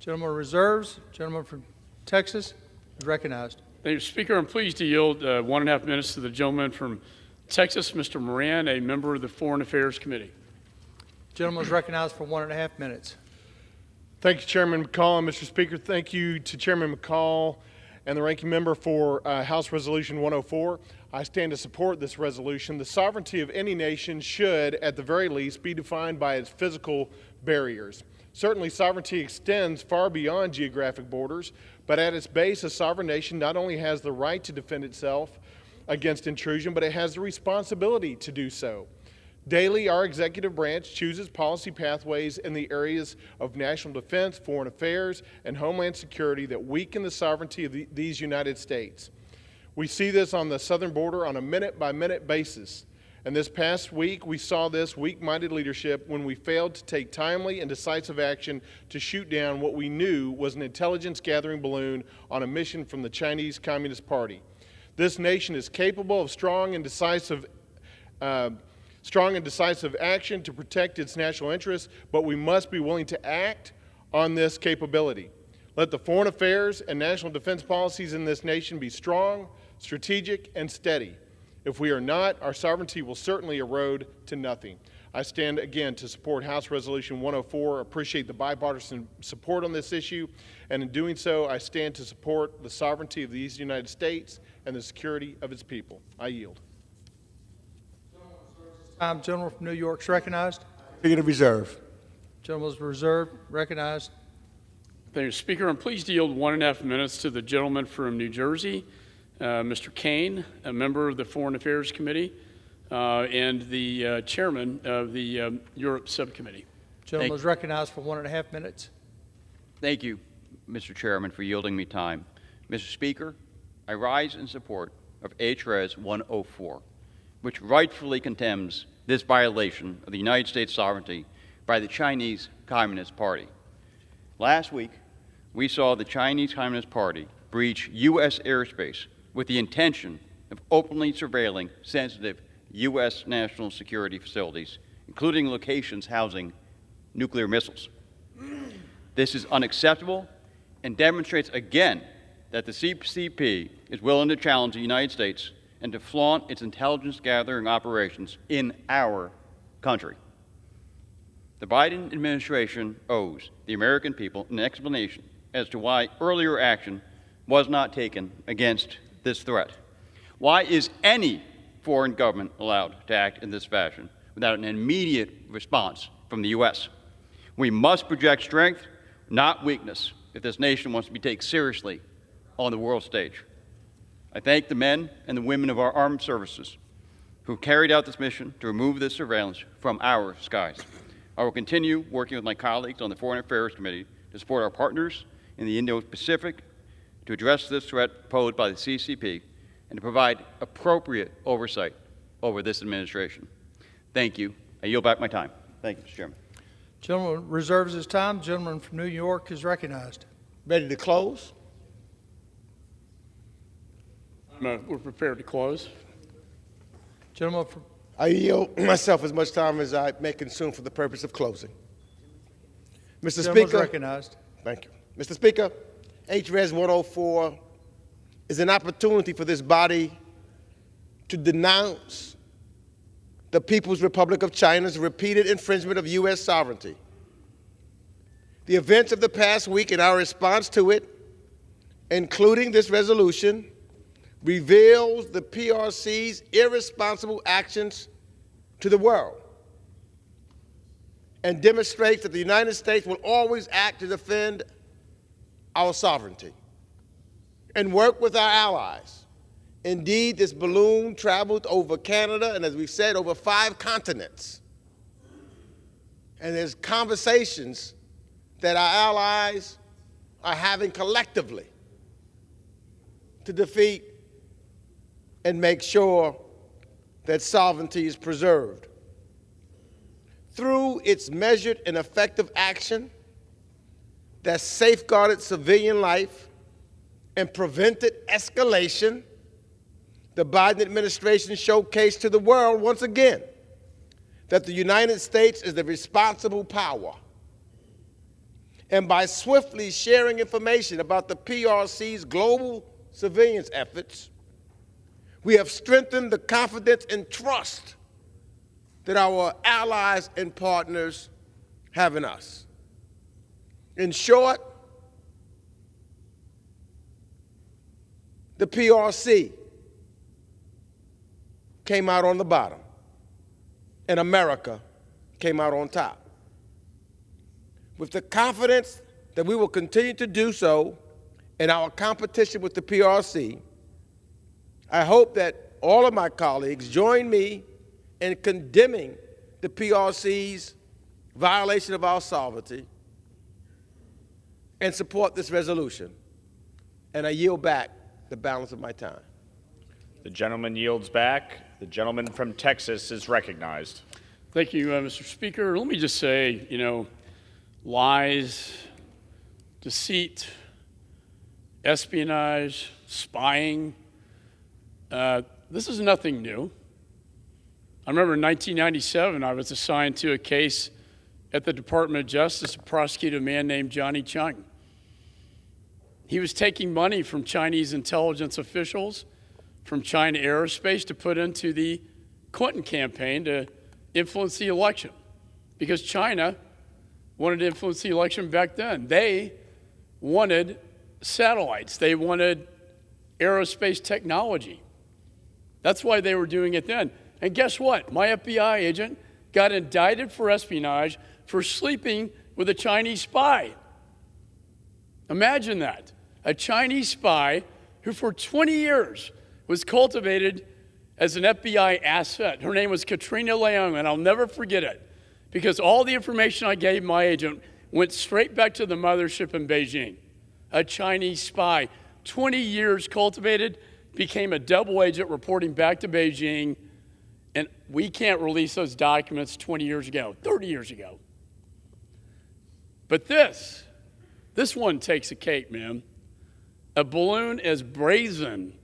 Gentleman reserves. Gentleman from Texas is recognized. Thank you, Speaker. I'm pleased to yield 1.5 minutes to the gentleman from Texas, Mr. Moran, a member of the Foreign Affairs Committee. Gentleman is recognized for 1.5 minutes. Thank you, Chairman McCall. And Mr. Speaker, thank you to Chairman McCall and the ranking member for House Resolution 104. I stand to support this resolution. The sovereignty of any nation should, at the very least, be defined by its physical barriers. Certainly, sovereignty extends far beyond geographic borders, but at its base, a sovereign nation not only has the right to defend itself against intrusion, but it has the responsibility to do so. Daily, our executive branch chooses policy pathways in the areas of national defense, foreign affairs, and homeland security that weaken the sovereignty of these United States. We see this on the southern border on a minute-by-minute basis. And this past week, we saw this weak-minded leadership when we failed to take timely and decisive action to shoot down what we knew was an intelligence-gathering balloon on a mission from the Chinese Communist Party. This nation is capable of strong and decisive action to protect its national interests, but we must be willing to act on this capability. Let the foreign affairs and national defense policies in this nation be strong, strategic, and steady. If we are not, our sovereignty will certainly erode to nothing. I stand again to support House Resolution 104, appreciate the bipartisan support on this issue, and in doing so, I stand to support the sovereignty of these United States and the security of its people. I yield. Gentleman from New York is recognized. Executive reserve. Gentleman is reserved. Recognized. Thank you, Speaker. I'm pleased to yield 1.5 minutes to the gentleman from New Jersey, Mr. Kane, a member of the Foreign Affairs Committee and the chairman of the Europe Subcommittee. Gentleman is recognized for 1.5 minutes. Thank you, Mr. Chairman, for yielding me time. Mr. Speaker, I rise in support of HRES 104, which rightfully condemns this violation of the United States sovereignty by the Chinese Communist Party. Last week, we saw the Chinese Communist Party breach U.S. airspace with the intention of openly surveilling sensitive U.S. national security facilities, including locations housing nuclear missiles. This is unacceptable and demonstrates again that the CCP is willing to challenge the United States and to flaunt its intelligence gathering operations in our country. The Biden administration owes the American people an explanation as to why earlier action was not taken against this threat. Why is any foreign government allowed to act in this fashion without an immediate response from the U.S.? We must project strength, not weakness, if this nation wants to be taken seriously on the world stage. I thank the men and the women of our armed services who carried out this mission to remove this surveillance from our skies. I will continue working with my colleagues on the Foreign Affairs Committee to support our partners in the Indo-Pacific to address this threat posed by the CCP and to provide appropriate oversight over this administration. Thank you. I yield back my time. Thank you, Mr. Chairman. Gentleman reserves his time. Gentleman from New York is recognized. Ready to close? We're prepared to close. Gentleman from... I yield myself as much time as I may consume for the purpose of closing. Mr. Gentleman's Speaker. recognized. Thank you. Mr. Speaker, HRES 104 is an opportunity for this body to denounce the People's Republic of China's repeated infringement of U.S. sovereignty. The events of the past week and our response to it, including this resolution, reveals the PRC's irresponsible actions to the world and demonstrates that the United States will always act to defend our sovereignty and work with our allies. Indeed, this balloon traveled over Canada and, as we said, over 5 continents. And there's conversations that our allies are having collectively to defeat and make sure that sovereignty is preserved. Through its measured and effective action that safeguarded civilian life and prevented escalation, the Biden administration showcased to the world once again that the United States is the responsible power. And by swiftly sharing information about the PRC's global surveillance efforts, we have strengthened the confidence and trust that our allies and partners have in us. In short, the PRC came out on the bottom, and America came out on top. With the confidence that we will continue to do so in our competition with the PRC, I hope that all of my colleagues join me in condemning the PRC's violation of our sovereignty and support this resolution. And I yield back the balance of my time. The gentleman yields back. The gentleman from Texas is recognized. Thank you, Mr. Speaker. Let me just say, lies, deceit, espionage, spying, this is nothing new. I remember in 1997, I was assigned to a case at the Department of Justice to prosecute a man named Johnny Chung. He was taking money from Chinese intelligence officials, from China Aerospace, to put into the Clinton campaign to influence the election, because China wanted to influence the election back then. They wanted satellites. They wanted aerospace technology. That's why they were doing it then. And guess what? My FBI agent got indicted for espionage for sleeping with a Chinese spy. Imagine that. A Chinese spy who for 20 years was cultivated as an FBI asset. Her name was Katrina Leung, and I'll never forget it, because all the information I gave my agent went straight back to the mothership in Beijing. A Chinese spy, 20 years cultivated, became a double agent reporting back to Beijing, and we can't release those documents 20 years ago, 30 years ago. But this one takes a cake, man. A balloon as brazen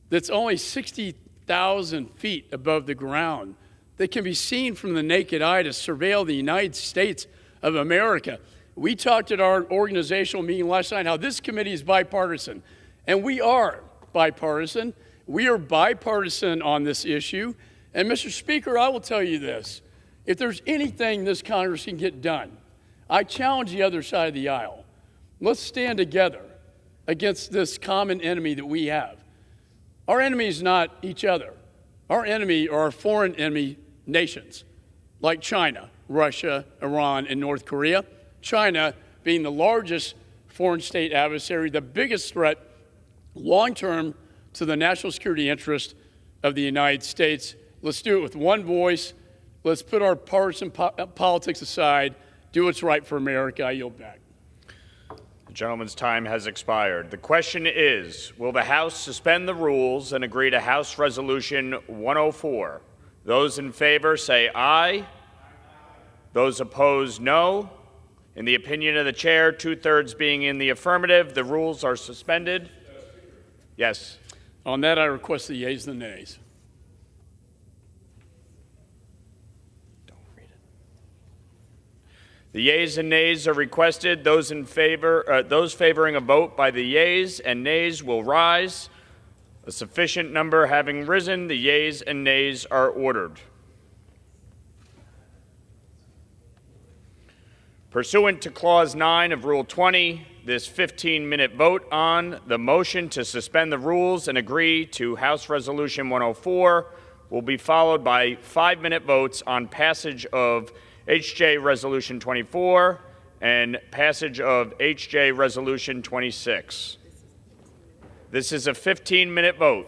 that's only 60,000 feet above the ground that can be seen from the naked eye to surveil the United States of America. We talked at our organizational meeting last night how this committee is bipartisan, And we are bipartisan. We are bipartisan on this issue. And Mr. Speaker, I will tell you this. If there's anything this Congress can get done, I challenge the other side of the aisle. Let's stand together against this common enemy that we have. Our enemy is not each other. Our enemy are our foreign enemy nations, like China, Russia, Iran, and North Korea. China being the largest foreign state adversary, the biggest threat long-term to the national security interest of the United States. Let's do it with one voice. Let's put our partisan politics aside, do what's right for America. I yield back. The gentleman's time has expired. The question is, will the House suspend the rules and agree to House Resolution 104? Those in favor say aye. Those opposed, no. In the opinion of the chair, 2/3 being in the affirmative, the rules are suspended. Yes. On that, I request the yeas and the nays. The yeas and nays are requested. Those in favor, those favoring a vote by the yeas and nays will rise. A sufficient number having risen, the yeas and nays are ordered. Pursuant to Clause 9 of Rule 20, this 15-minute vote on the motion to suspend the rules and agree to House Resolution 104 will be followed by 5-minute votes on passage of HJ Resolution 24 and passage of HJ Resolution 26. This is a 15-minute vote.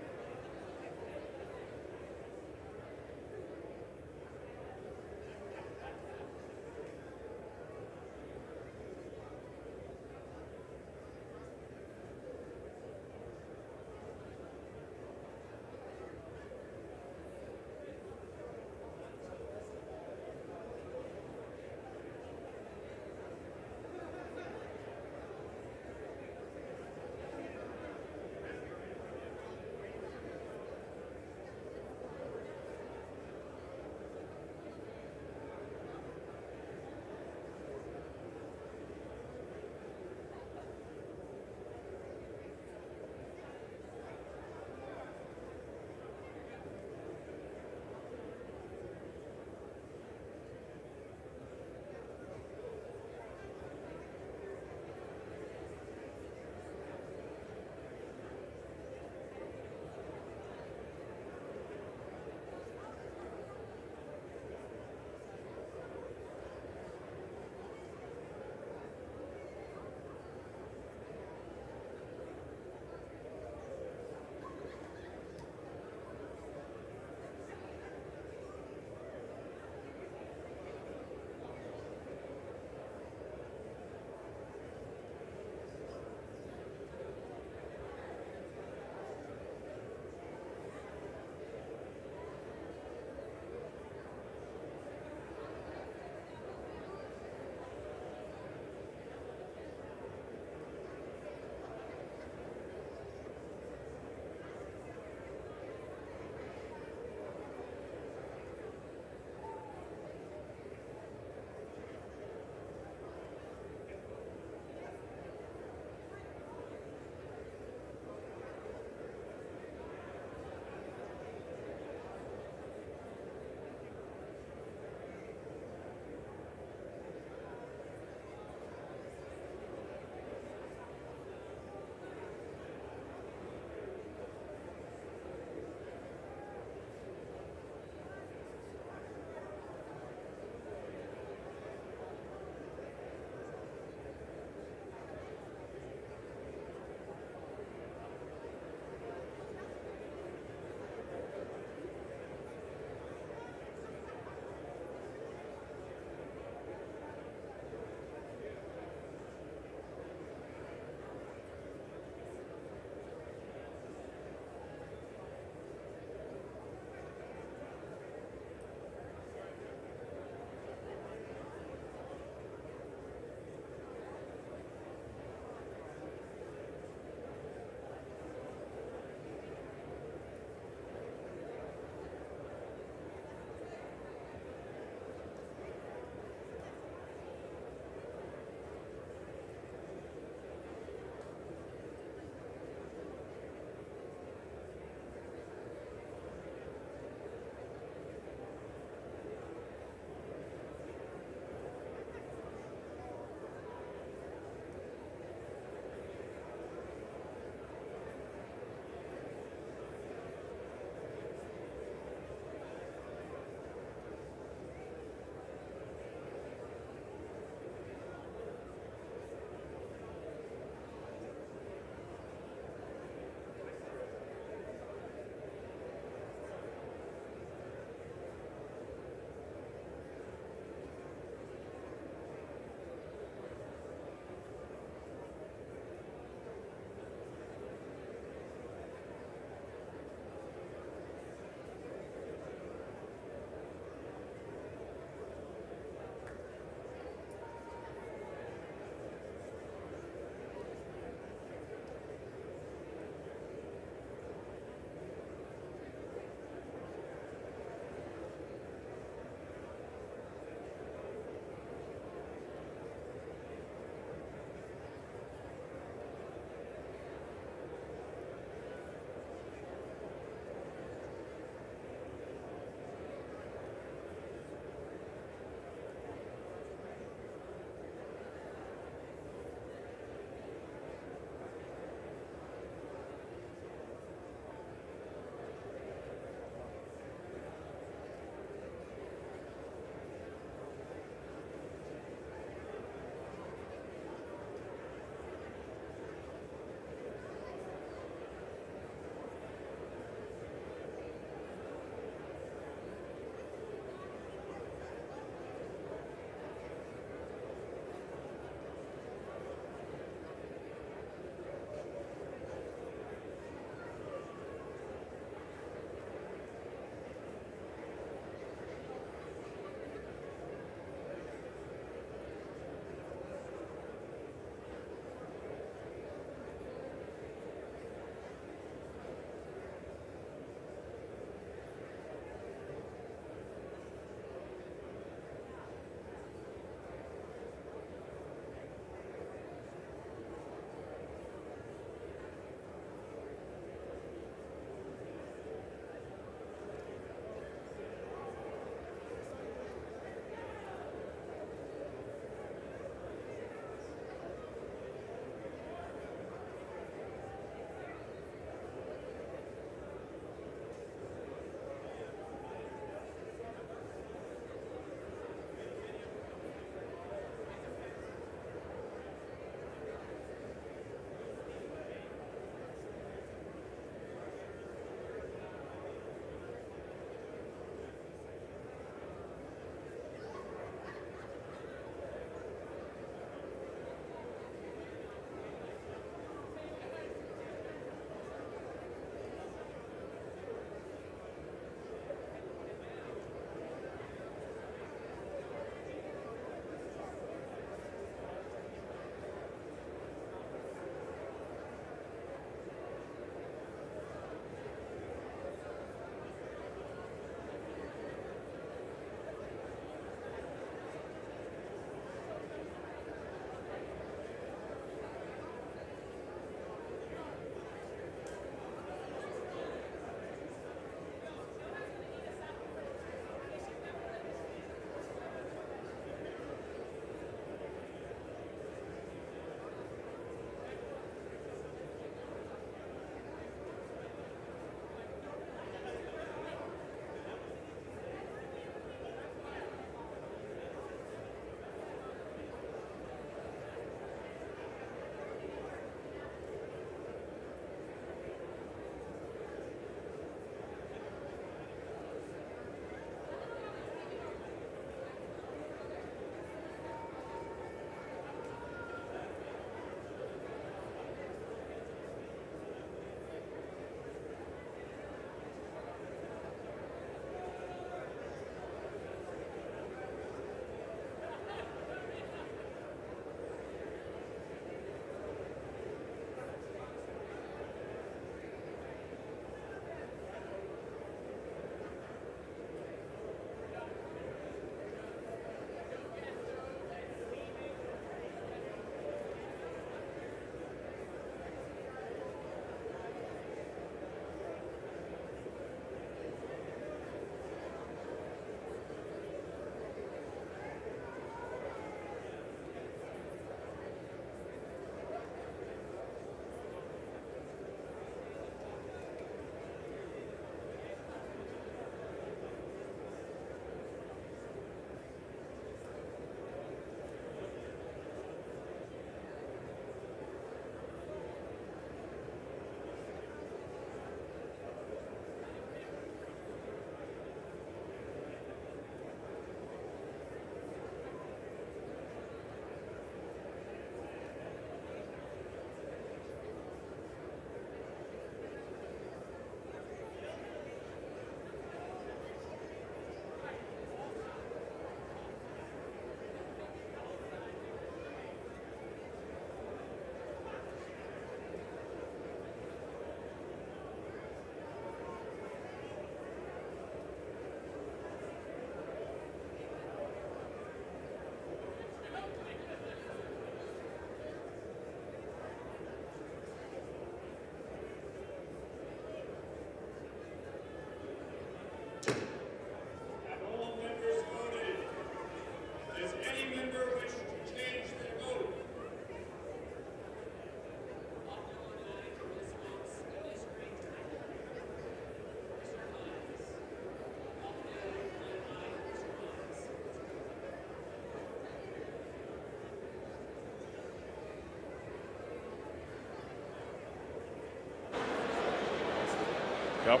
Go.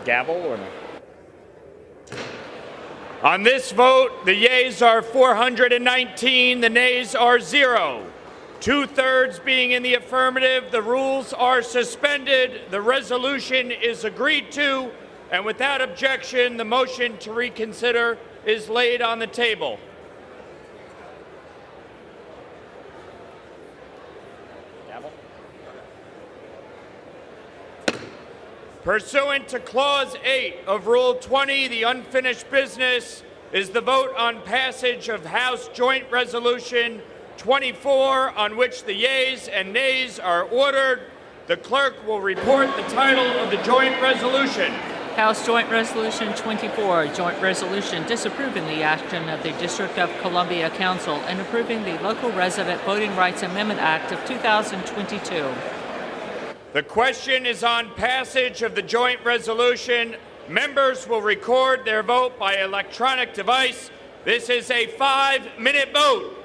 Gavel or no? On this vote, the yeas are 419, the nays are 0. 2/3 being in the affirmative, the rules are suspended, the resolution is agreed to, and without objection, the motion to reconsider is laid on the table. Gavel. Pursuant to Clause 8 of Rule 20, the unfinished business is the vote on passage of House Joint Resolution 24, on which the yeas and nays are ordered. The clerk will report the title of the joint resolution. House Joint Resolution 24, joint resolution disapproving the action of the District of Columbia Council and approving the Local Resident Voting Rights Amendment Act of 2022. The question is on passage of the joint resolution. Members will record their vote by electronic device. This is a 5-minute vote.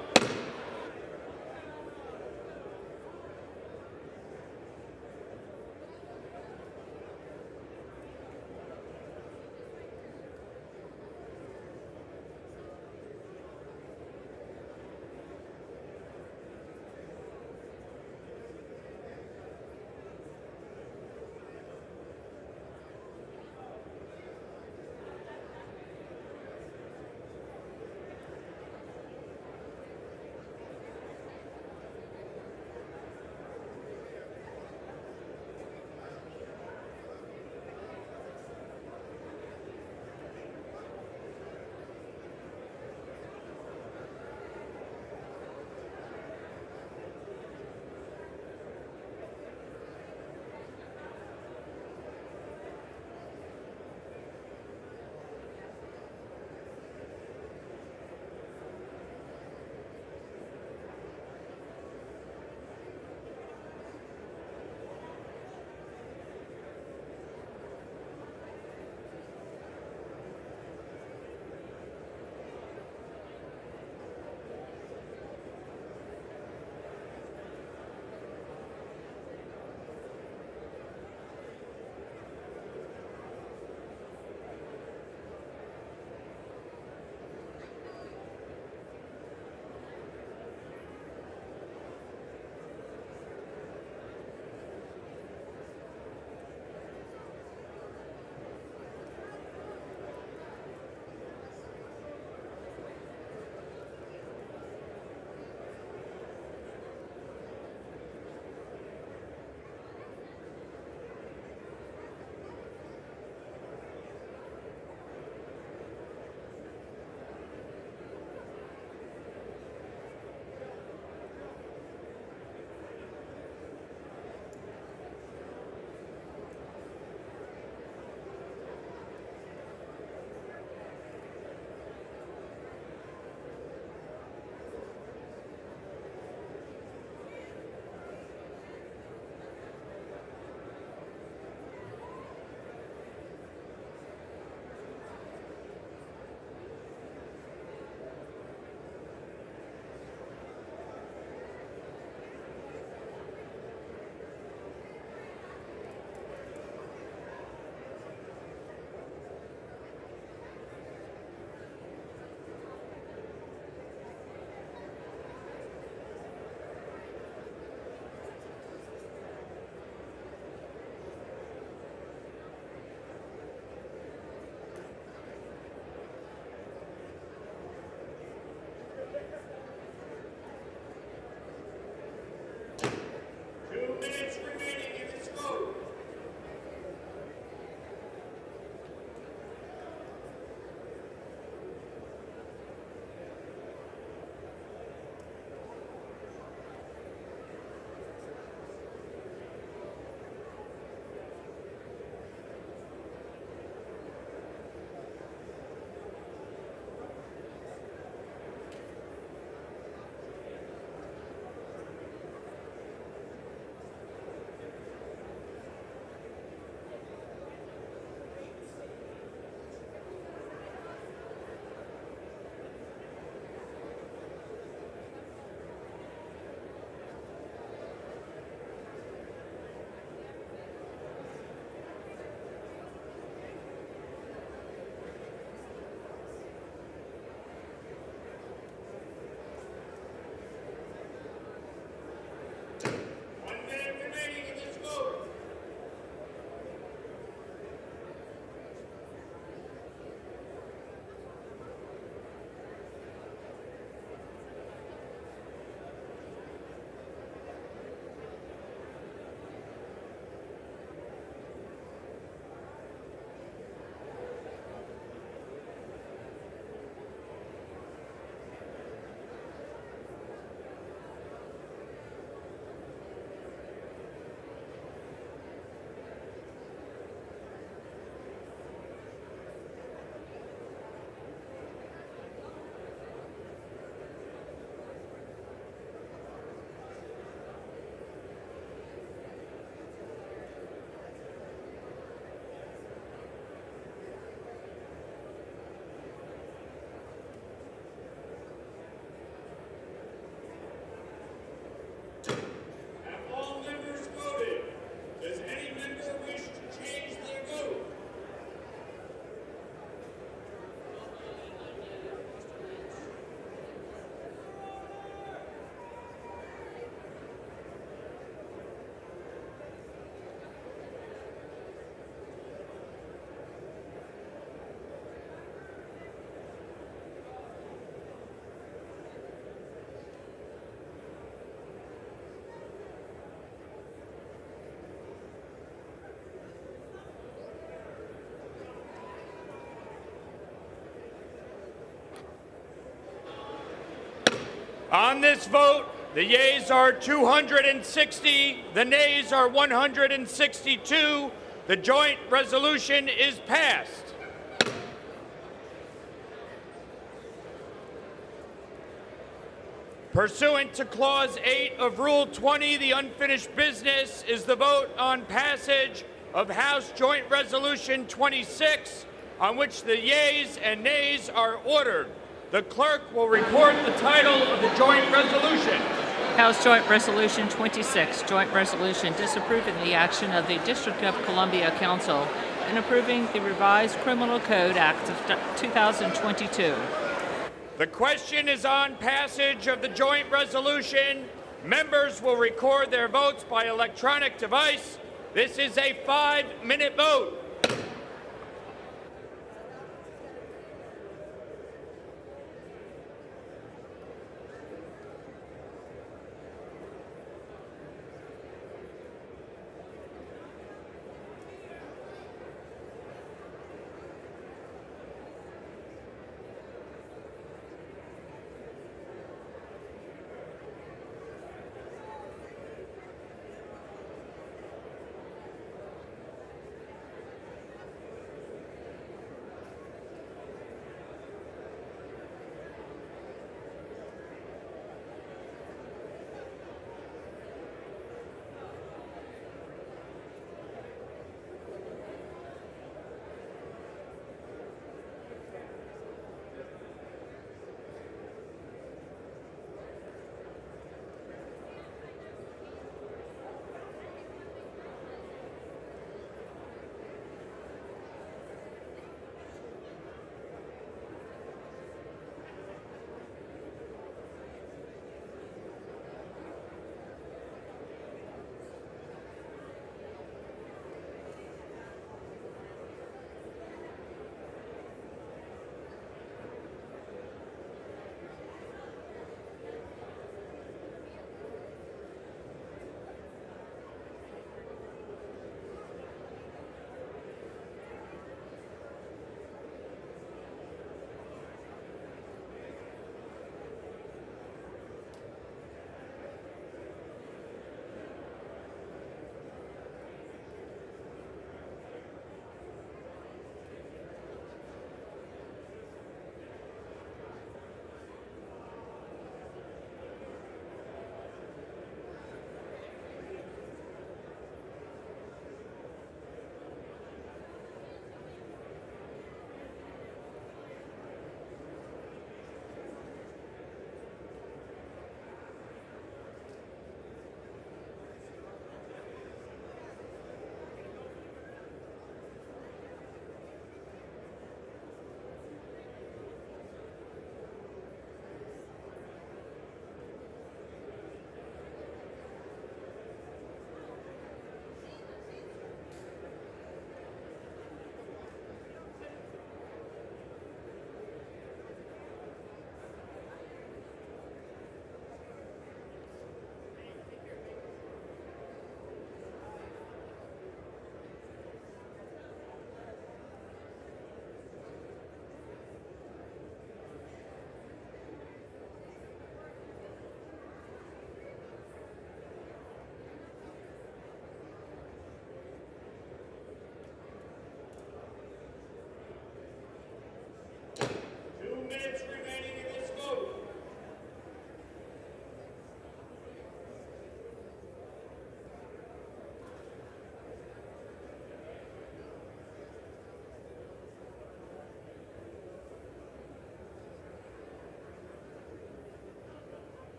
On this vote, the yeas are 260, the nays are 162. The joint resolution is passed. Pursuant to Clause 8 of Rule 20, the unfinished business is the vote on passage of House Joint Resolution 26, on which the yeas and nays are ordered. The clerk will report the title of the joint resolution. House Joint Resolution 26, Joint Resolution disapproving the action of the District of Columbia Council in approving the revised Criminal Code Act of 2022. The question is on passage of the joint resolution. Members will record their votes by electronic device. This is a 5-minute vote.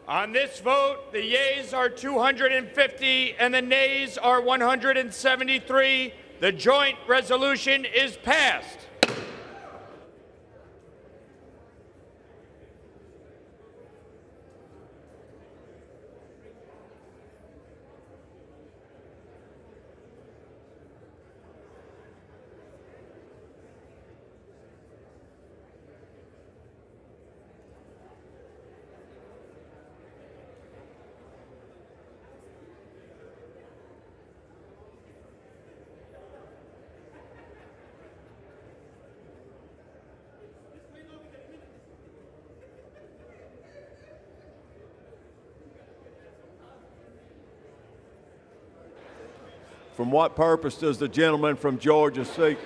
On this vote, the yeas are 250 and the nays are 173. The joint resolution is passed. From what purpose does the gentleman from Georgia seek?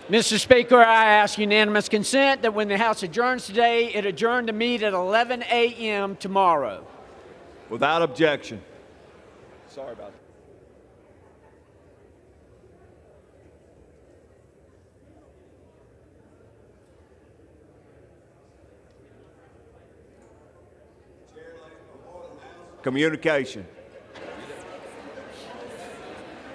Mr. Speaker, I ask unanimous consent that when the House adjourns today, it adjourn to meet at 11 a.m. tomorrow. Without objection. Sorry about that. Communication.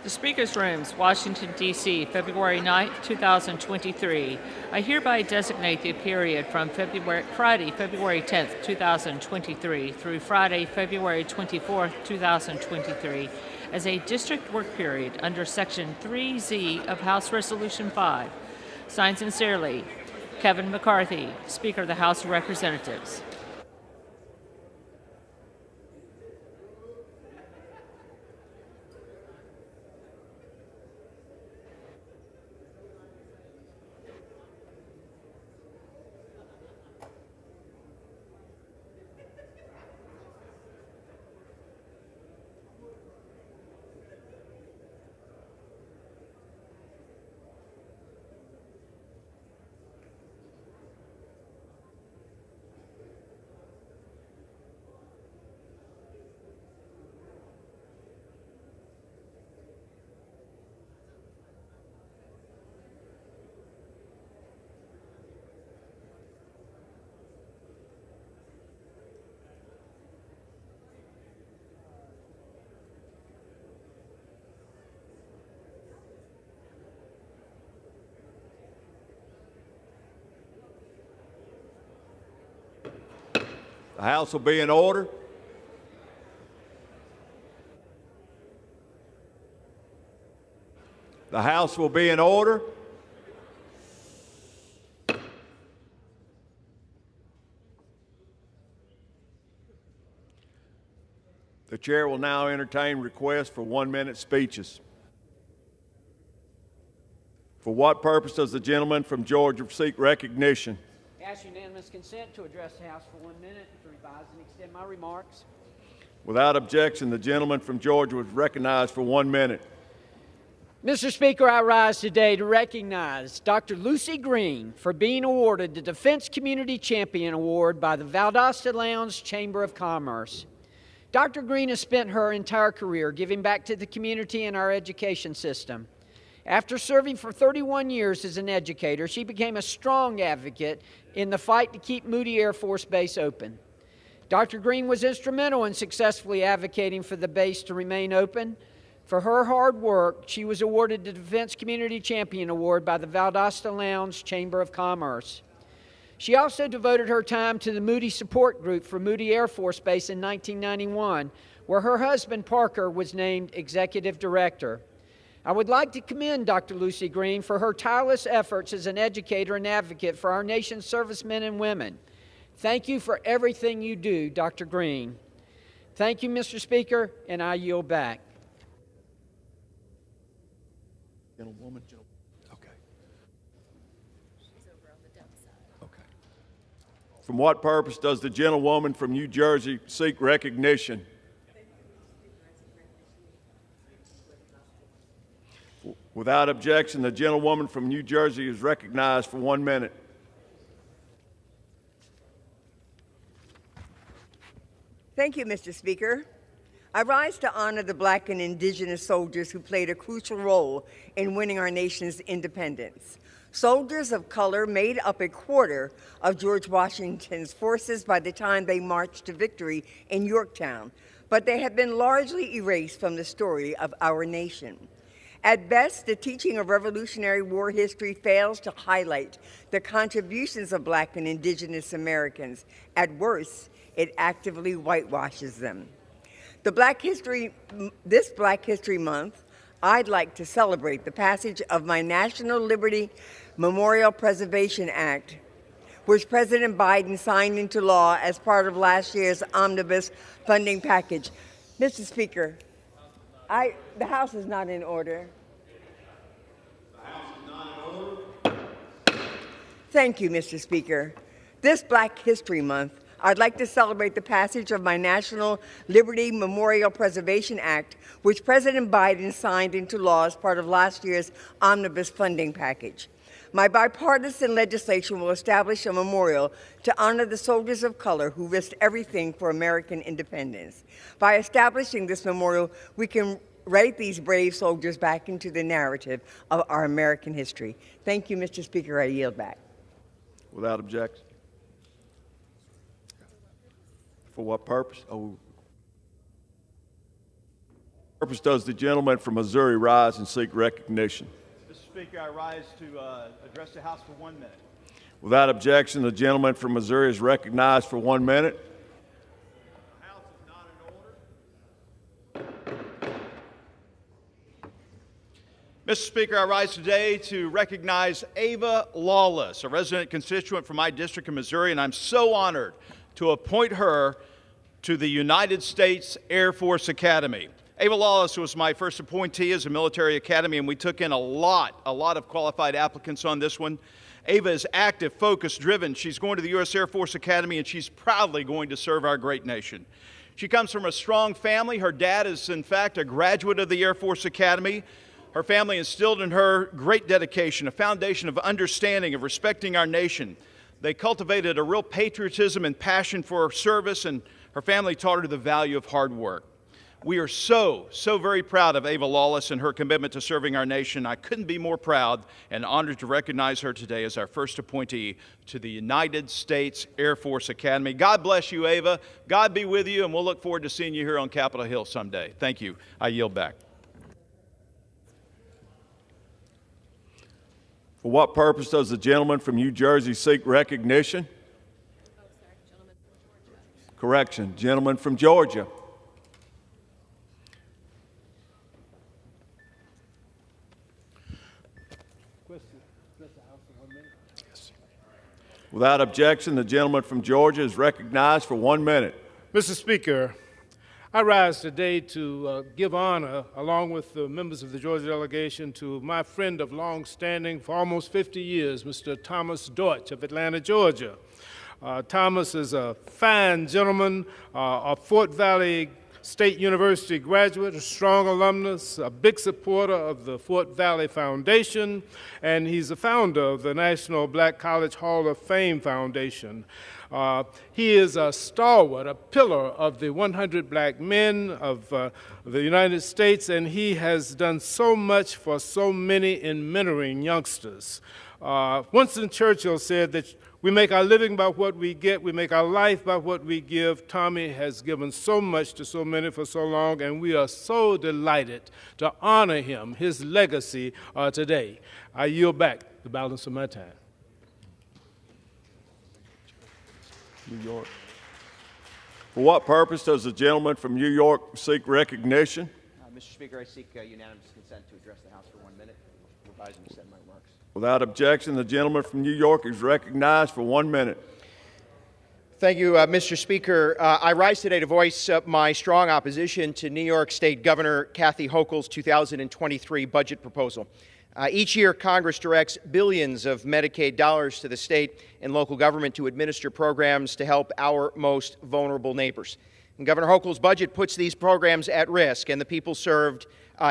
The Speaker's Rooms, Washington, D.C., February 9, 2023. I hereby designate the period from Friday, February 10, 2023 through Friday, February 24, 2023 as a district work period under Section 3Z of House Resolution 5. Signed sincerely, Kevin McCarthy, Speaker of the House of Representatives. The House will be in order. The House will be in order. The chair will now entertain requests for 1-minute speeches. For what purpose does the gentleman from Georgia seek recognition? Ask unanimous consent to address the House for 1 minute to revise and extend my remarks. Without objection, the gentleman from Georgia was recognized for 1 minute. Mr. Speaker, I rise today to recognize Dr. Lucy Green for being awarded the Defense Community Champion Award by the Valdosta Lounge Chamber of Commerce. Dr. Green has spent her entire career giving back to the community and our education system. After serving for 31 years as an educator, she became a strong advocate in the fight to keep Moody Air Force Base open. Dr. Green was instrumental in successfully advocating for the base to remain open. For her hard work, she was awarded the Defense Community Champion Award by the Valdosta Lounge Chamber of Commerce. She also devoted her time to the Moody Support Group for Moody Air Force Base in 1991, where her husband Parker was named Executive Director. I would like to commend Dr. Lucy Green for her tireless efforts as an educator and advocate for our nation's servicemen and women. Thank you for everything you do, Dr. Green. Thank you, Mr. Speaker, and I yield back. Gentlewoman. Okay. She's over on the dump side. Okay. From what purpose does the gentlewoman from New Jersey seek recognition? Without objection, the gentlewoman from New Jersey is recognized for 1 minute. Thank you, Mr. Speaker. I rise to honor the Black and Indigenous soldiers who played a crucial role in winning our nation's independence. Soldiers of color made up a quarter of George Washington's forces by the time they marched to victory in Yorktown, but they have been largely erased from the story of our nation. At best, the teaching of Revolutionary War history fails to highlight the contributions of Black and Indigenous Americans. At worst, it actively whitewashes them. This Black History Month, I'd like to celebrate the passage of my National Liberty Memorial Preservation Act, which President Biden signed into law as part of last year's omnibus funding package. Mr. Speaker, the House is not in order. The House is not in order. Thank you, Mr. Speaker. This Black History Month, I'd like to celebrate the passage of my National Liberty Memorial Preservation Act, which President Biden signed into law as part of last year's omnibus funding package. My bipartisan legislation will establish a memorial to honor the soldiers of color who risked everything for American independence. By establishing this memorial, we can write these brave soldiers back into the narrative of our American history. Thank you, Mr. Speaker. I yield back. Without objection. For what purpose? Purpose does the gentleman from Missouri rise and seek recognition? Mr. Speaker, I rise to address the House for 1 minute. Without objection, the gentleman from Missouri is recognized for 1 minute. The House is not in order. Mr. Speaker, I rise today to recognize Ava Lawless, a resident constituent from my district in Missouri, and I'm so honored to appoint her to the United States Air Force Academy. Ava Lawless was my first appointee as a military academy, and we took in a lot of qualified applicants on this one. Ava is active, focused, driven. She's going to the U.S. Air Force Academy, and she's proudly going to serve our great nation. She comes from a strong family. Her dad is, in fact, a graduate of the Air Force Academy. Her family instilled in her great dedication, a foundation of understanding, of respecting our nation. They cultivated a real patriotism and passion for service, and her family taught her the value of hard work. We are so very proud of Ava Lawless and her commitment to serving our nation. I couldn't be more proud and honored to recognize her today as our first appointee to the United States Air Force Academy. God bless you, Ava. God be with you, and we'll look forward to seeing you here on Capitol Hill someday. Thank you. I yield back. For what purpose does the gentleman from New Jersey seek recognition? Correction, gentleman from Georgia. Without objection, the gentleman from Georgia is recognized for 1 minute. Mr. Speaker, I rise today to give honor, along with the members of the Georgia delegation, to my friend of long standing for almost 50 years, Mr. Thomas Deutsch of Atlanta, Georgia. Thomas is a fine gentleman, a Fort Valley State University graduate, a strong alumnus, a big supporter of the Fort Valley Foundation, and he's the founder of the National Black College Hall of Fame Foundation. He is a stalwart, a pillar of the 100 black men of the United States, and he has done so much for so many in mentoring youngsters. Winston Churchill said that we make our living by what we get, we make our life by what we give. Tommy has given so much to so many for so long, and we are so delighted to honor him, his legacy today. I yield back the balance of my time. New York. For what purpose does the gentleman from New York seek recognition? Mr. Speaker, I seek unanimous consent to address the House for 1 minute. Revise and extend my remarks. Without objection, the gentleman from New York is recognized for 1 minute. Thank you, Mr. Speaker. I rise today to voice my strong opposition to New York State Governor Kathy Hochul's 2023 budget proposal. Each year, Congress directs billions of Medicaid dollars to the state and local government to administer programs to help our most vulnerable neighbors. And Governor Hochul's budget puts these programs at risk and the people served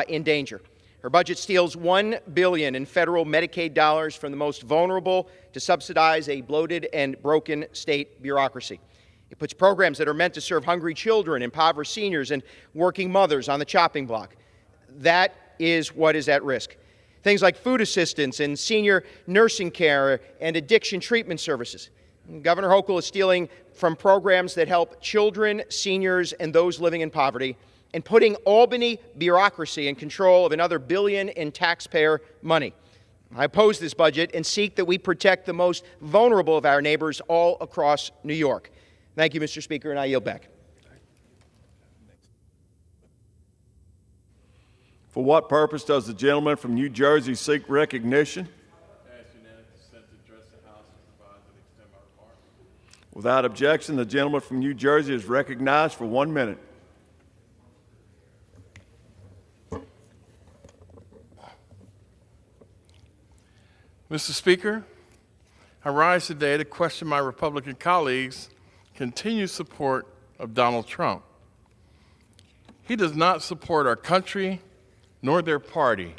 in danger. Her budget steals $1 billion in federal Medicaid dollars from the most vulnerable to subsidize a bloated and broken state bureaucracy. It puts programs that are meant to serve hungry children, impoverished seniors, and working mothers on the chopping block. That is what is at risk. things like food assistance and senior nursing care and addiction treatment services. Governor Hochul is stealing from programs that help children, seniors, and those living in poverty, and putting Albany bureaucracy in control of another $1 billion in taxpayer money. I oppose this budget and seek that we protect the most vulnerable of our neighbors all across New York. Thank you, Mr. Speaker, and I yield back. For what purpose does the gentleman from New Jersey seek recognition? Without objection, the gentleman from New Jersey is recognized for 1 minute. Mr. Speaker, I rise today to question my Republican colleagues' continued support of Donald Trump. He does not support our country nor their party.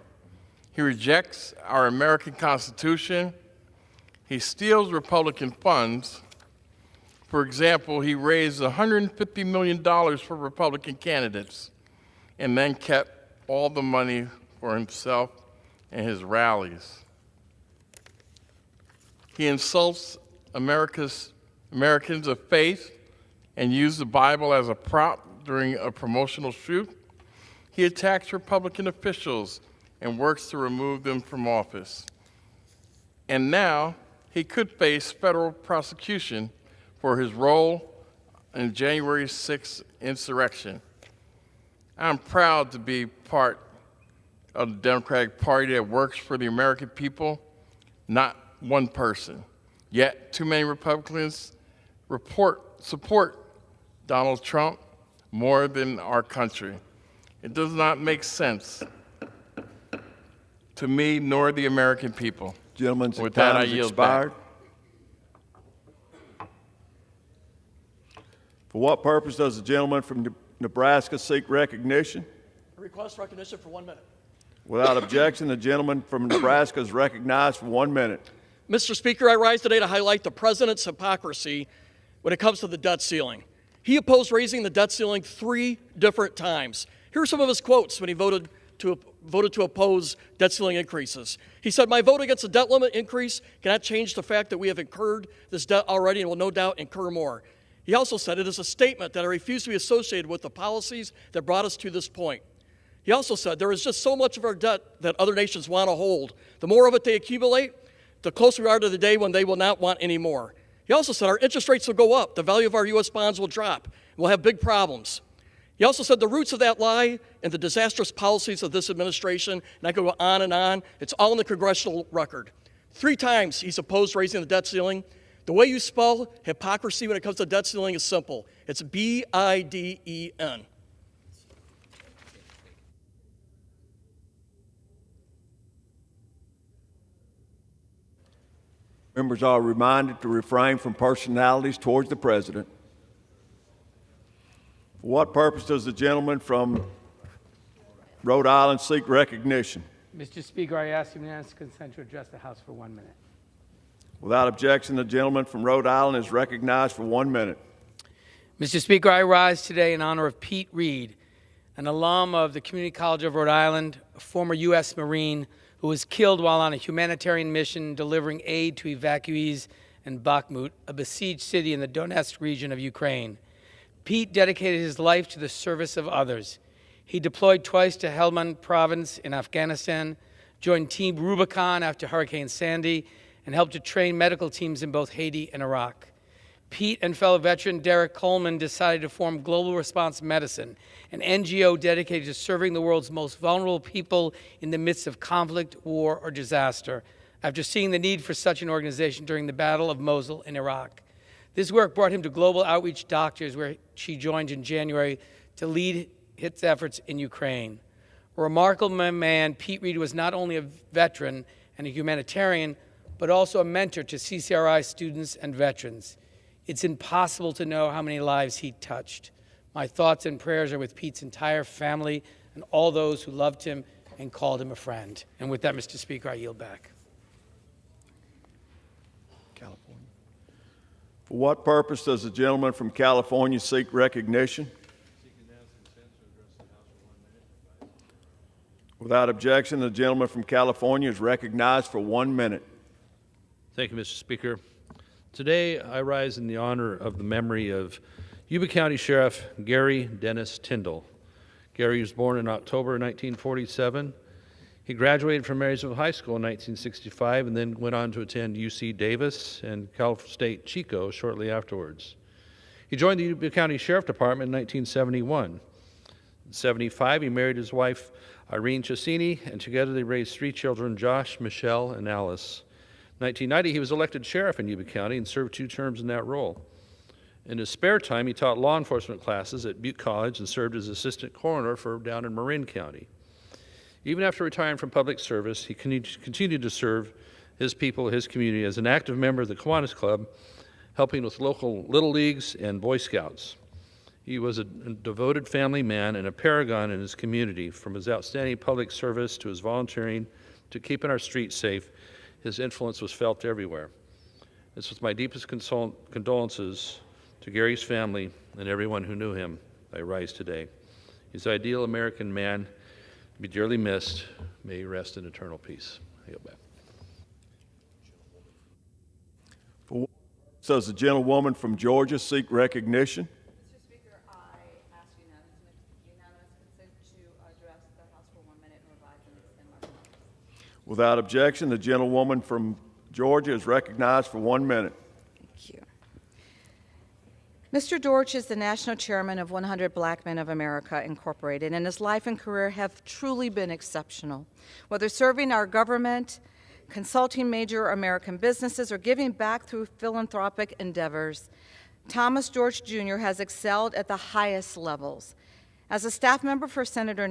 He rejects our American Constitution. He steals Republican funds. For example, he raised $150 million for Republican candidates and then kept all the money for himself and his rallies. He insults Americans of faith and used the Bible as a prop during a promotional shoot. He attacks Republican officials and works to remove them from office. And now he could face federal prosecution for his role in January 6th insurrection. I'm proud to be part of the Democratic Party that works for the American people, not one person. Yet, too many Republicans support Donald Trump more than our country. It does not make sense to me nor the American people. Gentleman's With that, I time yield expired. back. For what purpose does the gentleman from Nebraska seek recognition? I request recognition for 1 minute. Without objection, the gentleman from Nebraska is recognized for 1 minute. Mr. Speaker, I rise today to highlight the president's hypocrisy when it comes to the debt ceiling. He opposed raising the debt ceiling 3 different times. Here are some of his quotes when he voted to oppose debt ceiling increases. He said, "My vote against the debt limit increase cannot change the fact that we have incurred this debt already and will no doubt incur more." He also said, "It is a statement that I refuse to be associated with the policies that brought us to this point." He also said, "There is just so much of our debt that other nations want to hold. The more of it they accumulate, the closer we are to the day when they will not want any more." He also said, "Our interest rates will go up, the value of our U.S. bonds will drop, and we'll have big problems." He also said the roots of that lie in the disastrous policies of this administration, and I could go on and on. It's all in the congressional record. 3 times he's opposed raising the debt ceiling. The way you spell hypocrisy when it comes to debt ceiling is simple. It's B-I-D-E-N. Members are reminded to refrain from personalities towards the president. For what purpose does the gentleman from Rhode Island seek recognition? Mr. Speaker, I ask unanimous consent to address the House for 1 minute. Without objection, the gentleman from Rhode Island is recognized for 1 minute. Mr. Speaker, I rise today in honor of Pete Reed, an alum of the Community College of Rhode Island, a former U.S. Marine who was killed while on a humanitarian mission delivering aid to evacuees in Bakhmut, a besieged city in the Donetsk region of Ukraine. Pete dedicated his life to the service of others. He deployed twice to Helmand province in Afghanistan, joined Team Rubicon after Hurricane Sandy, and helped to train medical teams in both Haiti and Iraq. Pete and fellow veteran Derek Coleman decided to form Global Response Medicine, an NGO dedicated to serving the world's most vulnerable people in the midst of conflict, war, or disaster, after seeing the need for such an organization during the Battle of Mosul in Iraq. This work brought him to Global Outreach Doctors, where she joined in January to lead its efforts in Ukraine. A remarkable man, Pete Reed was not only a veteran and a humanitarian, but also a mentor to CCRI students and veterans. It's impossible to know how many lives he touched. My thoughts and prayers are with Pete's entire family and all those who loved him and called him a friend. And with that, Mr. Speaker, I yield back. California. For what purpose does the gentleman from California seek recognition? Without objection, the gentleman from California is recognized for 1 minute. Thank you, Mr. Speaker. Today, I rise in the honor of the memory of Yuba County Sheriff Gary Dennis Tyndall. Gary was born in October 1947. He graduated from Marysville High School in 1965 and then went on to attend UC Davis and Cal State Chico shortly afterwards. He joined the Yuba County Sheriff Department in 1971. In 1975, he married his wife, Irene Chesini, and together they raised 3 children, Josh, Michelle, and Alice. In 1990, he was elected sheriff in Yuba County and served 2 terms in that role. In his spare time, he taught law enforcement classes at Butte College and served as assistant coroner down in Marin County. Even after retiring from public service, he continued to serve his people, his community, as an active member of the Kiwanis Club, helping with local Little Leagues and Boy Scouts. He was a devoted family man and a paragon in his community. From his outstanding public service to his volunteering to keeping our streets safe, his influence was felt everywhere. It's with my deepest condolences to Gary's family and everyone who knew him, I rise today. His ideal American man, be dearly missed. May he rest in eternal peace. I yield back. Does the gentlewoman from Georgia seek recognition? Mr. Speaker, I ask unanimous consent to address the House for 1 minute and revise and extend my remarks. Without objection, the gentlewoman from Georgia is recognized for 1 minute. Thank you. Mr. Dortch is the national chairman of 100 Black Men of America, Incorporated, and his life and career have truly been exceptional. Whether serving our government, consulting major American businesses, or giving back through philanthropic endeavors, Thomas Dortch Jr. has excelled at the highest levels. As a staff member for Senator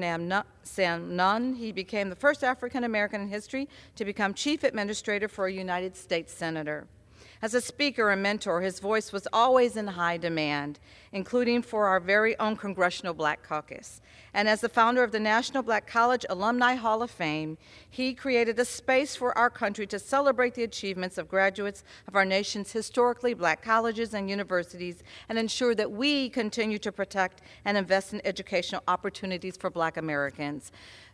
Sam Nunn, he became the first African American in history to become chief administrator for a United States senator. As a speaker and mentor, his voice was always in high demand, including for our very own Congressional Black Caucus. And as the founder of the National Black College Alumni Hall of Fame, he created a space for our country to celebrate the achievements of graduates of our nation's historically Black colleges and universities and ensure that we continue to protect and invest in educational opportunities for Black Americans.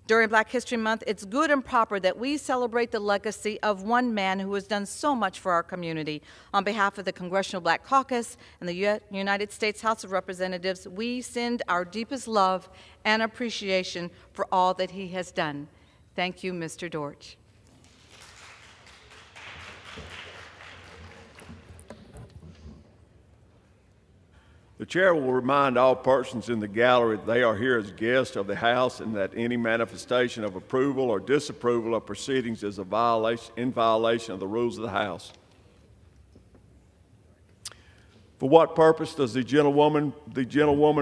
During Black History Month, it's good and proper that we celebrate the legacy of one man who has done so much for our community. On behalf of the Congressional Black Caucus and the United States House of Representatives, we send our deepest love and appreciation for all that he has done. Thank you, Mr. Dortch. The chair will remind all persons in the gallery that they are here as guests of the House and that any manifestation of approval or disapproval of proceedings is in violation of the rules of the House. For what purpose does the gentlewoman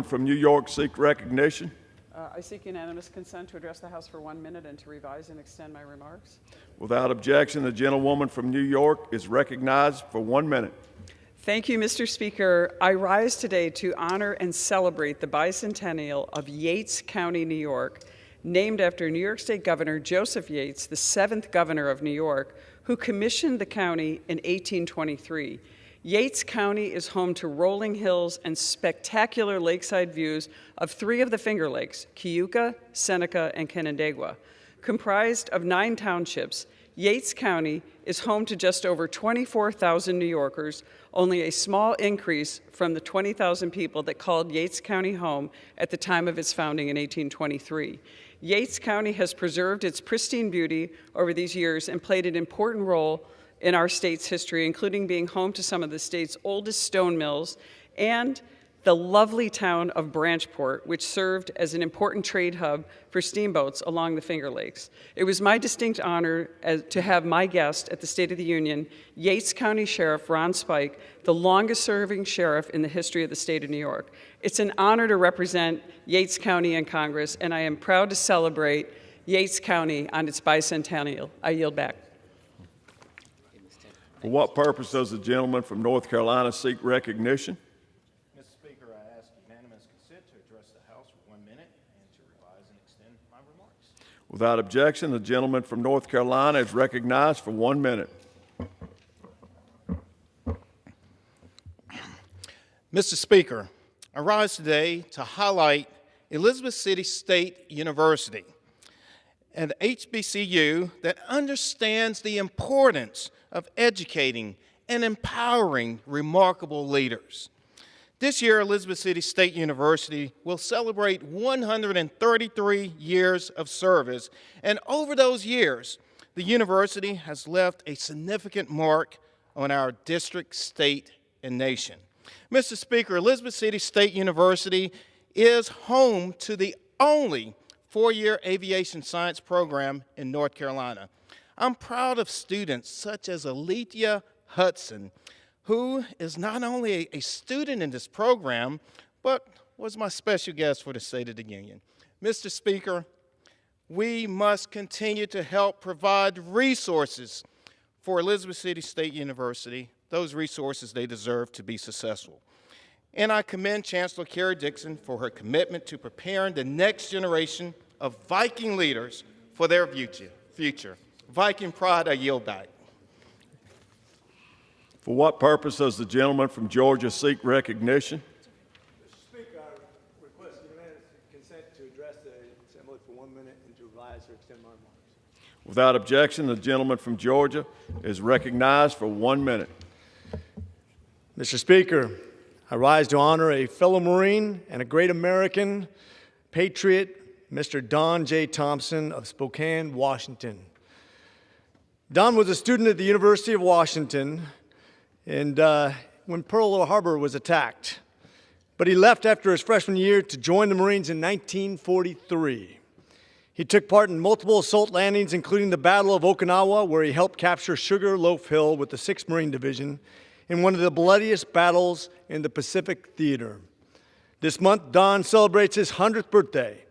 from New York seek recognition? I seek unanimous consent to address the House for 1 minute and to revise and extend my remarks. Without objection, the gentlewoman from New York is recognized for 1 minute. Thank you, Mr. Speaker. I rise today to honor and celebrate the bicentennial of Yates County, New York, named after New York State Governor Joseph Yates, the 7th governor of New York, who commissioned the county in 1823. Yates County is home to rolling hills and spectacular lakeside views of 3 of the Finger Lakes, Keuka, Seneca, and Canandaigua. Comprised of 9 townships, Yates County is home to just over 24,000 New Yorkers, only a small increase from the 20,000 people that called Yates County home at the time of its founding in 1823. Yates County has preserved its pristine beauty over these years and played an important role in our state's history, including being home to some of the state's oldest stone mills and the lovely town of Branchport, which served as an important trade hub for steamboats along the Finger Lakes. It was my distinct honor to have my guest at the State of the Union, Yates County Sheriff Ron Spike, the longest-serving sheriff in the history of the state of New York. It's an honor to represent Yates County in Congress, and I am proud to celebrate Yates County on its bicentennial. I yield back. For what purpose does the gentleman from North Carolina seek recognition? Without objection, the gentleman from North Carolina is recognized for 1 minute. Mr. Speaker, I rise today to highlight Elizabeth City State University at HBCU that understands the importance of educating and empowering remarkable leaders. This year, Elizabeth City State University will celebrate 133 years of service, and over those years, the university has left a significant mark on our district, state, and nation. Mr. Speaker, Elizabeth City State University is home to the only four-year aviation science program in North Carolina. I'm proud of students such as Alethea Hudson, who is not only a student in this program, but was my special guest for the State of the Union. Mr. Speaker, we must continue to help provide resources for Elizabeth City State University, those resources they deserve to be successful. And I commend Chancellor Carrie Dixon for her commitment to preparing the next generation of Viking leaders for their future. Viking pride, I yield back. For what purpose does the gentleman from Georgia seek recognition? Mr. Speaker, I request unanimous consent to address the Assembly for 1 minute and to revise or extend my remarks. Without objection, the gentleman from Georgia is recognized for 1 minute. Mr. Speaker, I rise to honor a fellow Marine and a great American patriot, Mr. Don J. Thompson of Spokane, Washington. Don was a student at the University of Washington and when Pearl Harbor was attacked. But he left after his freshman year to join the Marines in 1943. He took part in multiple assault landings, including the Battle of Okinawa, where he helped capture Sugarloaf Hill with the 6th Marine Division in one of the bloodiest battles in the Pacific Theater. This month, Don celebrates his 100th birthday.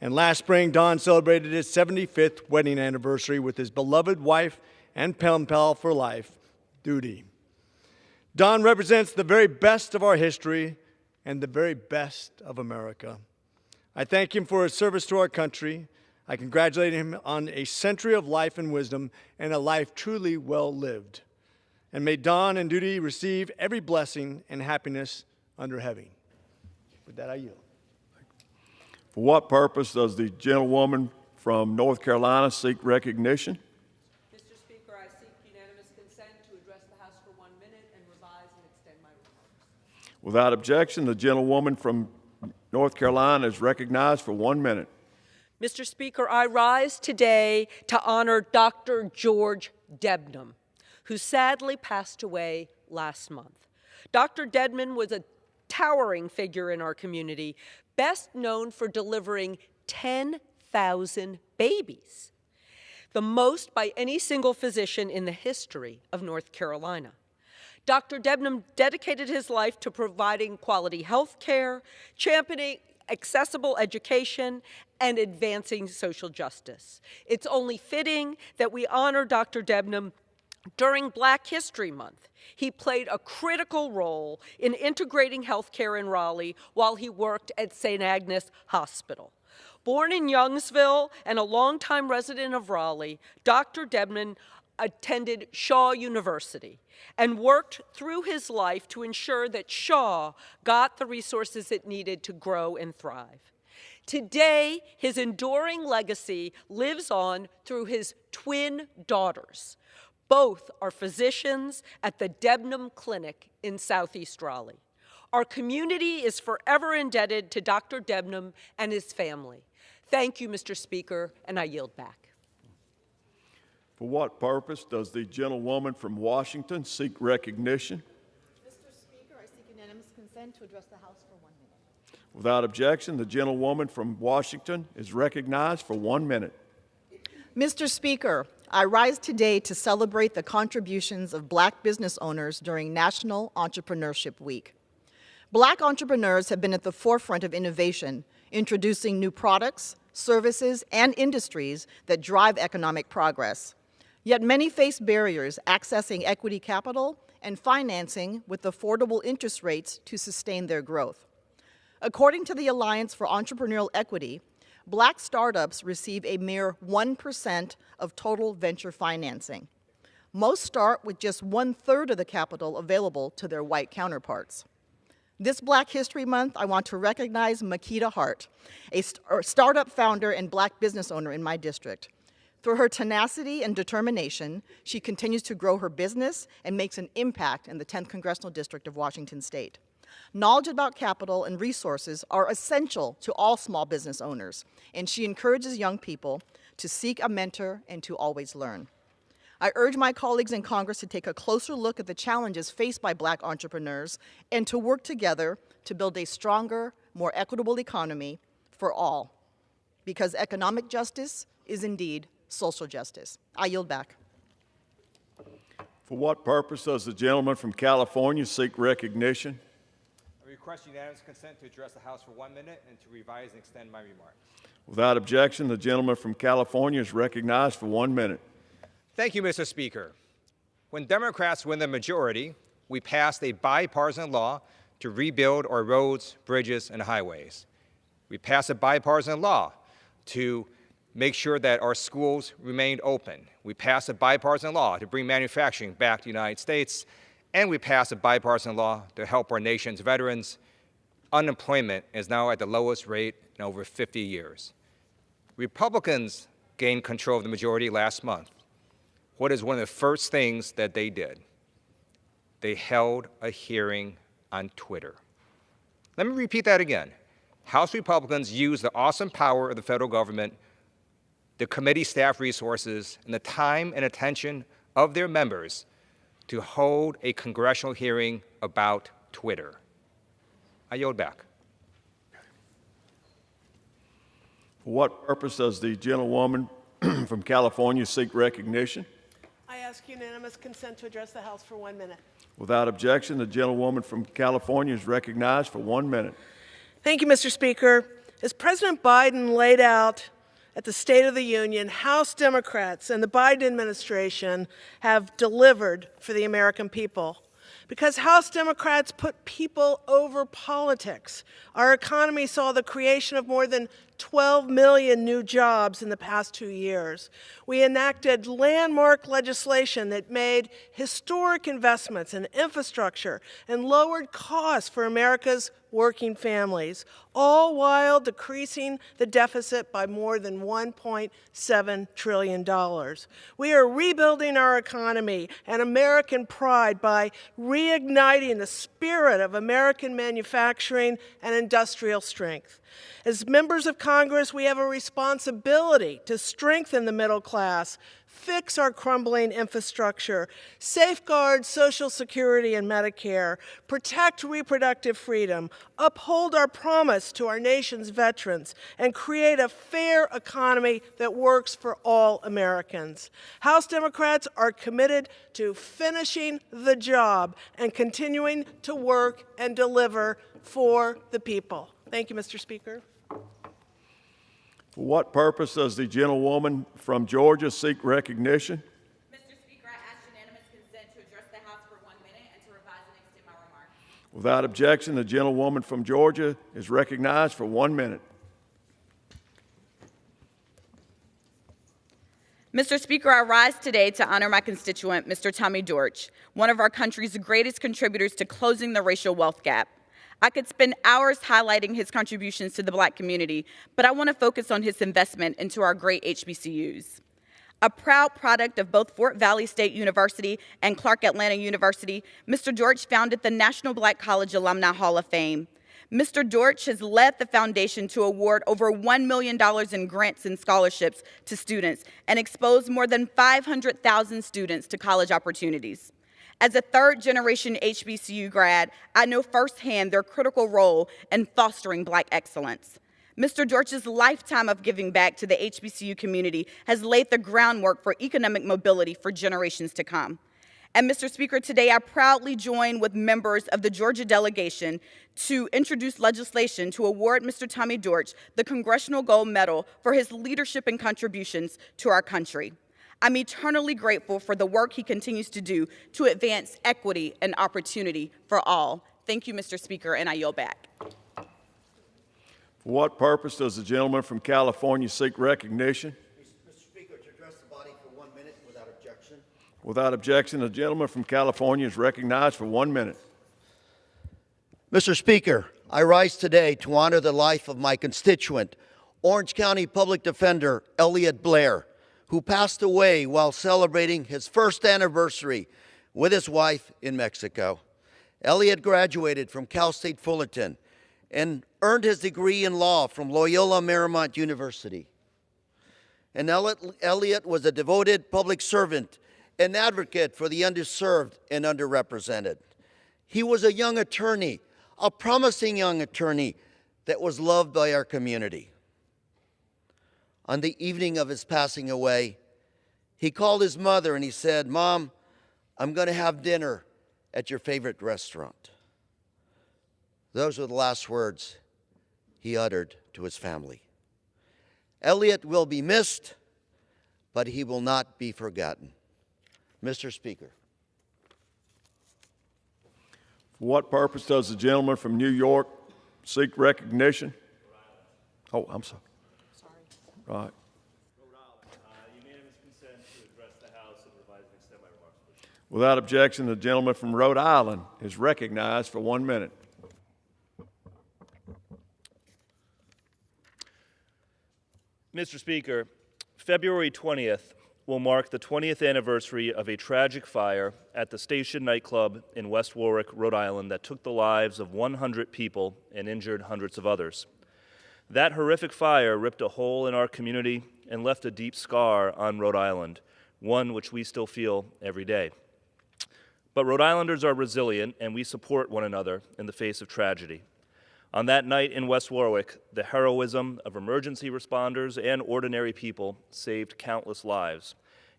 And last spring, Don celebrated his 75th wedding anniversary with his beloved wife and pen pal for life, Duty. Don represents the very best of our history and the very best of America. I thank him for his service to our country. I congratulate him on a century of life and wisdom and a life truly well lived. And may Don and Duty receive every blessing and happiness under heaven. With that, I yield. For what purpose does the gentlewoman from North Carolina seek recognition? Mr. Speaker, I seek unanimous consent to address the House for 1 minute and revise and extend my remarks. Without objection, the gentlewoman from North Carolina is recognized for 1 minute. Mr. Speaker, I rise today to honor Dr. George Debnam, who sadly passed away last month. Dr. Debnam was a towering figure in our community, best known for delivering 10,000 babies, the most by any single physician in the history of North Carolina. Dr. Debnam dedicated his life to providing quality health care, championing accessible education, and advancing social justice. It's only fitting that we honor Dr. Debnam during Black History Month. He played a critical role in integrating health care in Raleigh while he worked at St. Agnes Hospital. Born in Youngsville and a longtime resident of Raleigh, Dr. Debnam attended Shaw University and worked through his life to ensure that Shaw got the resources it needed to grow and thrive. Today, his enduring legacy lives on through his twin daughters. Both are physicians at the Debnam Clinic in Southeast Raleigh. Our community is forever indebted to Dr. Debnam and his family. Thank you, Mr. Speaker, and I yield back. For what purpose does the gentlewoman from Washington seek recognition? Mr. Speaker, I seek unanimous consent to address the House for 1 minute. Without objection, the gentlewoman from Washington is recognized for 1 minute. Mr. Speaker, I rise today to celebrate the contributions of Black business owners during National Entrepreneurship Week. Black entrepreneurs have been at the forefront of innovation, introducing new products, services, and industries that drive economic progress. Yet many face barriers accessing equity capital and financing with affordable interest rates to sustain their growth. According to the Alliance for Entrepreneurial Equity, Black startups receive a mere 1% of total venture financing. Most start with just 1/3 of the capital available to their white counterparts. This Black History Month, I want to recognize Makita Hart, a startup founder and Black business owner in my district. Through her tenacity and determination, she continues to grow her business and makes an impact in the 10th Congressional District of Washington State. Knowledge about capital and resources are essential to all small business owners, and she encourages young people to seek a mentor and to always learn. I urge my colleagues in Congress to take a closer look at the challenges faced by Black entrepreneurs and to work together to build a stronger, more equitable economy for all, because economic justice is indeed social justice. I yield back. For what purpose does the gentleman from California seek recognition? I request unanimous consent to address the House for 1 minute and to revise and extend my remarks. Without objection, the gentleman from California is recognized for 1 minute. Thank you, Mr. Speaker. When Democrats win the majority, we passed a bipartisan law to rebuild our roads, bridges, and highways. We passed a bipartisan law to make sure that our schools remained open. We passed a bipartisan law to bring manufacturing back to the United States, and we passed a bipartisan law to help our nation's veterans. Unemployment is now at the lowest rate in over 50 years. Republicans gained control of the majority last month. What is one of the first things that they did? They held a hearing on Twitter. Let me repeat that again. House Republicans used the awesome power of the federal government, the committee staff resources, and the time and attention of their members to hold a congressional hearing about Twitter. I yield back. For what purpose does the gentlewoman from California seek recognition? I ask unanimous consent to address the House for 1 minute. Without objection, the gentlewoman from California is recognized for 1 minute. Thank you, Mr. Speaker. As President Biden laid out at the State of the Union, House Democrats and the Biden administration have delivered for the American people. Because House Democrats put people over politics, our economy saw the creation of more than 12 million new jobs in the past 2 years. We enacted landmark legislation that made historic investments in infrastructure and lowered costs for America's working families, all while decreasing the deficit by more than $1.7 trillion. We are rebuilding our economy and American pride by reigniting the spirit of American manufacturing and industrial strength. As members of Congress, we have a responsibility to strengthen the middle class, fix our crumbling infrastructure, safeguard Social Security and Medicare, protect reproductive freedom, uphold our promise to our nation's veterans, and create a fair economy that works for all Americans. House Democrats are committed to finishing the job and continuing to work and deliver for the people. Thank you, Mr. Speaker. For what purpose does the gentlewoman from Georgia seek recognition? Mr. Speaker, I ask unanimous consent to address the House for 1 minute and to revise and extend my remarks. Without objection, the gentlewoman from Georgia is recognized for 1 minute. Mr. Speaker, I rise today to honor my constituent, Mr. Tommy Dortch, one of our country's greatest contributors to closing the racial wealth gap. I could spend hours highlighting his contributions to the Black community, but I want to focus on his investment into our great HBCUs. A proud product of both Fort Valley State University and Clark Atlanta University, Mr. Dortch founded the National Black College Alumni Hall of Fame. Mr. Dortch has led the foundation to award over $1 million in grants and scholarships to students and expose more than 500,000 students to college opportunities. As a third-generation HBCU grad, I know firsthand their critical role in fostering Black excellence. Mr. Dortch's lifetime of giving back to the HBCU community has laid the groundwork for economic mobility for generations to come. And Mr. Speaker, today I proudly join with members of the Georgia delegation to introduce legislation to award Mr. Tommy Dortch the Congressional Gold Medal for his leadership and contributions to our country. I'm eternally grateful for the work he continues to do to advance equity and opportunity for all. Thank you, Mr. Speaker, and I yield back. For what purpose does the gentleman from California seek recognition? Mr. Speaker, to address the body for 1 minute without objection. Without objection, the gentleman from California is recognized for 1 minute. Mr. Speaker, I rise today to honor the life of my constituent, Orange County Public Defender Elliot Blair, who passed away while celebrating his first anniversary with his wife in Mexico. Elliot graduated from Cal State Fullerton and earned his degree in law from Loyola Marymount University. And Elliot was a devoted public servant and advocate for the underserved and underrepresented. He was a young attorney, a promising young attorney that was loved by our community. On the evening of his passing away, he called his mother and he said, "Mom, I'm going to have dinner at your favorite restaurant." Those were the last words he uttered to his family. Elliot will be missed, but he will not be forgotten. Mr. Speaker. For what purpose does the gentleman from New York seek recognition? Oh, I'm sorry. Right. Unanimous consent to address the House and revise and extend my remarks. Without objection, the gentleman from Rhode Island is recognized for 1 minute. Mr. Speaker, February 20th will mark the 20th anniversary of a tragic fire at the Station nightclub in West Warwick, Rhode Island that took the lives of 100 people and injured hundreds of others. That horrific fire ripped a hole in our community and left a deep scar on Rhode Island, one which we still feel every day. But Rhode Islanders are resilient, and we support one another in the face of tragedy. On that night in West Warwick, the heroism of emergency responders and ordinary people saved countless lives.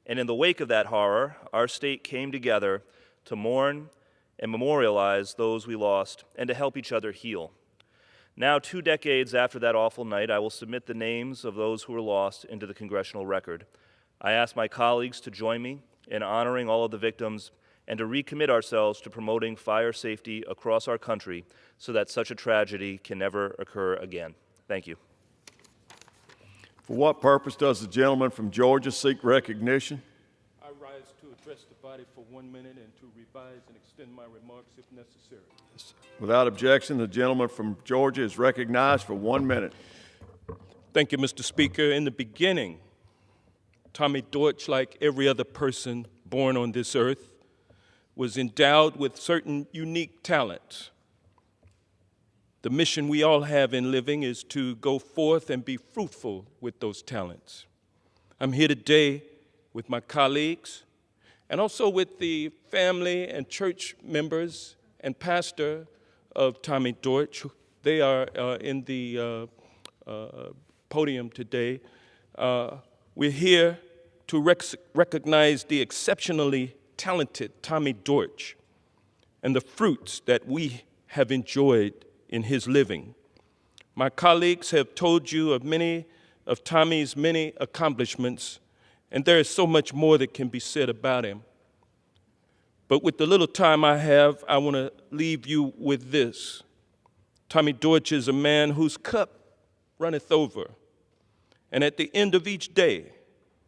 And in the wake of that horror, our state came together to mourn and memorialize those we lost and to help each other heal. Now, 2 decades after that awful night, I will submit the names of those who were lost into the congressional record. I ask my colleagues to join me in honoring all of the victims and to recommit ourselves to promoting fire safety across our country so that such a tragedy can never occur again. Thank you. For what purpose does the gentleman from Georgia seek recognition? I rise to address the body for 1 minute and to revise and extend my remarks if necessary. Without objection, the gentleman from Georgia is recognized for 1 minute. Thank you, Mr. Speaker. In the beginning, Tommy Deutsch, like every other person born on this earth, was endowed with certain unique talents. The mission we all have in living is to go forth and be fruitful with those talents. I'm here today with my colleagues and also with the family and church members and pastor of Tommy Deutsch. They are in the podium today. We're here to recognize the exceptionally talented Tommy Deutsch and the fruits that we have enjoyed in his living. My colleagues have told you of many of Tommy's many accomplishments, and there is so much more that can be said about him. But with the little time I have, I want to leave you with this. Tommy Deutsch is a man whose cup runneth over. And at the end of each day,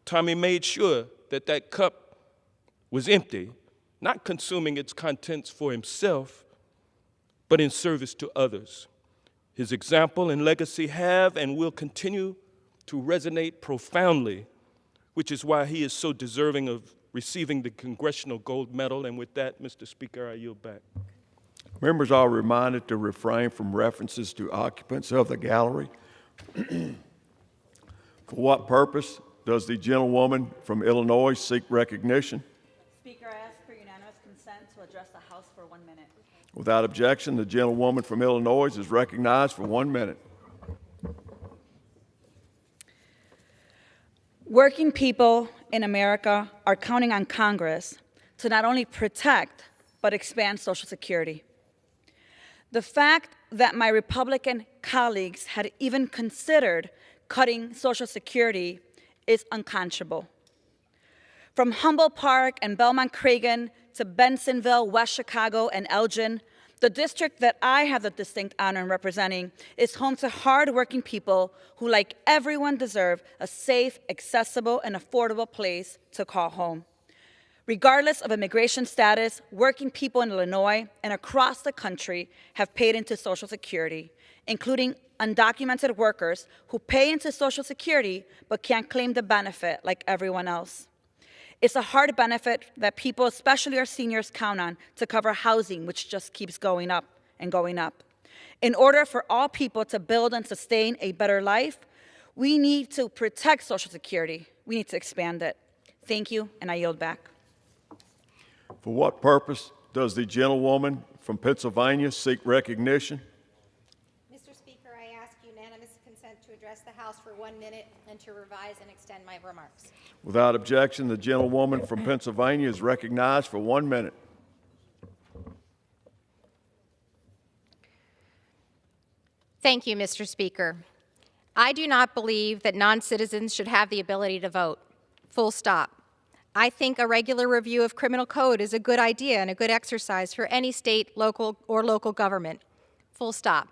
Tommy made sure that that cup was empty, not consuming its contents for himself, but in service to others. His example and legacy have and will continue to resonate profoundly, which is why he is so deserving of receiving the Congressional Gold Medal. And with that, Mr. Speaker, I yield back. Members are reminded to refrain from references to occupants of the gallery. For what purpose does the gentlewoman from Illinois seek recognition? Speaker, I ask for unanimous consent to address the House for 1 minute. Without objection, the gentlewoman from Illinois is recognized for 1 minute. Working people in America are counting on Congress to not only protect, but expand Social Security. The fact that my Republican colleagues had even considered cutting Social Security is unconscionable. From Humboldt Park and Belmont-Cragen to Bensonville, West Chicago, and Elgin, the district that I have the distinct honor in representing is home to hardworking people who, like everyone, deserve a safe, accessible, and affordable place to call home. Regardless of immigration status, working people in Illinois and across the country have paid into Social Security, including undocumented workers who pay into Social Security but can't claim the benefit like everyone else. It's a hard benefit that people, especially our seniors, count on to cover housing, which just keeps going up and going up. In order for all people to build and sustain a better life, we need to protect Social Security. We need to expand it. Thank you, and I yield back. For what purpose does the gentlewoman from Pennsylvania seek recognition? Mr. Speaker, I ask unanimous consent to address the House for 1 minute and to revise and extend my remarks. Without objection, the gentlewoman from Pennsylvania is recognized for 1 minute. Thank you, Mr. Speaker. I do not believe that non-citizens should have the ability to vote. Full stop. I think a regular review of criminal code is a good idea and a good exercise for any state, local, or local government. Full stop.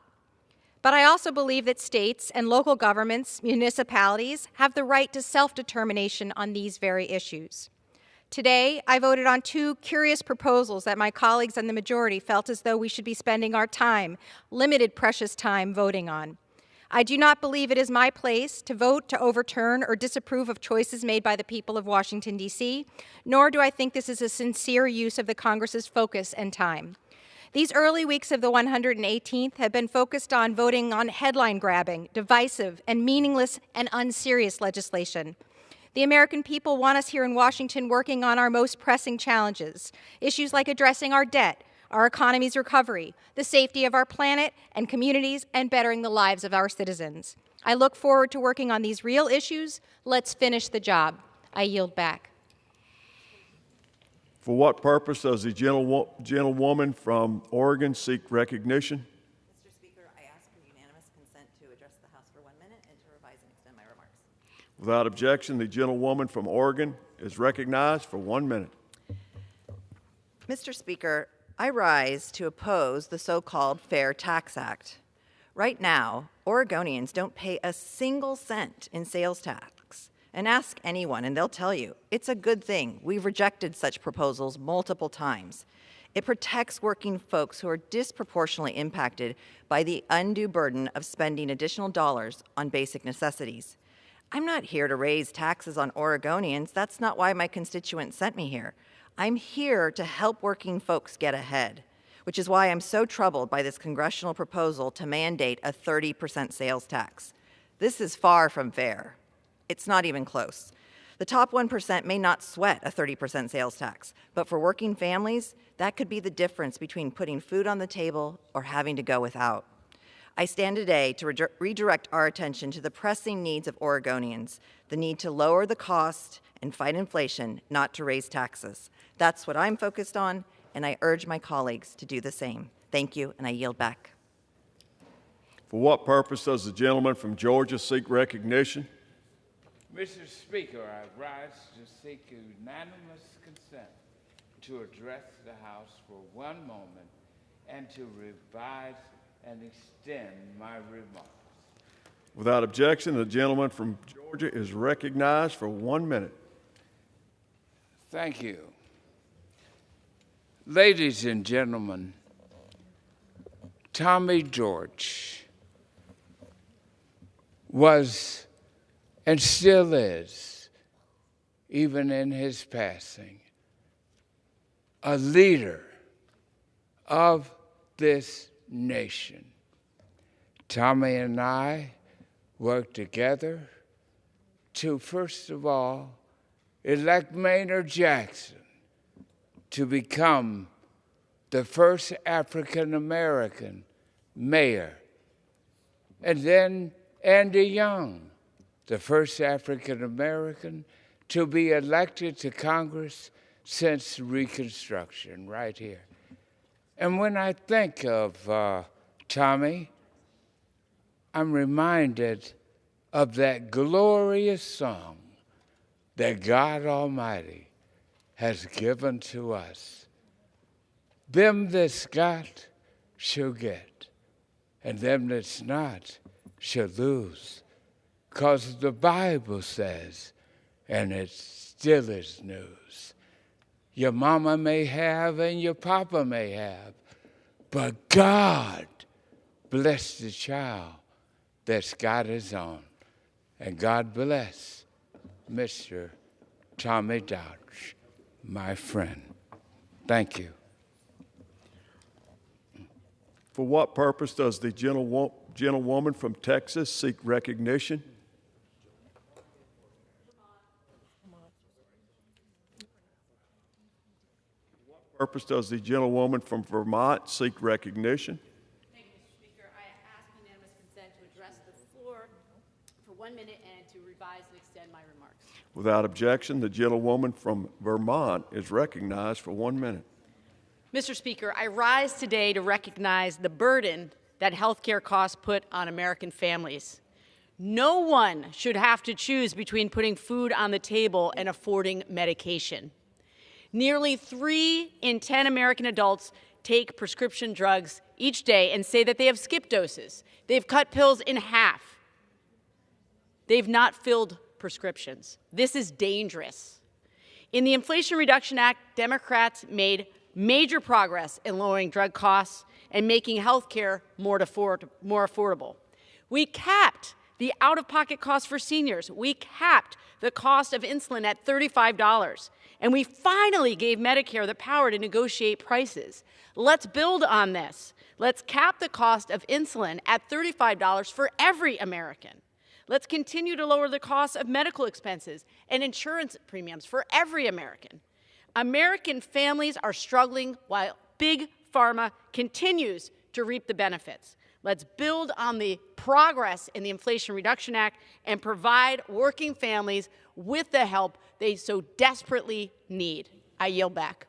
But I also believe that states and local governments, municipalities, have the right to self-determination on these very issues. Today, I voted on two curious proposals that my colleagues in the majority felt as though we should be spending our time, limited precious time, voting on. I do not believe it is my place to vote to overturn or disapprove of choices made by the people of Washington, D.C., nor do I think this is a sincere use of the Congress's focus and time. These early weeks of the 118th have been focused on voting on headline-grabbing, divisive, and meaningless and unserious legislation. The American people want us here in Washington working on our most pressing challenges, issues like addressing our debt, our economy's recovery, the safety of our planet and communities, and bettering the lives of our citizens. I look forward to working on these real issues. Let's finish the job. I yield back. For what purpose does the gentlewoman from Oregon seek recognition? Mr. Speaker, I ask for unanimous consent to address the House for 1 minute and to revise and extend my remarks. Without objection, the gentlewoman from Oregon is recognized for 1 minute. Mr. Speaker, I rise to oppose the so-called Fair Tax Act. Right now, Oregonians don't pay a single cent in sales tax. And ask anyone, and they'll tell you, it's a good thing. We've rejected such proposals multiple times. It protects working folks who are disproportionately impacted by the undue burden of spending additional dollars on basic necessities. I'm not here to raise taxes on Oregonians. That's not why my constituents sent me here. I'm here to help working folks get ahead, which is why I'm so troubled by this congressional proposal to mandate a 30% sales tax. This is far from fair. It's not even close. The top 1% may not sweat a 30% sales tax, but for working families, that could be the difference between putting food on the table or having to go without. I stand today to redirect our attention to the pressing needs of Oregonians, the need to lower the cost and fight inflation, not to raise taxes. That's what I'm focused on, and I urge my colleagues to do the same. Thank you, and I yield back. For what purpose does the gentleman from Georgia seek recognition? Mr. Speaker, I rise to seek unanimous consent to address the House for 1 moment and to revise and extend my remarks. Without objection, the gentleman from Georgia is recognized for 1 minute. Thank you. Ladies and gentlemen, Tommy Dortch was and still is, even in his passing, a leader of this nation. Tommy and I worked together to, first of all, elect Maynard Jackson to become the first African-American mayor, and then Andy Young, the first African-American to be elected to Congress since Reconstruction, right here. And when I think of Tommy, I'm reminded of that glorious song that God Almighty has given to us. Them that's got shall get, and them that's not shall lose. 'Cause the Bible says, and it still is news, your mama may have and your papa may have, but God bless the child that's got his own. And God bless Mr. Tommy Dodge, my friend. Thank you. For what purpose does the gentlewoman from Texas seek recognition? For what purpose does the gentlewoman from Vermont seek recognition? Thank you, Mr. Speaker. I ask unanimous consent to address the floor for 1 minute and to revise and extend my remarks. Without objection, the gentlewoman from Vermont is recognized for 1 minute. Mr. Speaker, I rise today to recognize the burden that health care costs put on American families. No one should have to choose between putting food on the table and affording medication. Nearly 3 in 10 American adults take prescription drugs each day and say that they have skipped doses. They've cut pills in half. They've not filled prescriptions. This is dangerous. In the Inflation Reduction Act, Democrats made major progress in lowering drug costs and making health care more affordable. We capped the out-of-pocket costs for seniors. We capped the cost of insulin at $35. And we finally gave Medicare the power to negotiate prices. Let's build on this. Let's cap the cost of insulin at $35 for every American. Let's continue to lower the cost of medical expenses and insurance premiums for every American. American families are struggling while Big Pharma continues to reap the benefits. Let's build on the progress in the Inflation Reduction Act and provide working families with the help they so desperately need. I yield back.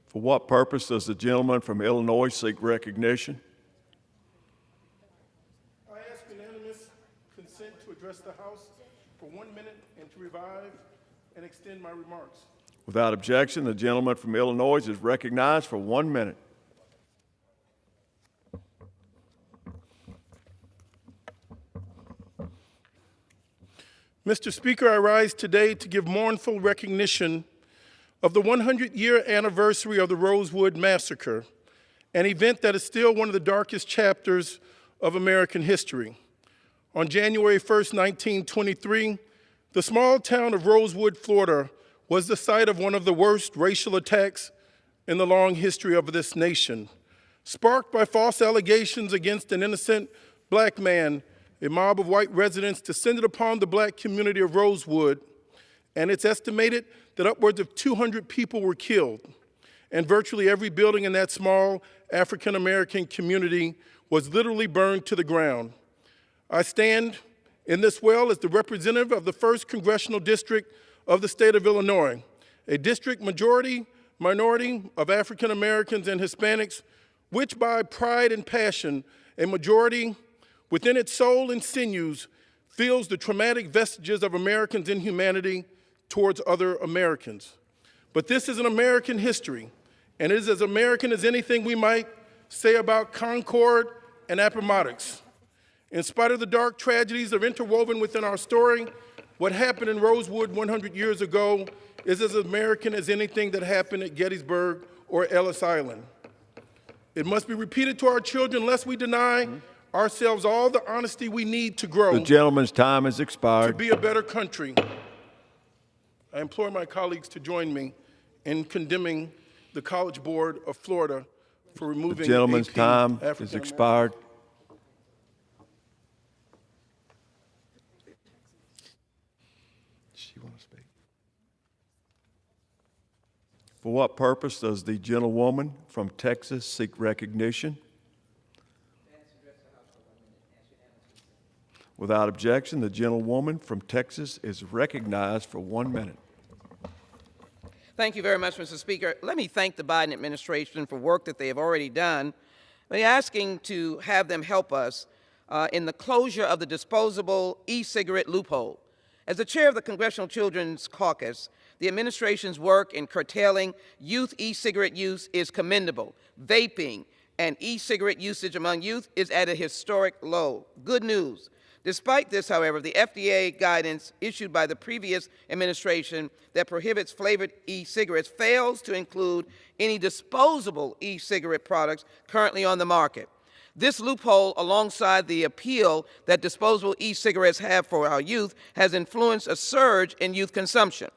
For what purpose does the gentleman from Illinois seek recognition? I ask unanimous consent to address the House for 1 minute and to revive and extend my remarks. Without objection, the gentleman from Illinois is recognized for 1 minute. Mr. Speaker, I rise today to give mournful recognition of the 100-year anniversary of the Rosewood Massacre, an event that is still one of the darkest chapters of American history. On January 1st, 1923, the small town of Rosewood, Florida, was the site of one of the worst racial attacks in the long history of this nation. Sparked by false allegations against an innocent black man, a mob of white residents descended upon the black community of Rosewood, and it's estimated that upwards of 200 people were killed, and virtually every building in that small African-American community was literally burned to the ground. I stand in this well as the representative of the 1st Congressional District of the state of Illinois, a district minority of African-Americans and Hispanics, which by pride and passion, a majority within its soul and sinews feels the traumatic vestiges of Americans' inhumanity towards other Americans. But this is an American history, and it is as American as anything we might say about Concord and Appomattox. In spite of the dark tragedies that are interwoven within our story, what happened in Rosewood 100 years ago is as American as anything that happened at Gettysburg or Ellis Island. It must be repeated to our children lest we deny ourselves all the honesty we need to grow. The gentleman's time has expired. To be a better country. I implore my colleagues to join me in condemning the College Board of Florida for removing the gentleman's AP time has expired. Does she want to speak? For what purpose does the gentlewoman from Texas seek recognition? Without objection, the gentlewoman from Texas is recognized for 1 minute. Thank you very much, Mr. Speaker. Let me thank the Biden administration for work that they have already done by asking to have them help us in the closure of the disposable e-cigarette loophole. As the chair of the Congressional Children's Caucus, the administration's work in curtailing youth e-cigarette use is commendable. Vaping and e-cigarette usage among youth is at a historic low. Good news. Despite this, however, the FDA guidance issued by the previous administration that prohibits flavored e-cigarettes fails to include any disposable e-cigarette products currently on the market. This loophole, alongside the appeal that disposable e-cigarettes have for our youth, has influenced a surge in youth consumption.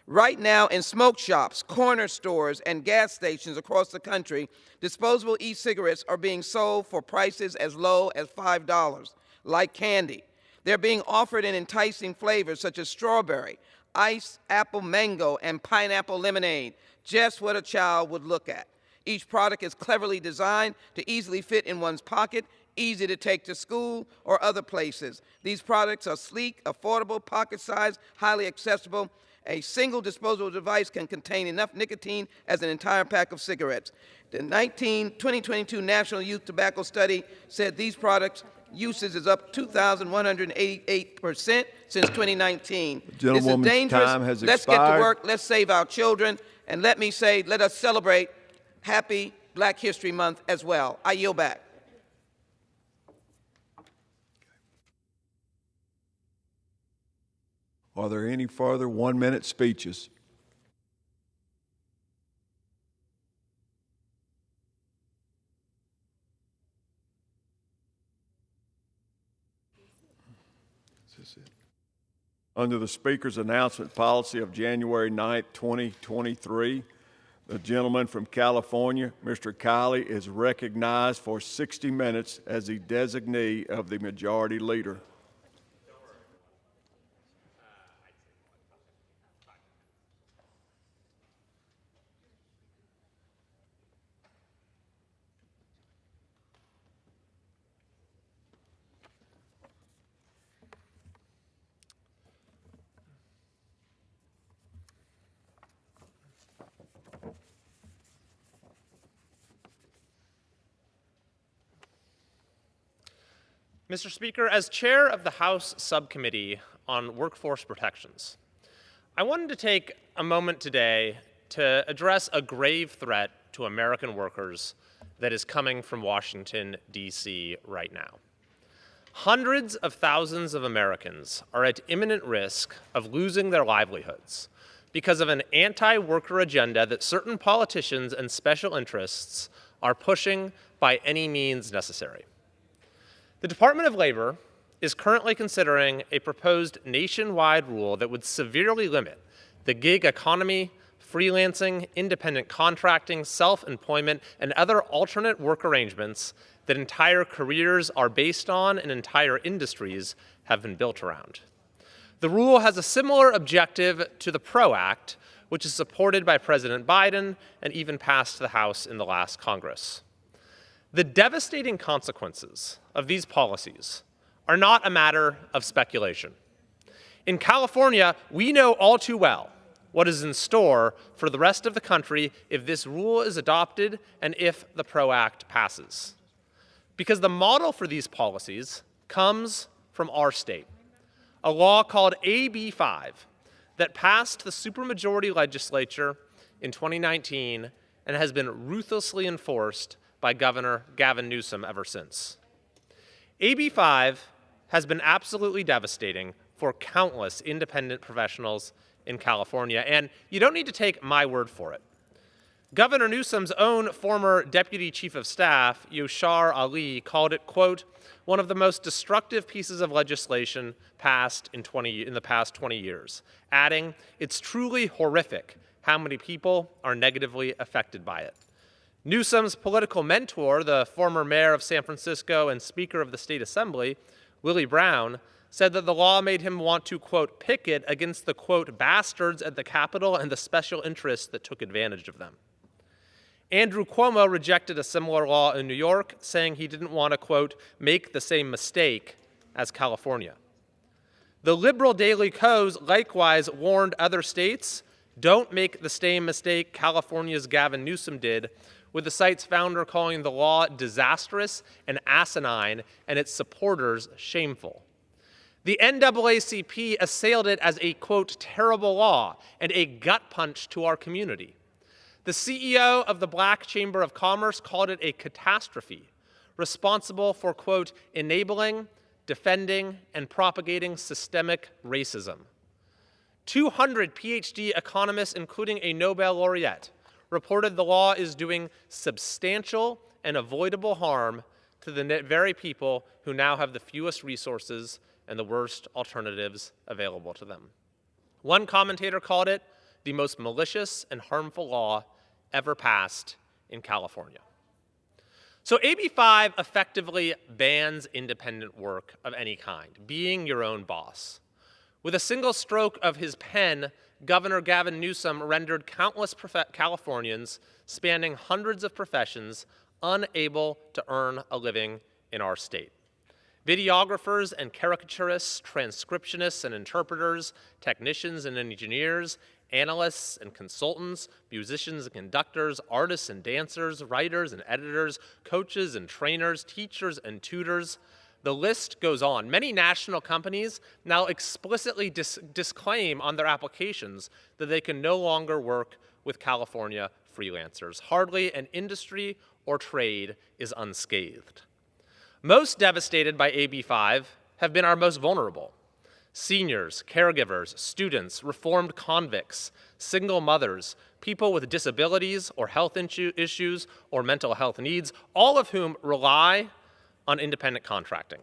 Right now, in smoke shops, corner stores, and gas stations across the country, disposable e-cigarettes are being sold for prices as low as $5, like candy. They're being offered in enticing flavors such as strawberry, ice, apple, mango, and pineapple lemonade, just what a child would look at. Each product is cleverly designed to easily fit in one's pocket, easy to take to school or other places. These products are sleek, affordable, pocket-sized, highly accessible. A single disposable device can contain enough nicotine as an entire pack of cigarettes. The 2022 National Youth Tobacco Study said these products' usage is up 2,188% since 2019. This is dangerous. Time has Let's expired. get to work. Let's save our children. And let me say, let us celebrate Happy Black History Month as well. I yield back. Are there any further one-minute speeches? Under the Speaker's announcement policy of January 9, 2023, the gentleman from California, Mr. Kiley, is recognized for 60 minutes as the designee of the Majority Leader. Mr. Speaker, as chair of the House Subcommittee on Workforce Protections, I wanted to take a moment today to address a grave threat to American workers that is coming from Washington, D.C. right now. Hundreds of thousands of Americans are at imminent risk of losing their livelihoods because of an anti-worker agenda that certain politicians and special interests are pushing by any means necessary. The Department of Labor is currently considering a proposed nationwide rule that would severely limit the gig economy, freelancing, independent contracting, self-employment, and other alternate work arrangements that entire careers are based on and entire industries have been built around. The rule has a similar objective to the PRO Act, which is supported by President Biden and even passed the House in the last Congress. The devastating consequences of these policies are not a matter of speculation. In California, we know all too well what is in store for the rest of the country if this rule is adopted and if the PRO Act passes. Because the model for these policies comes from our state, a law called AB 5 that passed the supermajority legislature in 2019 and has been ruthlessly enforced by Governor Gavin Newsom ever since. AB 5 has been absolutely devastating for countless independent professionals in California, and you don't need to take my word for it. Governor Newsom's own former Deputy Chief of Staff, Yashar Ali, called it, quote, one of the most destructive pieces of legislation passed in the past 20 years, adding, it's truly horrific how many people are negatively affected by it. Newsom's political mentor, the former mayor of San Francisco and Speaker of the State Assembly, Willie Brown, said that the law made him want to, quote, picket against the, quote, bastards at the Capitol and the special interests that took advantage of them. Andrew Cuomo rejected a similar law in New York, saying he didn't want to, quote, make the same mistake as California. The liberal Daily Kos likewise warned other states, don't make the same mistake California's Gavin Newsom did, with the site's founder calling the law disastrous and asinine and its supporters shameful. The NAACP assailed it as a, quote, terrible law and a gut punch to our community. The CEO of the Black Chamber of Commerce called it a catastrophe, responsible for, quote, enabling, defending, and propagating systemic racism. 200 PhD economists, including a Nobel laureate, reported the law is doing substantial and avoidable harm to the very people who now have the fewest resources and the worst alternatives available to them. One commentator called it the most malicious and harmful law ever passed in California. So AB 5 effectively bans independent work of any kind, being your own boss. With a single stroke of his pen, Governor Gavin Newsom rendered countless Californians spanning hundreds of professions unable to earn a living in our state. Videographers and caricaturists, transcriptionists and interpreters, technicians and engineers, analysts and consultants, musicians and conductors, artists and dancers, writers and editors, coaches and trainers, teachers and tutors. The list goes on. Many national companies now explicitly disclaim on their applications that they can no longer work with California freelancers. Hardly an industry or trade is unscathed. Most devastated by AB 5 have been our most vulnerable. Seniors, caregivers, students, reformed convicts, single mothers, people with disabilities or health issues or mental health needs, all of whom rely on independent contracting.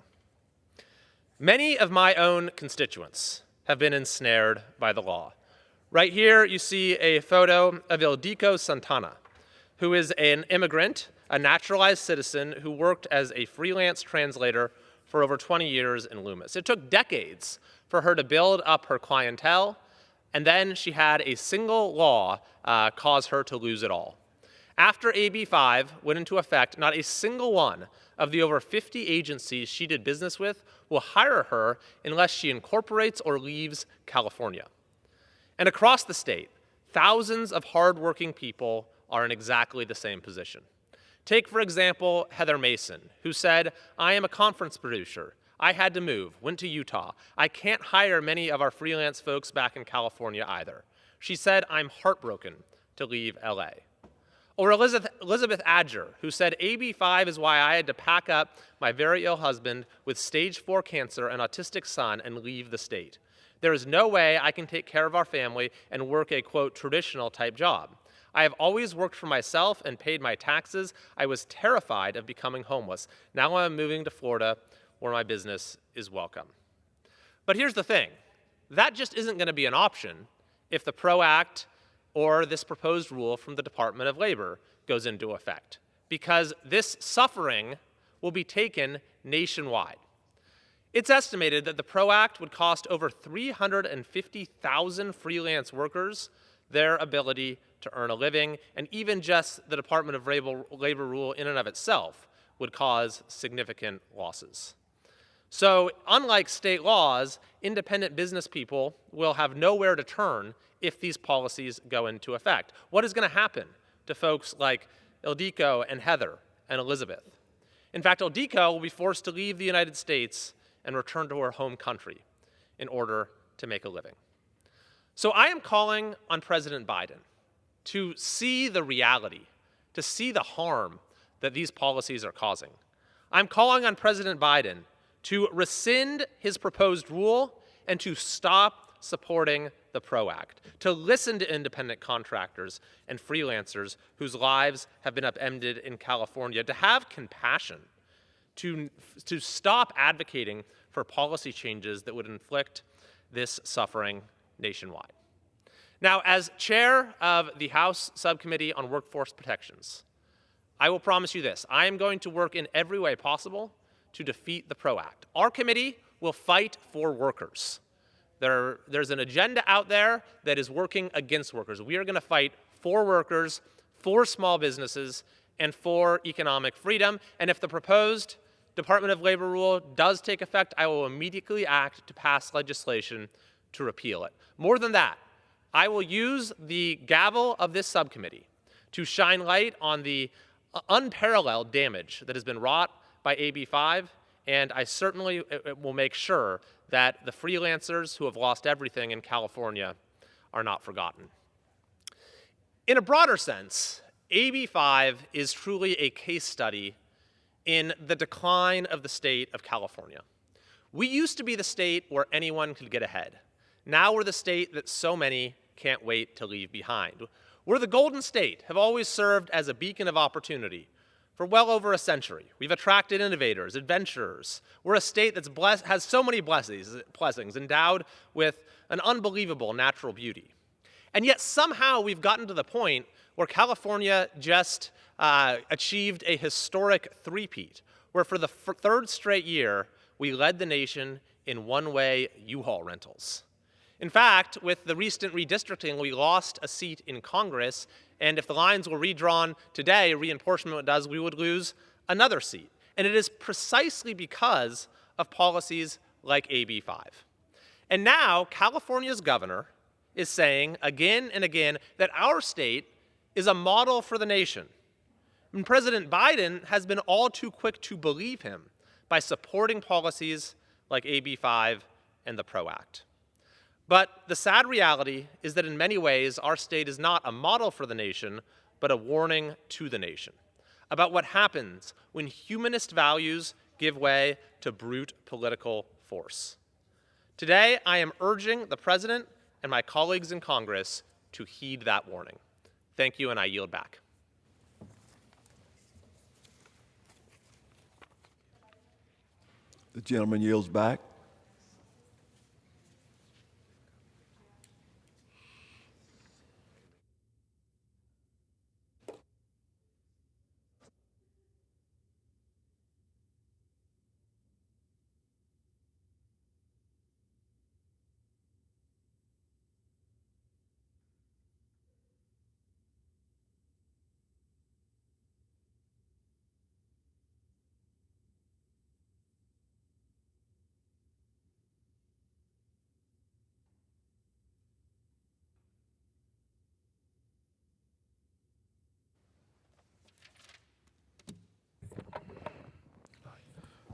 Many of my own constituents have been ensnared by the law. Right here you see a photo of Ildiko Santana, who is an immigrant, a naturalized citizen who worked as a freelance translator for over 20 years in Loomis. It took decades for her to build up her clientele, and then she had a single law cause her to lose it all. After AB 5 went into effect, not a single one of the over 50 agencies she did business with will hire her unless she incorporates or leaves California. And across the state, thousands of hardworking people are in exactly the same position. Take, for example, Heather Mason, who said, I am a conference producer. I had to move, went to Utah. I can't hire many of our freelance folks back in California either. She said, I'm heartbroken to leave LA. Or Elizabeth Adger, who said, AB 5 is why I had to pack up my very ill husband with stage 4 cancer and autistic son and leave the state. There is no way I can take care of our family and work a, quote, traditional type job. I have always worked for myself and paid my taxes. I was terrified of becoming homeless. Now I'm moving to Florida, where my business is welcome. But here's the thing. That just isn't going to be an option if the PRO Act or this proposed rule from the Department of Labor goes into effect, because this suffering will be taken nationwide. It's estimated that the PRO Act would cost over 350,000 freelance workers their ability to earn a living, and even just the Department of Labor rule in and of itself would cause significant losses. So, unlike state laws, independent business people will have nowhere to turn if these policies go into effect. What is going to happen to folks like Ildiko and Heather and Elizabeth? In fact, Ildiko will be forced to leave the United States and return to her home country in order to make a living. So I am calling on President Biden to see the reality, to see the harm that these policies are causing. I'm calling on President Biden to rescind his proposed rule and to stop supporting the PRO Act, to listen to independent contractors and freelancers whose lives have been upended in California, to have compassion, to stop advocating for policy changes that would inflict this suffering nationwide. Now, as chair of the House Subcommittee on Workforce Protections, I will promise you this. I am going to work in every way possible to defeat the PRO Act. Our committee will fight for workers. There's an agenda out there that is working against workers. We are going to fight for workers, for small businesses, and for economic freedom. And if the proposed Department of Labor rule does take effect, I will immediately act to pass legislation to repeal it. More than that, I will use the gavel of this subcommittee to shine light on the unparalleled damage that has been wrought by AB 5, and I certainly will make sure that the freelancers who have lost everything in California are not forgotten. In a broader sense, AB 5 is truly a case study in the decline of the state of California. We used to be the state where anyone could get ahead. Now we're the state that so many can't wait to leave behind. We're the Golden State, have always served as a beacon of opportunity for well over a century. We've attracted innovators, adventurers. We're a state that's has so many blessings, endowed with an unbelievable natural beauty. And yet somehow we've gotten to the point where California just achieved a historic three-peat, where for the third straight year, we led the nation in one-way U-Haul rentals. In fact, with the recent redistricting, we lost a seat in Congress, and if the lines were redrawn today, reinforcement does, we would lose another seat. And it is precisely because of policies like AB 5. And now, California's governor is saying again and again that our state is a model for the nation. And President Biden has been all too quick to believe him by supporting policies like AB 5 and the PRO Act. But the sad reality is that in many ways, our state is not a model for the nation, but a warning to the nation about what happens when humanist values give way to brute political force. Today, I am urging the President and my colleagues in Congress to heed that warning. Thank you, and I yield back. The gentleman yields back.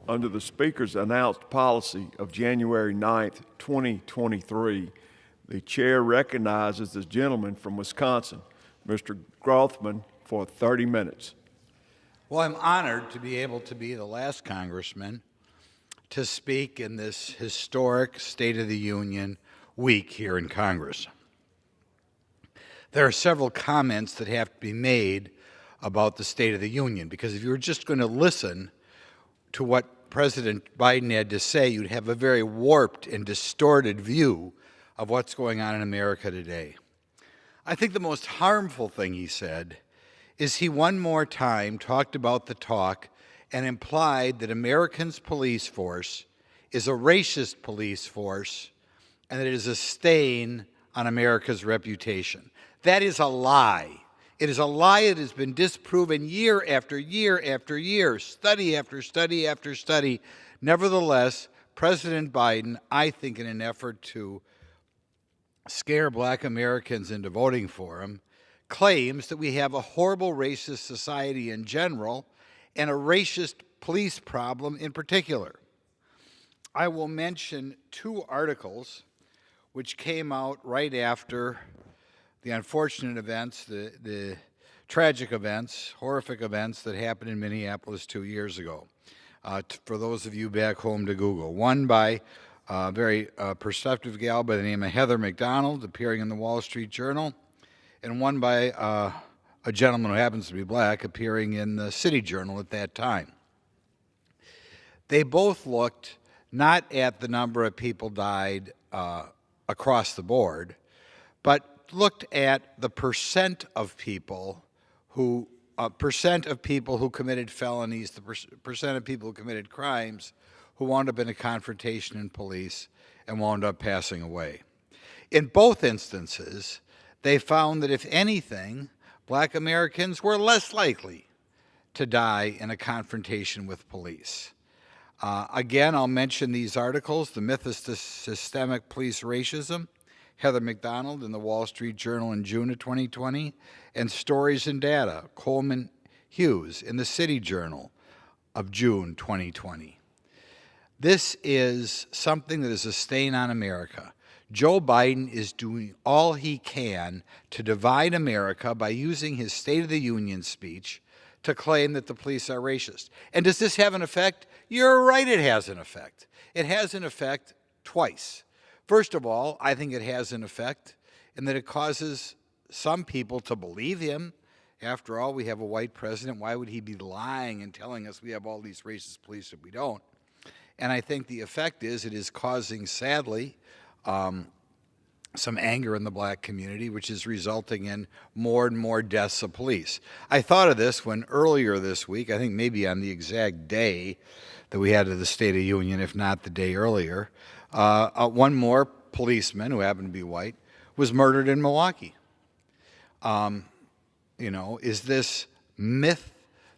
Under the Speaker's announced policy of January 9th, 2023, the Chair recognizes the gentleman from Wisconsin, Mr. Grothman, for 30 minutes. Well, I'm honored to be able to be the last Congressman to speak in this historic State of the Union week here in Congress. There are several comments that have to be made about the State of the Union, because if you were just going to listen to what President Biden had to say, you'd have a very warped and distorted view of what's going on in America today. I think the most harmful thing he said is he one more time talked about the talk and implied that Americans' police force is a racist police force and that it is a stain on America's reputation. That is a lie. It is a lie that has been disproven year after year after year, study after study after study. Nevertheless, President Biden, I think in an effort to scare black Americans into voting for him, claims that we have a horrible racist society in general and a racist police problem in particular. I will mention two articles which came out right after the unfortunate events, the tragic events, horrific events that happened in Minneapolis 2 years ago. For those of you back home to Google. One by a very perceptive gal by the name of Heather McDonald, appearing in the Wall Street Journal, and one by a gentleman who happens to be black, appearing in the City Journal at that time. They both looked not at the number of people died across the board, but looked at the percent of people who committed felonies, the percent of people who committed crimes who wound up in a confrontation in police and wound up passing away. In both instances, they found that if anything, black Americans were less likely to die in a confrontation with police. Again, I'll mention these articles, The Myth of Systemic Police Racism, Heather McDonald in the Wall Street Journal in June of 2020, and Stories and Data, Coleman Hughes in the City Journal of June 2020. This is something that is a stain on America. Joe Biden is doing all he can to divide America by using his State of the Union speech to claim that the police are racist. And does this have an effect? You're right, it has an effect. It has an effect twice. First of all, I think it has an effect in that it causes some people to believe him. After all, we have a white president. Why would he be lying and telling us we have all these racist police if we don't? And I think the effect is it is causing, sadly, some anger in the black community, which is resulting in more and more deaths of police. I thought of this when earlier this week, I think maybe on the exact day that we had the State of the Union, if not the day earlier, one more policeman, who happened to be white, was murdered in Milwaukee. You know, is this myth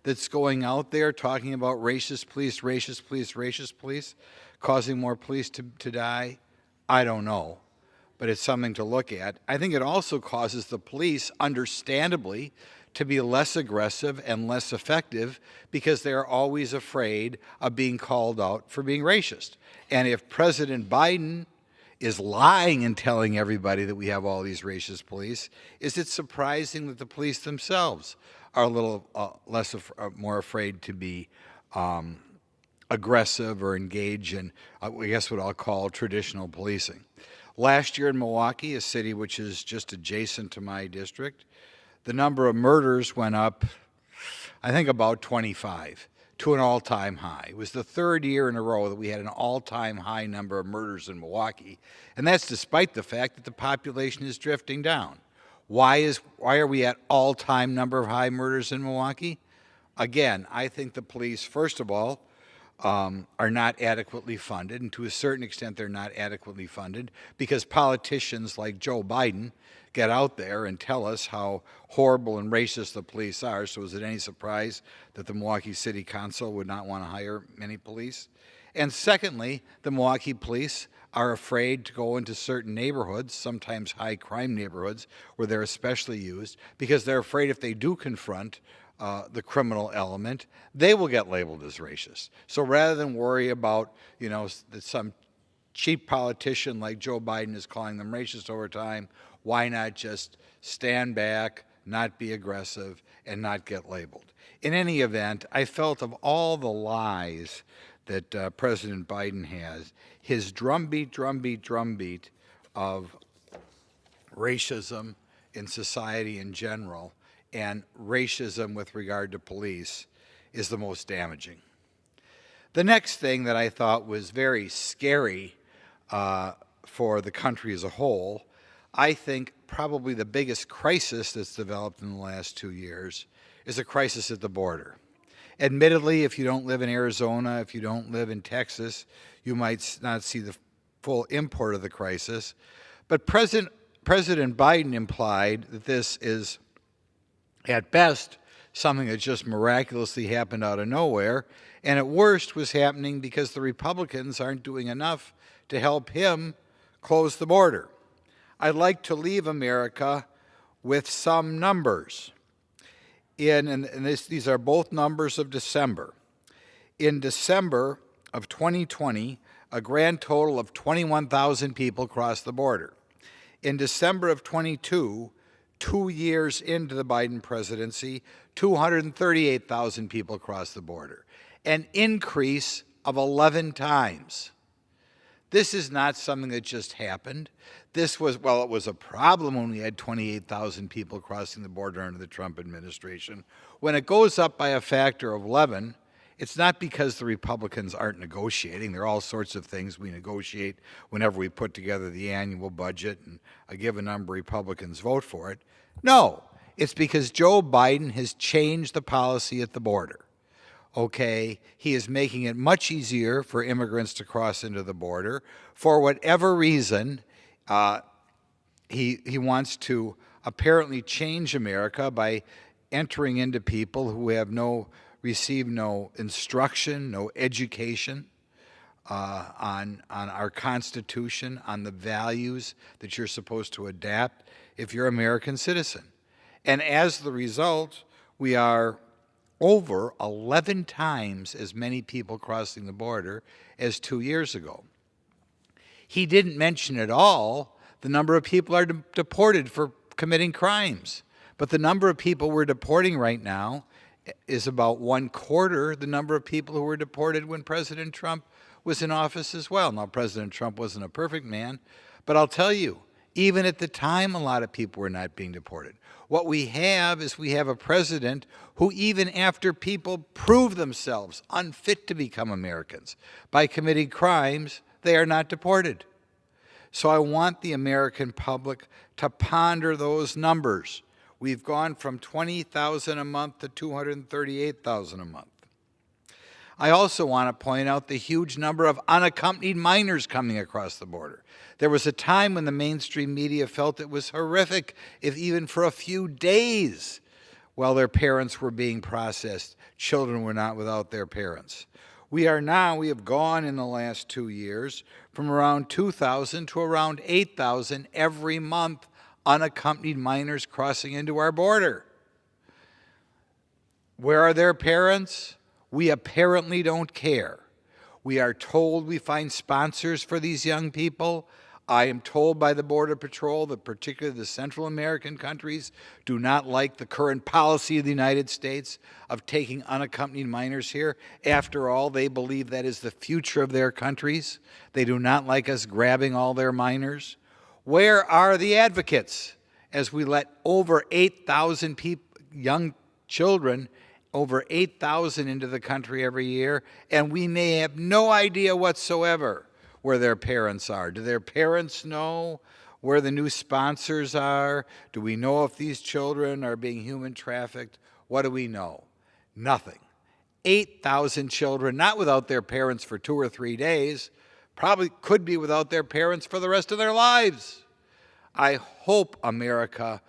that's going out there talking about racist police, racist police, racist police, causing more police to die? I don't know, but it's something to look at. I think it also causes the police, understandably, to be less aggressive and less effective because they're always afraid of being called out for being racist. And if President Biden is lying and telling everybody that we have all these racist police, is it surprising that the police themselves are a little more afraid to be aggressive or engage in, I guess what I'll call traditional policing? Last year in Milwaukee, a city which is just adjacent to my district, the number of murders went up, I think, about 25 to an all-time high. It was the third year in a row that we had an all-time high number of murders in Milwaukee, and that's despite the fact that the population is drifting down. Why are we at all-time number of high murders in Milwaukee? Again, I think the police, first of all, are not adequately funded, and to a certain extent they're not adequately funded because politicians like Joe Biden get out there and tell us how horrible and racist the police are. So is it any surprise that the Milwaukee City Council would not want to hire many police? And secondly, the Milwaukee police are afraid to go into certain neighborhoods, sometimes high crime neighborhoods, where they're especially used, because they're afraid if they do confront the criminal element, they will get labeled as racist. So rather than worry about, you know, that some cheap politician like Joe Biden is calling them racist over time, why not just stand back, not be aggressive, and not get labeled? In any event, I felt of all the lies that President Biden has, his drumbeat of racism in society in general and racism with regard to police is the most damaging. The next thing that I thought was very scary for the country as a whole, I think probably the biggest crisis that's developed in the last 2 years is a crisis at the border. Admittedly, if you don't live in Arizona, if you don't live in Texas, you might not see the full import of the crisis. But President Biden implied that this is, at best, something that just miraculously happened out of nowhere, and at worst was happening because the Republicans aren't doing enough to help him close the border. I'd like to leave America with some numbers. These are both numbers of December. In December of 2020, a grand total of 21,000 people crossed the border. In December of 22, 2 years into the Biden presidency, 238,000 people crossed the border, an increase of 11 times. This is not something that just happened. This was, well, it was a problem when we had 28,000 people crossing the border under the Trump administration. When it goes up by a factor of 11, it's not because the Republicans aren't negotiating. There are all sorts of things we negotiate whenever we put together the annual budget, and a given number of Republicans vote for it. No, it's because Joe Biden has changed the policy at the border. Okay, he is making it much easier for immigrants to cross into the border. For whatever reason, he wants to apparently change America by entering into people who have received no instruction, no education on our Constitution, on the values that you're supposed to adapt if you're an American citizen. And as the result, we are over 11 times as many people crossing the border as 2 years ago. He didn't mention at all the number of people are deported for committing crimes. But the number of people we're deporting right now is about 1/4 the number of people who were deported when President Trump was in office as well. Now, President Trump wasn't a perfect man, but I'll tell you, even at the time, a lot of people were not being deported. What we have is we have a president who, even after people prove themselves unfit to become Americans by committing crimes, they are not deported. So I want the American public to ponder those numbers. We've gone from 20,000 a month to 238,000 a month. I also want to point out the huge number of unaccompanied minors coming across the border. There was a time when the mainstream media felt it was horrific if even for a few days, while their parents were being processed, children were not without their parents. We have gone in the last 2 years from around 2,000 to around 8,000 every month unaccompanied minors crossing into our border. Where are their parents? We apparently don't care. We are told we find sponsors for these young people. I am told by the Border Patrol that particularly the Central American countries do not like the current policy of the United States of taking unaccompanied minors here. After all, they believe that is the future of their countries. They do not like us grabbing all their minors. Where are the advocates as we let over 8,000 young children, over 8,000 into the country every year, and we may have no idea whatsoever where their parents are? Do their parents know where the new sponsors are? Do we know if these children are being human trafficked? What do we know? Nothing. 8,000 children, not without their parents for 2 or 3 days, probably could be without their parents for the rest of their lives. I hope America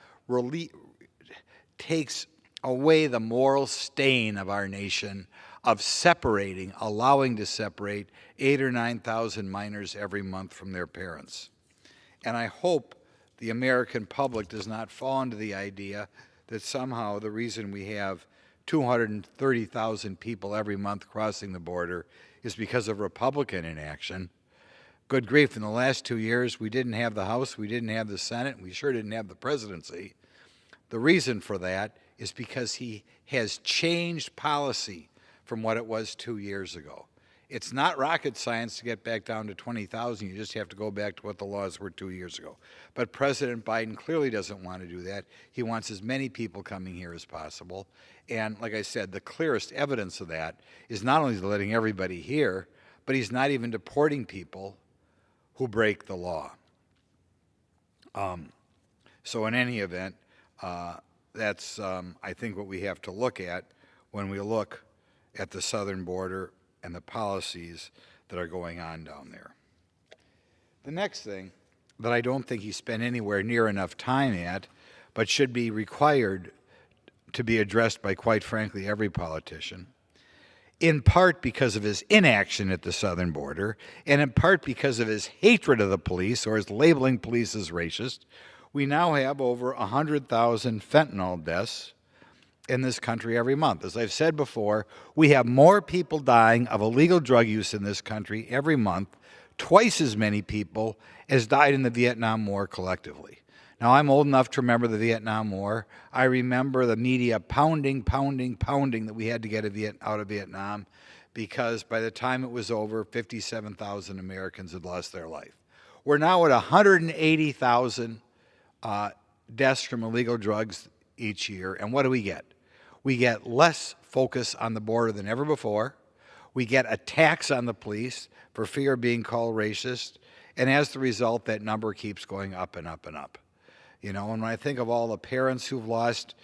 takes away the moral stain of our nation of separating, allowing to separate 8,000 or 9,000 minors every month from their parents. And I hope the American public does not fall into the idea that somehow the reason we have 230,000 people every month crossing the border is because of Republican inaction. Good grief, in the last 2 years, we didn't have the House, we didn't have the Senate, and we sure didn't have the presidency. The reason for that is because he has changed policy from what it was 2 years ago. It's not rocket science to get back down to 20,000. You just have to go back to what the laws were 2 years ago. But President Biden clearly doesn't want to do that. He wants as many people coming here as possible. And like I said, the clearest evidence of that is not only letting everybody here, but he's not even deporting people who break the law. So in any event, that's, I think, what we have to look at when we look at the southern border and the policies that are going on down there. The next thing that I don't think he spent anywhere near enough time at, but should be required to be addressed by, quite frankly, every politician, in part because of his inaction at the southern border, and in part because of his hatred of the police or his labeling police as racist, we now have over 100,000 fentanyl deaths in this country every month. As I've said before, we have more people dying of illegal drug use in this country every month, twice as many people as died in the Vietnam War collectively. Now, I'm old enough to remember the Vietnam War. I remember the media pounding that we had to get out of Vietnam because by the time it was over, 57,000 Americans had lost their life. We're now at 180,000 deaths from illegal drugs each year, and what do we get? We get less focus on the border than ever before. We get attacks on the police for fear of being called racist, and as the result, that number keeps going up and up and up. You know, and when I think of all the parents who've lost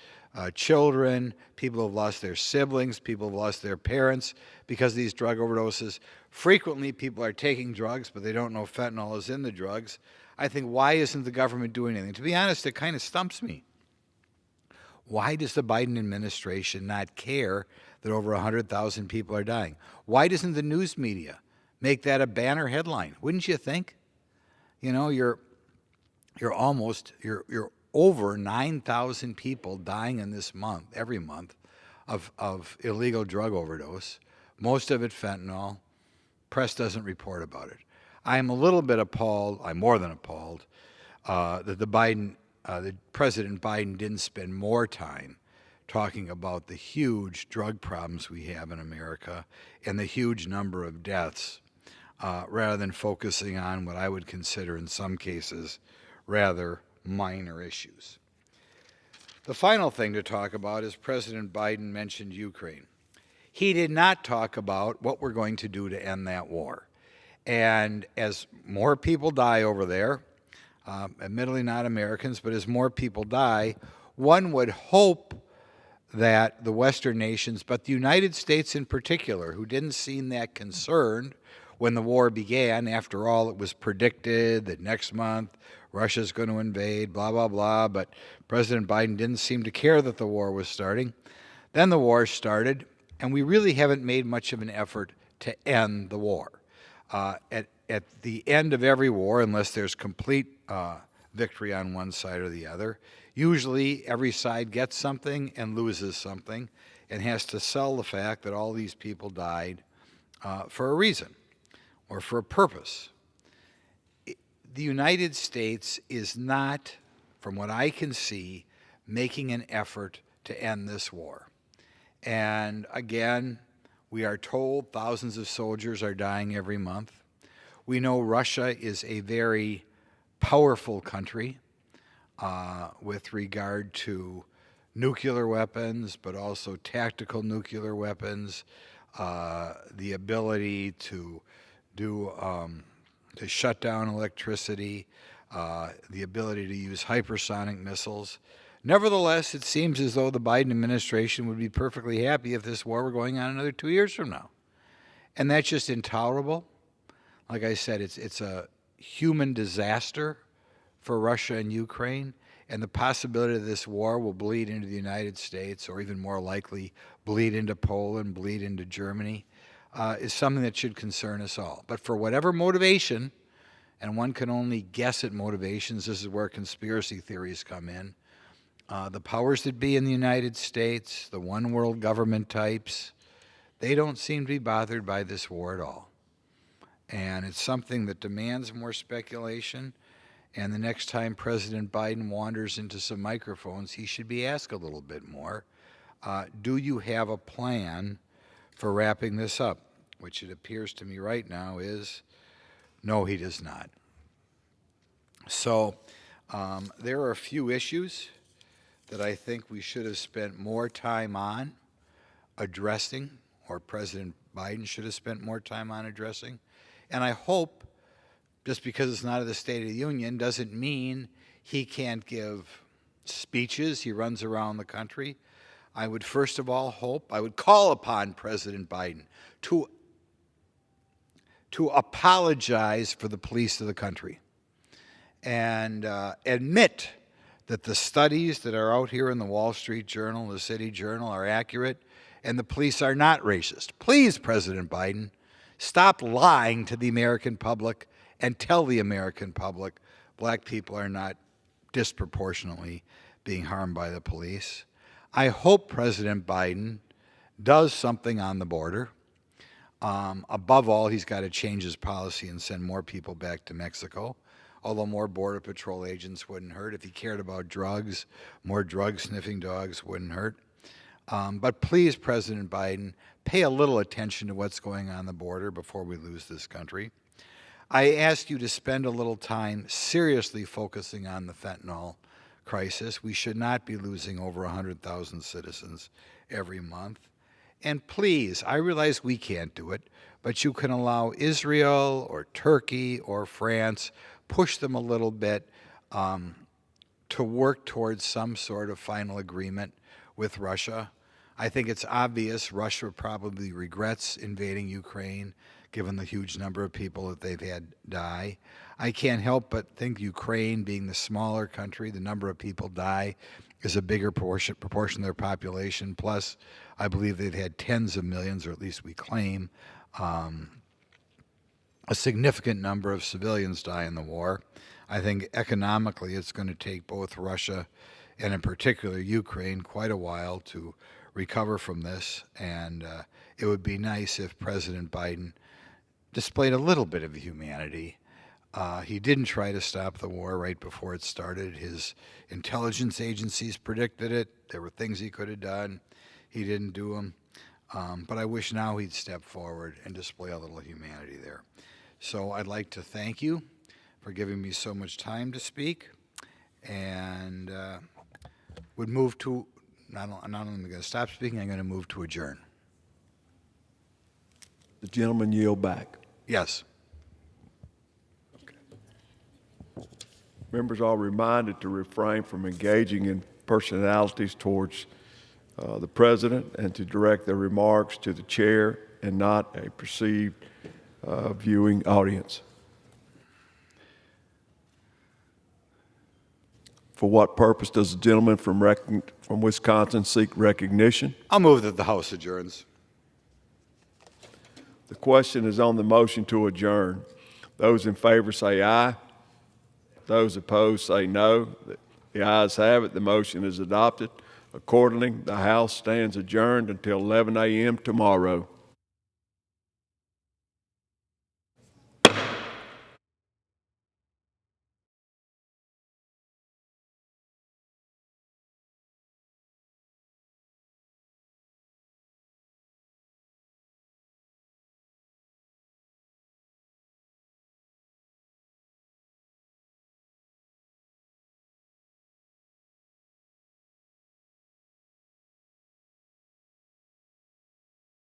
children, people who've lost their siblings, people who've lost their parents because of these drug overdoses, frequently people are taking drugs, but they don't know fentanyl is in the drugs. I think, why isn't the government doing anything? To be honest, it kind of stumps me. Why does the Biden administration not care that over 100,000 people are dying? Why doesn't the news media make that a banner headline? Wouldn't you think? You know, you're over 9,000 people dying in this month, every month, of illegal drug overdose. Most of it fentanyl. Press doesn't report about it. I'm a little bit appalled, I'm more than appalled, that that President Biden didn't spend more time talking about the huge drug problems we have in America and the huge number of deaths, rather than focusing on what I would consider in some cases rather minor issues. The final thing to talk about is President Biden mentioned Ukraine. He did not talk about what we're going to do to end that war. And as more people die over there, admittedly not Americans, but as more people die, one would hope that the Western nations, but the United States in particular, who didn't seem that concerned when the war began. After all, it was predicted that next month Russia's going to invade, blah, blah, blah, but President Biden didn't seem to care that the war was starting. Then the war started, and we really haven't made much of an effort to end the war. At the end of every war, unless there's complete victory on one side or the other, usually every side gets something and loses something and has to sell the fact that all these people died for a reason or for a purpose. The United States is not, from what I can see, making an effort to end this war. And again, we are told thousands of soldiers are dying every month. We know Russia is a very powerful country with regard to nuclear weapons, but also tactical nuclear weapons, the ability to shut down electricity, the ability to use hypersonic missiles. Nevertheless, it seems as though the Biden administration would be perfectly happy if this war were going on another 2 years from now. And that's just intolerable. Like I said, it's a human disaster for Russia and Ukraine, and the possibility that this war will bleed into the United States, or even more likely bleed into Poland, bleed into Germany, is something that should concern us all. But for whatever motivation, and one can only guess at motivations, this is where conspiracy theories come in, the powers that be in the United States, the one world government types, they don't seem to be bothered by this war at all. And it's something that demands more speculation. And the next time President Biden wanders into some microphones, he should be asked a little bit more. Do you have a plan for wrapping this up? Which it appears to me right now is, no, he does not. So there are a few issues that I think we should have spent more time on addressing, or President Biden should have spent more time on addressing. And I hope, just because it's not at the State of the Union, doesn't mean he can't give speeches. He runs around the country. I would first of all hope, I would call upon President Biden to apologize for the police of the country and admit that the studies that are out here in the Wall Street Journal, the City Journal, are accurate, and the police are not racist. Please, President Biden, stop lying to the American public and tell the American public black people are not disproportionately being harmed by the police. I hope President Biden does something on the border. Above all, he's got to change his policy and send more people back to Mexico, although more Border Patrol agents wouldn't hurt. If he cared about drugs, more drug-sniffing dogs wouldn't hurt. But please, President Biden, pay a little attention to what's going on the border before we lose this country. I ask you to spend a little time seriously focusing on the fentanyl crisis. We should not be losing over 100,000 citizens every month. And please, I realize we can't do it, but you can allow Israel or Turkey or France, push them a little bit to work towards some sort of final agreement with Russia. I think it's obvious Russia probably regrets invading Ukraine, given the huge number of people that they've had die. I can't help but think Ukraine, being the smaller country, the number of people die is a bigger proportion of their population. Plus, I believe they've had tens of millions, or at least we claim, a significant number of civilians die in the war. I think economically it's going to take both Russia and in particular Ukraine quite a while to recover from this, and it would be nice if President Biden displayed a little bit of humanity. He didn't try to stop the war right before it started. His intelligence agencies predicted it. There were things he could have done. He didn't do them. But I wish now he'd step forward and display a little humanity there. So I'd like to thank you for giving me so much time to speak, and would move to, not only am I going to stop speaking, I'm going to move to adjourn. The gentleman yield back. Yes. Members are reminded to refrain from engaging in personalities towards the president and to direct their remarks to the chair and not a perceived viewing audience. For what purpose does the gentleman from Wisconsin seek recognition? I'll move that the House adjourns. The question is on the motion to adjourn. Those in favor say aye. Those opposed say no. The ayes have it. The motion is adopted. Accordingly, the House stands adjourned until 11 a.m. tomorrow.